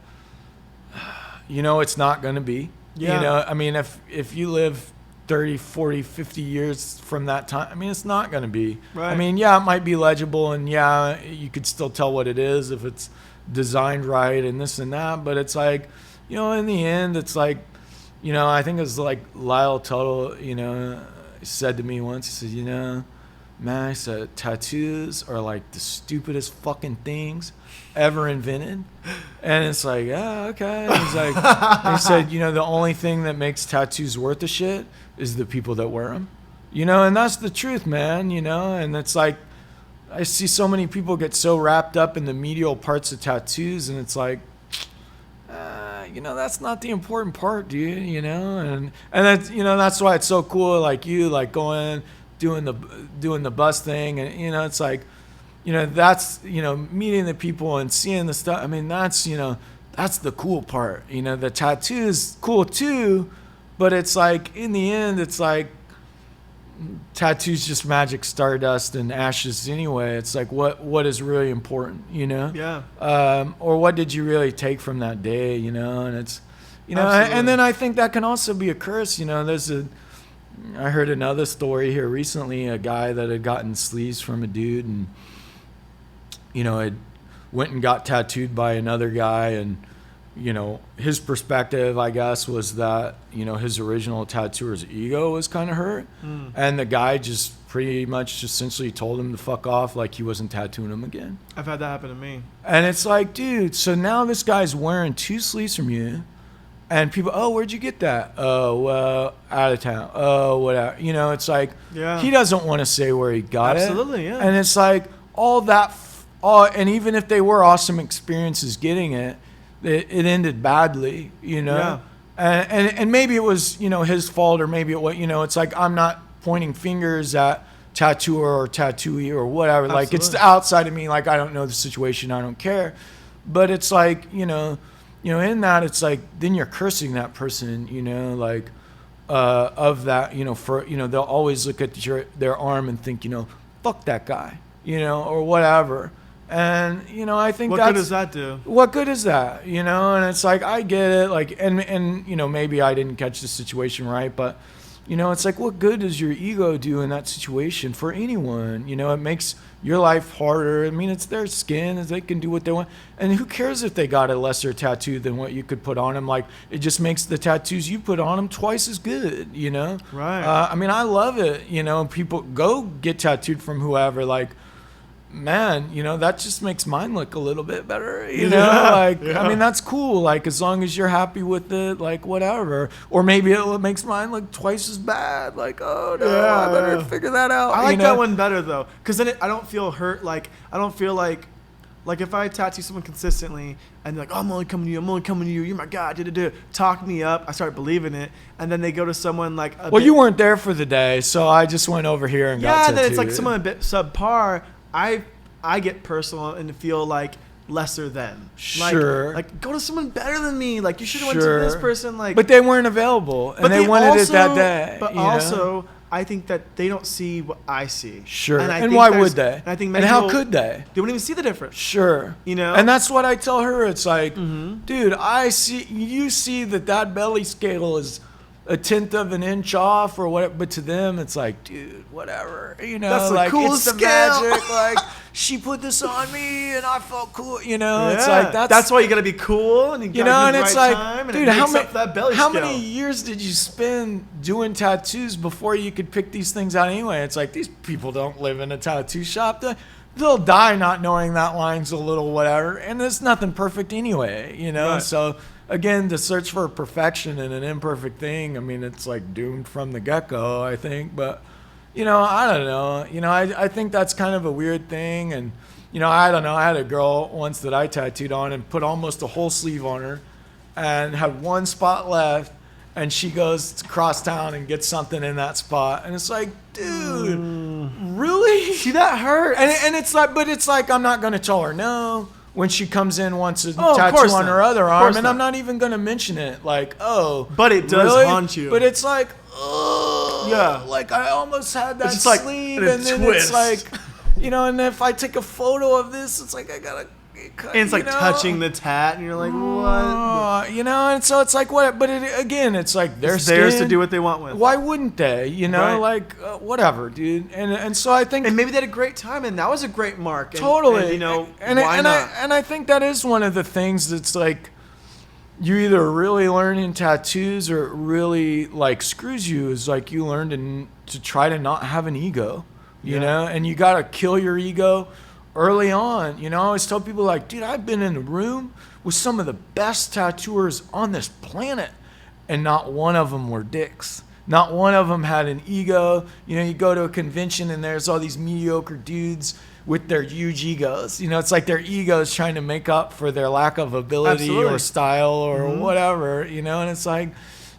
it's not going to be, Yeah. I mean, if you live 30, 40, 50 years from that time, I mean, it's not going to be, Right. I mean, it might be legible and you could still tell what it is if it's designed right and this and that, but it's like, in the end, it's like, I think it was like Lyle Tuttle, said to me once, he said, man, I said, tattoos are like the stupidest fucking things ever invented. And it's like, yeah, okay. And he's like, he said, the only thing that makes tattoos worth a shit is the people that wear them. And that's the truth, man, and it's like, I see so many people get so wrapped up in the medial parts of tattoos, and it's like, that's not the important part, dude, and that's, that's why it's so cool, like you, like going, doing the bus thing, and, it's like, that's, meeting the people and seeing the stuff. I mean, that's, that's the cool part. The tattoo is cool too, but it's like, in the end, it's like, tattoos just magic, stardust, and ashes anyway. It's like, what is really important, Yeah. Or what did you really take from that day, and it's, Absolutely. and then I think that can also be a curse. I heard another story here recently, a guy that had gotten sleeves from a dude and, had went and got tattooed by another guy, and, his perspective, I guess, was that, his original tattooer's ego was kind of hurt. And the guy just pretty much essentially told him to fuck off, like he wasn't tattooing him again. I've had that happen to me. And it's like, dude, so now this guy's wearing 2 sleeves from you. And people, oh, where'd you get that? Oh, well, out of town. Oh, whatever. It's like, Yeah. he doesn't want to say where he got it. Absolutely, yeah. And it's like, all that, and even if they were awesome experiences getting it, it ended badly, Yeah. And maybe it was, his fault, or maybe it was, it's like, I'm not pointing fingers at tattooer or tattooee or whatever. Like, it's Absolutely. outside of me. Like, I don't know the situation. I don't care. But it's like, in that, it's like, then you're cursing that person, like, of that, for, they'll always look at their arm and think, fuck that guy, or whatever. And, I think What that's... good does that do? What good is that, And it's like, I get it, like, and maybe I didn't catch the situation right, but, it's like, what good does your ego do in that situation for anyone? It makes your life harder. I mean, it's their skin, they can do what they want. And who cares if they got a lesser tattoo than what you could put on them? Like, it just makes the tattoos you put on them twice as good, Right. I mean, I love it, people go get tattooed from whoever, like, man, that just makes mine look a little bit better, Yeah. Yeah. I mean, that's cool, like, as long as you're happy with it, like, whatever. Or maybe it makes mine look twice as bad, like, oh no, Yeah, I better yeah. figure that out. I like that one better though, because then I don't feel hurt. Like, I don't feel like if I tattoo someone consistently and they're like, oh, I'm only coming to you, you're my guy, talk me up, I start believing it, and then they go to someone like Well, you weren't there for the day, so I just went over here and got yeah, tattooed. then it's like someone a bit subpar. I get personal and feel like lesser than. Sure. Like go to someone better than me. Like you should have Sure. went to this person. Like, But they weren't available, and but they wanted it that also- day. But you know? also, I think that they don't see what I see. Sure. I And think why there's- would they? And I think And many how people- could they? They wouldn't even see the difference. Sure. And that's what I tell her. It's like, dude, you see that belly scale is 1/10 of an inch off or whatever, but to them it's like, dude, whatever. That's the like, coolest it's the scale. magic. Like, she put this on me and I felt cool. It's Yeah. like that's why you gotta be cool and you gotta and do the it's right like, time, and dude, it how makes up that belly how scale. many years did you spend doing tattoos before you could pick these things out anyway? It's like, these people don't live in a tattoo shop. They'll die not knowing that line's a little whatever, and there's nothing perfect anyway, Right. So again, to search for perfection in an imperfect thing, I mean, it's like doomed from the get-go, I think. But I don't know. I think that's kind of a weird thing. And I don't know. I had a girl once that I tattooed on and put almost a whole sleeve on her and had one spot left, and she goes across town and gets something in that spot, and it's like, dude, really? See, that hurts. And it's like, but it's like, I'm not going to tell her no when she comes in, wants a of tattoo course on not. her other Of arm, course and not. I'm not even going to mention it. Like, oh, But it does really? haunt you. But it's like, oh, Yeah. like I almost had that It's just like sleeve, a and then twist. it's like, and if I take a photo of this, it's like I gotta. And it's like touching the tat, and you're like, what? And so it's like, what? But again, it's like their It's theirs to skin. do what they want with. Why wouldn't they? Right. Like whatever, dude. And so I think And maybe they had a great time, and that was a great mark. And, totally. and, why not? I think that is one of the things that's like, you either really learn in tattoos or it really like screws you. Is like you learn to try to not have an ego, and you gotta kill your ego early on. I always tell people, like, dude, I've been in a room with some of the best tattooers on this planet, and not one of them were dicks. Not one of them had an ego. You go to a convention and there's all these mediocre dudes with their huge egos. It's like their egos trying to make up for their lack of ability Absolutely. or style or whatever, and it's like,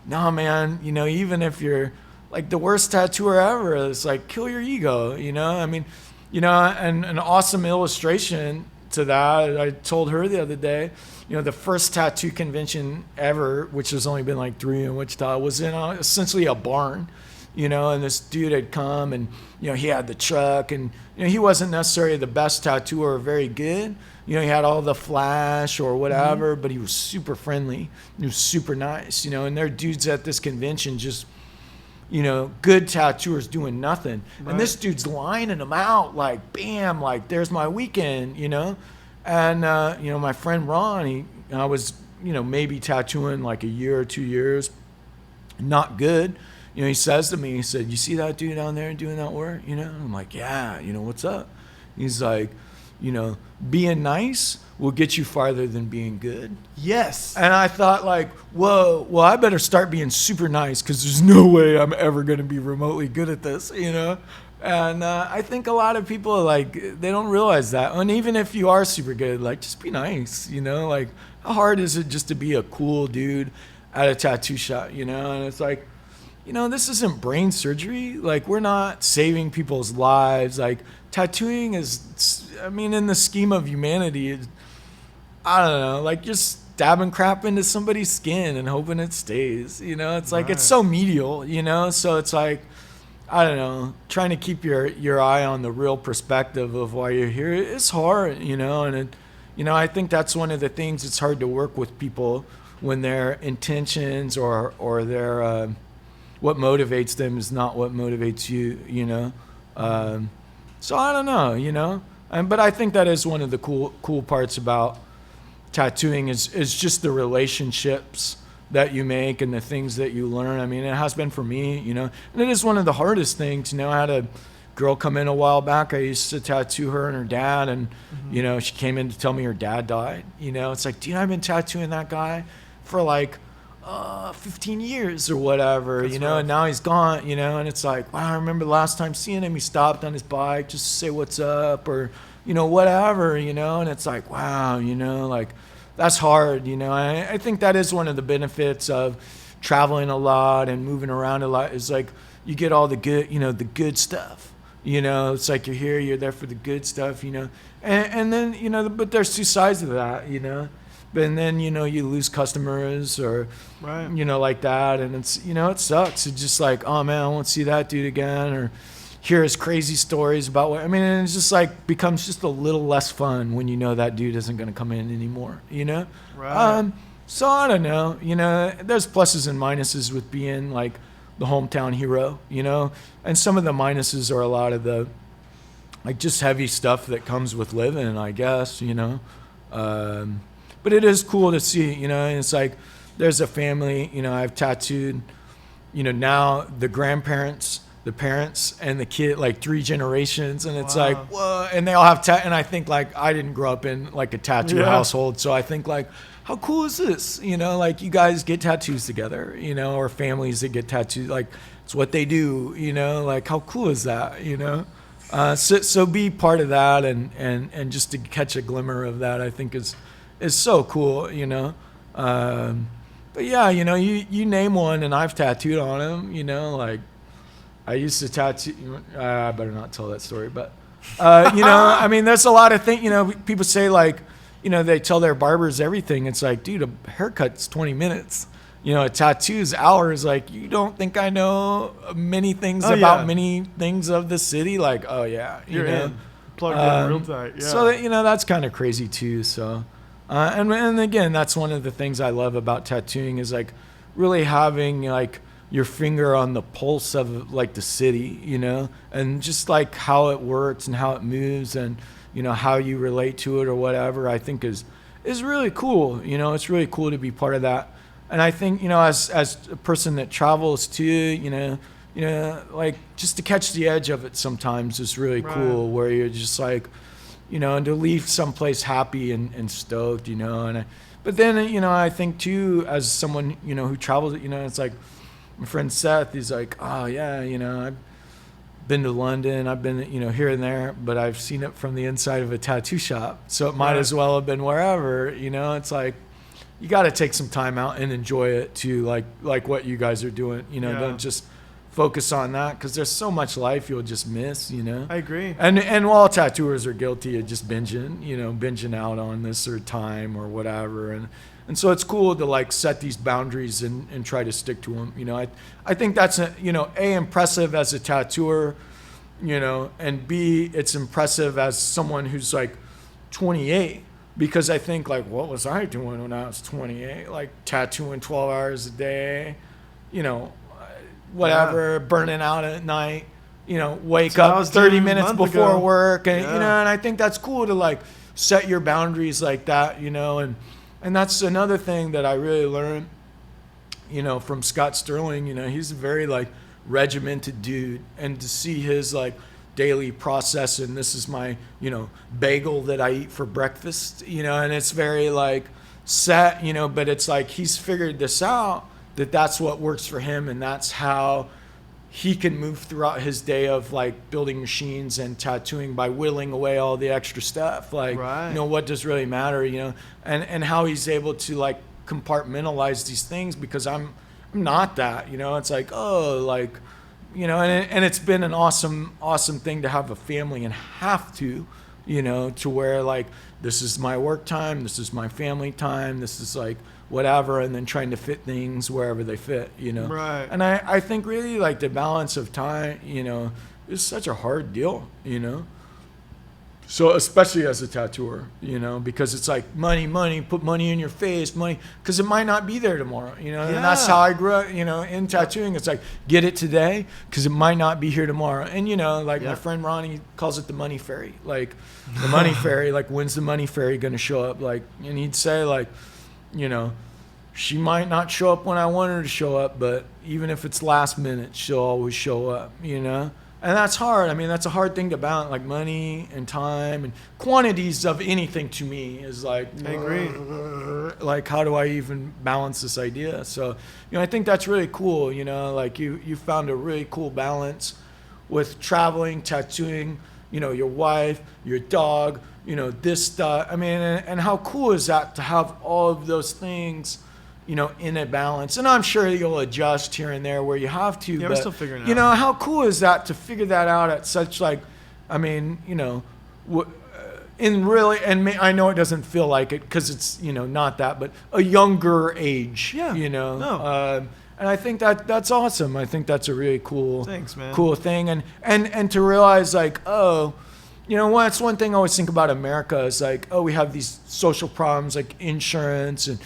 no, man, even if you're like the worst tattooer ever, it's like, kill your ego, I mean, you know, and an awesome illustration to that, I told her the other day, you know, the first tattoo convention ever, which has only been like 3 in Wichita, was in essentially a barn, you know, and this dude had come and, you know, he had the truck and, you know, he wasn't necessarily the best tattooer or very good. You know, he had all the flash or whatever, but he was super friendly. He was super nice, you know, and there are dudes at this convention just, you know, good tattooers doing nothing. Right. And this dude's lining them out like, bam, like, there's my weekend, you know. And, you know, my friend Ron, I was, you know, maybe tattooing like a year or 2 years, not good. You know, he says to me, he said, you see that dude down there doing that work, you know? I'm like, yeah, you know, what's up? He's like, you know, being nice will get you farther than being good. Yes. And I thought like, whoa, well, I better start being super nice because there's no way I'm ever going to be remotely good at this, you know? And I think a lot of people, like, they don't realize that. And even if you are super good, like, just be nice, you know? Like, how hard is it just to be a cool dude at a tattoo shop, you know? And it's like, you know, this isn't brain surgery. Like, we're not saving people's lives. Like, tattooing is, I mean, in the scheme of humanity, I don't know, like just stabbing crap into somebody's skin and hoping it stays, you know? It's like, It's so medial, you know? So it's like, I don't know, trying to keep your eye on the real perspective of why you're here. It's hard, you know? And, you know, I think that's one of the things it's hard to work with people when their intentions or their, what motivates them is not what motivates you, you know? So I don't know, you know? But I think that is one of the cool parts about tattooing is just the relationships that you make and the things that you learn. I mean, it has been for me, you know, and it is one of the hardest things. You know, I had a girl come in a while back. I used to tattoo her and her dad, and, you know, she came in to tell me her dad died. You know, it's like, dude, I've been tattooing that guy for like 15 years or whatever, That's you know, rough. And now he's gone, you know, and it's like, wow, I remember the last time seeing him, he stopped on his bike just to say what's up or, you know, whatever, you know, and it's like, wow, you know, like, that's hard, you know. I think that is one of the benefits of traveling a lot and moving around a lot is like you get all the good, you know, the good stuff, you know. It's like you're here, you're there for the good stuff, you know. And then, you know, but there's 2 sides of that, you know. And then, you know, you lose customers or, you know, like that. And it's, you know, it sucks. It's just like, oh, man, I won't see that dude again or hear his crazy stories about what, I mean, and it's just like becomes just a little less fun when you know that dude isn't going to come in anymore, you know? Right. So I don't know, you know, there's pluses and minuses with being like the hometown hero, you know? And some of the minuses are a lot of the, like just heavy stuff that comes with living, I guess, you know? But it is cool to see, you know, and it's like there's a family, you know, I've tattooed, you know, now the grandparents, the parents and the kid, like 3 generations. And it's like, whoa. And they all have, and I think like, I didn't grow up in like a tattoo household. So I think like, how cool is this? You know, like you guys get tattoos together, you know, or families that get tattoos, like it's what they do, you know, like how cool is that, you know? So be part of that and just to catch a glimmer of that, I think is so cool, you know? But yeah, you know, you name one and I've tattooed on them, you know, like, I used to tattoo, I better not tell that story, but, you know, I mean, there's a lot of things, you know, people say like, you know, they tell their barbers everything. It's like, dude, a haircut's 20 minutes. You know, a tattoo's hours. Like, you don't think I know many things about many things of the city? Like, oh, yeah. You're know? in. Plugged in real tight, yeah. So, you know, that's kind of crazy too, so. And again, that's one of the things I love about tattooing is like really having like your finger on the pulse of like the city, you know, and just like how it works and how it moves and, you know, how you relate to it or whatever, I think is really cool. You know, it's really cool to be part of that. And I think, you know, as a person that travels too, you know, like just to catch the edge of it sometimes is really cool where you're just like, you know, and to leave someplace happy and stoked, you know, but then, you know, I think too, as someone, you know, who travels, you know, it's like, my friend Seth, he's like, oh yeah, you know, I've been to London, I've been, you know, here and there, but I've seen it from the inside of a tattoo shop. So it might as well have been wherever, you know, it's like, you got to take some time out and enjoy it too, like what you guys are doing, you know, don't just focus on that, because there's so much life you'll just miss, you know. I agree. And all tattooers are guilty of just binging out on this or time or whatever, and so it's cool to like set these boundaries and try to stick to them. You know, I think that's impressive as a tattooer, you know, and B, it's impressive as someone who's like 28, because I think like, what was I doing when I was 28? Like tattooing 12 hours a day, you know, whatever, burning out at night, you know, wake up 30 minutes before work, and you know, and I think that's cool to like set your boundaries like that, you know, and that's another thing that I really learned, you know, from Scott Sterling. You know, he's a very like regimented dude, and to see his like daily process, and this is my, you know, bagel that I eat for breakfast, you know, and it's very like set, you know, but it's like he's figured this out, that's what works for him, and that's how he can move throughout his day of like building machines and tattooing by whittling away all the extra stuff, like you know, what does really matter, you know, and how he's able to like compartmentalize these things, because I'm not that, you know. It's like, oh, like, you know, and it's been an awesome thing to have a family and have to, you know, to where like this is my work time, this is my family time, this is like whatever, and then trying to fit things wherever they fit, you know. Right. And I think really like the balance of time, you know, is such a hard deal, you know. So especially as a tattooer, you know, because it's like money, put money in your face, money, because it might not be there tomorrow, you know. And that's how I grew up, you know, in tattooing. It's like, get it today because it might not be here tomorrow. And, you know, like my friend Ronnie calls it the money fairy. Like the money fairy, like when's the money fairy going to show up? Like, and he'd say like, you know, she might not show up when I want her to show up, but even if it's last minute, she'll always show up, you know. And that's hard. I mean, that's a hard thing to balance, like money and time and quantities of anything to me is like, I agree. Like, how do I even balance this idea? So, you know, I think that's really cool. You know, like you found a really cool balance with traveling, tattooing, you know, your wife, your dog, you know, this stuff. I mean, and how cool is that to have all of those things, you know, in a balance? And I'm sure you'll adjust here and there where you have to. Yeah, but, we're still figuring it out. You know, how cool is that to figure that out at such like, I mean, you know, in really, and I know it doesn't feel like it because it's, you know, not that, but a younger age. Yeah. You know. No. And I think that's awesome. I think that's a really cool, Thanks, man. cool thing. And to realize like, oh, you know, that's one thing I always think about America is like, oh, we have these social problems like insurance and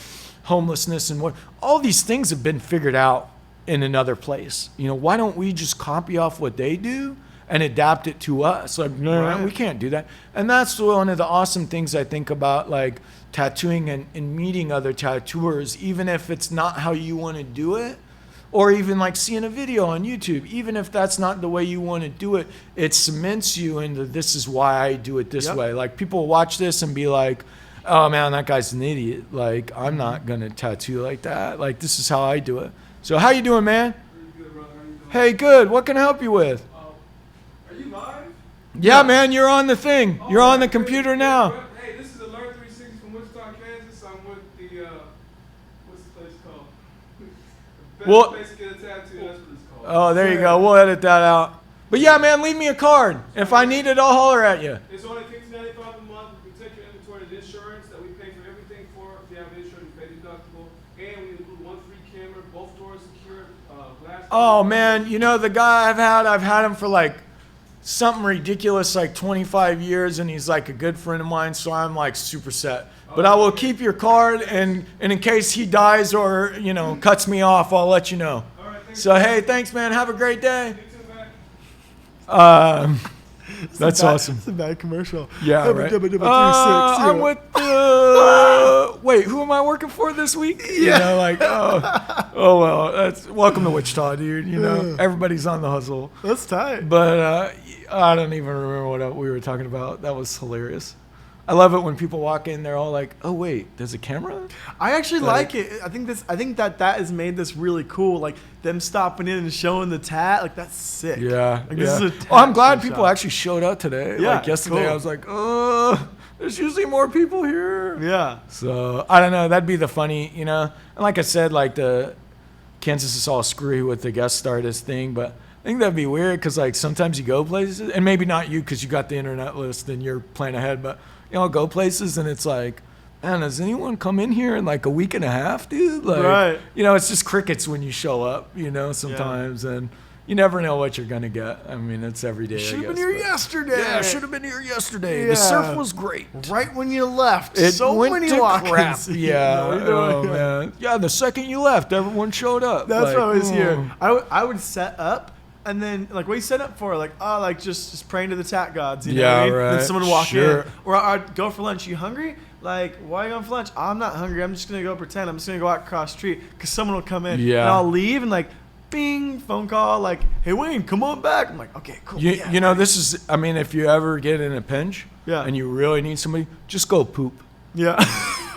homelessness and what, all these things have been figured out in another place. You know, why don't we just copy off what they do and adapt it to us? Like, no, we can't do that. And that's one of the awesome things I think about like tattooing and meeting other tattooers, even if it's not how you want to do it, or even like seeing a video on YouTube, even if that's not the way you want to do it, it cements you into this is why I do it this way. Like people watch this and be like, oh man, that guy's an idiot. Like, I'm not going to tattoo like that. Like, this is how I do it. So how you doing, man? Pretty good, brother. How you doing? Hey, good. What can I help you with? Are you live? Yeah, man, you're on the thing. You're on the computer now. Hey, this is Alert 360 from Wichita, Kansas. I'm with the, what's the place called? The best Well- place to get a tattoo, that's what it's called. Oh, there you go. We'll edit that out. But yeah, man, leave me a card. If I need it, I'll holler at you. It's only $15.95 a month. We protect your inventory and insurance that we pay for everything for. If you have insurance, you pay deductible. And we include one free camera, both doors secured, glass. Oh man, you know the guy I've had him for like something ridiculous like 25 years, and he's like a good friend of mine, so I'm like super set. But I will keep your card, and in case he dies or, you know, cuts me off, I'll let you know. All right, thanks. So hey, thanks man, have a great day. You too, man. That's awesome. It's a bad commercial. Yeah, right. I'm with wait, who am I working for this week? You know, like, oh well, that's welcome to Wichita, dude. You know, everybody's on the hustle. That's tight. But I don't even remember what we were talking about. That was hilarious. I love it when people walk in, they're all like, "Oh wait, there's a camera." I actually like it. I think that has made this really cool. Like them stopping in and showing the tat. Like that's sick. Yeah, Like, this is a Oh, I'm glad tattoo people shop. actually showed up today. Yeah, Like yesterday, cool. I was like, "Oh, there's usually more people here." Yeah. So I don't know. That'd be the funny, you know. And like I said, like the Kansas is all screwy with the guest artist thing, but I think that'd be weird because like sometimes you go places, and maybe not you because you got the internet list and you're planning ahead, but you know, go places and it's like, man, has anyone come in here in like a week and a half, dude? Like, Right. you know, it's just crickets when you show up, you know, sometimes, and you never know what you're gonna get. I mean, it's every day. Should I have been guess, here but- yesterday. Yeah, should have been here yesterday. Yeah. The surf was great. Right when you left. It so went many to walk-ins. crap. Yeah. You know, Oh man. Yeah. The second you left, everyone showed up. That's Like, what I was here. oh. I would set up, and then like what you set up for, like like just praying to the tat gods. You know Yeah, what I mean? right. Then someone would walk Sure. in, or I'd go for lunch. You hungry? Like, why are you going for lunch? I'm not hungry. I'm just gonna go pretend. I'm just gonna go out across the street because someone will come in. Yeah. And I'll leave and like, bing, phone call. Like, hey Wayne, come on back. I'm like, okay, cool. You, yeah, you know, right. this is. I mean, if you ever get in a pinch, Yeah. and you really need somebody, just go poop. Yeah.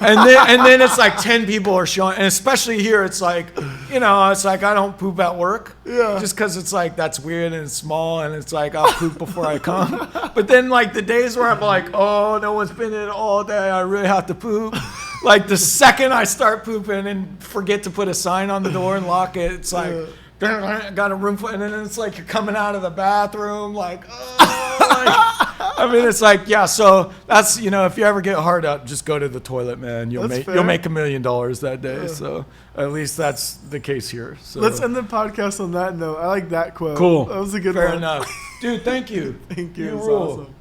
And then it's like 10 people are showing, and especially here, it's like, you know, it's like I don't poop at work, Yeah. just because it's like that's weird and it's small, and it's like I'll poop before I come. But then like the days where I'm like, oh, no one's been in all day, I really have to poop. Like the second I start pooping and forget to put a sign on the door and lock it, it's like. Got a room full, and then it's like you're coming out of the bathroom, like, oh, like, I mean, it's like, yeah. So that's, you know, if you ever get hard up, just go to the toilet, man. You'll That's you'll fair. make $1 million that day. So at least that's the case here. So Let's end the podcast on that note. I like that quote. cool. That was a good Fair one. enough, dude. Thank you. Thank you. You It was rule. awesome.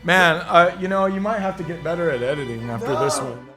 Man. You know, you might have to get better at editing after this one.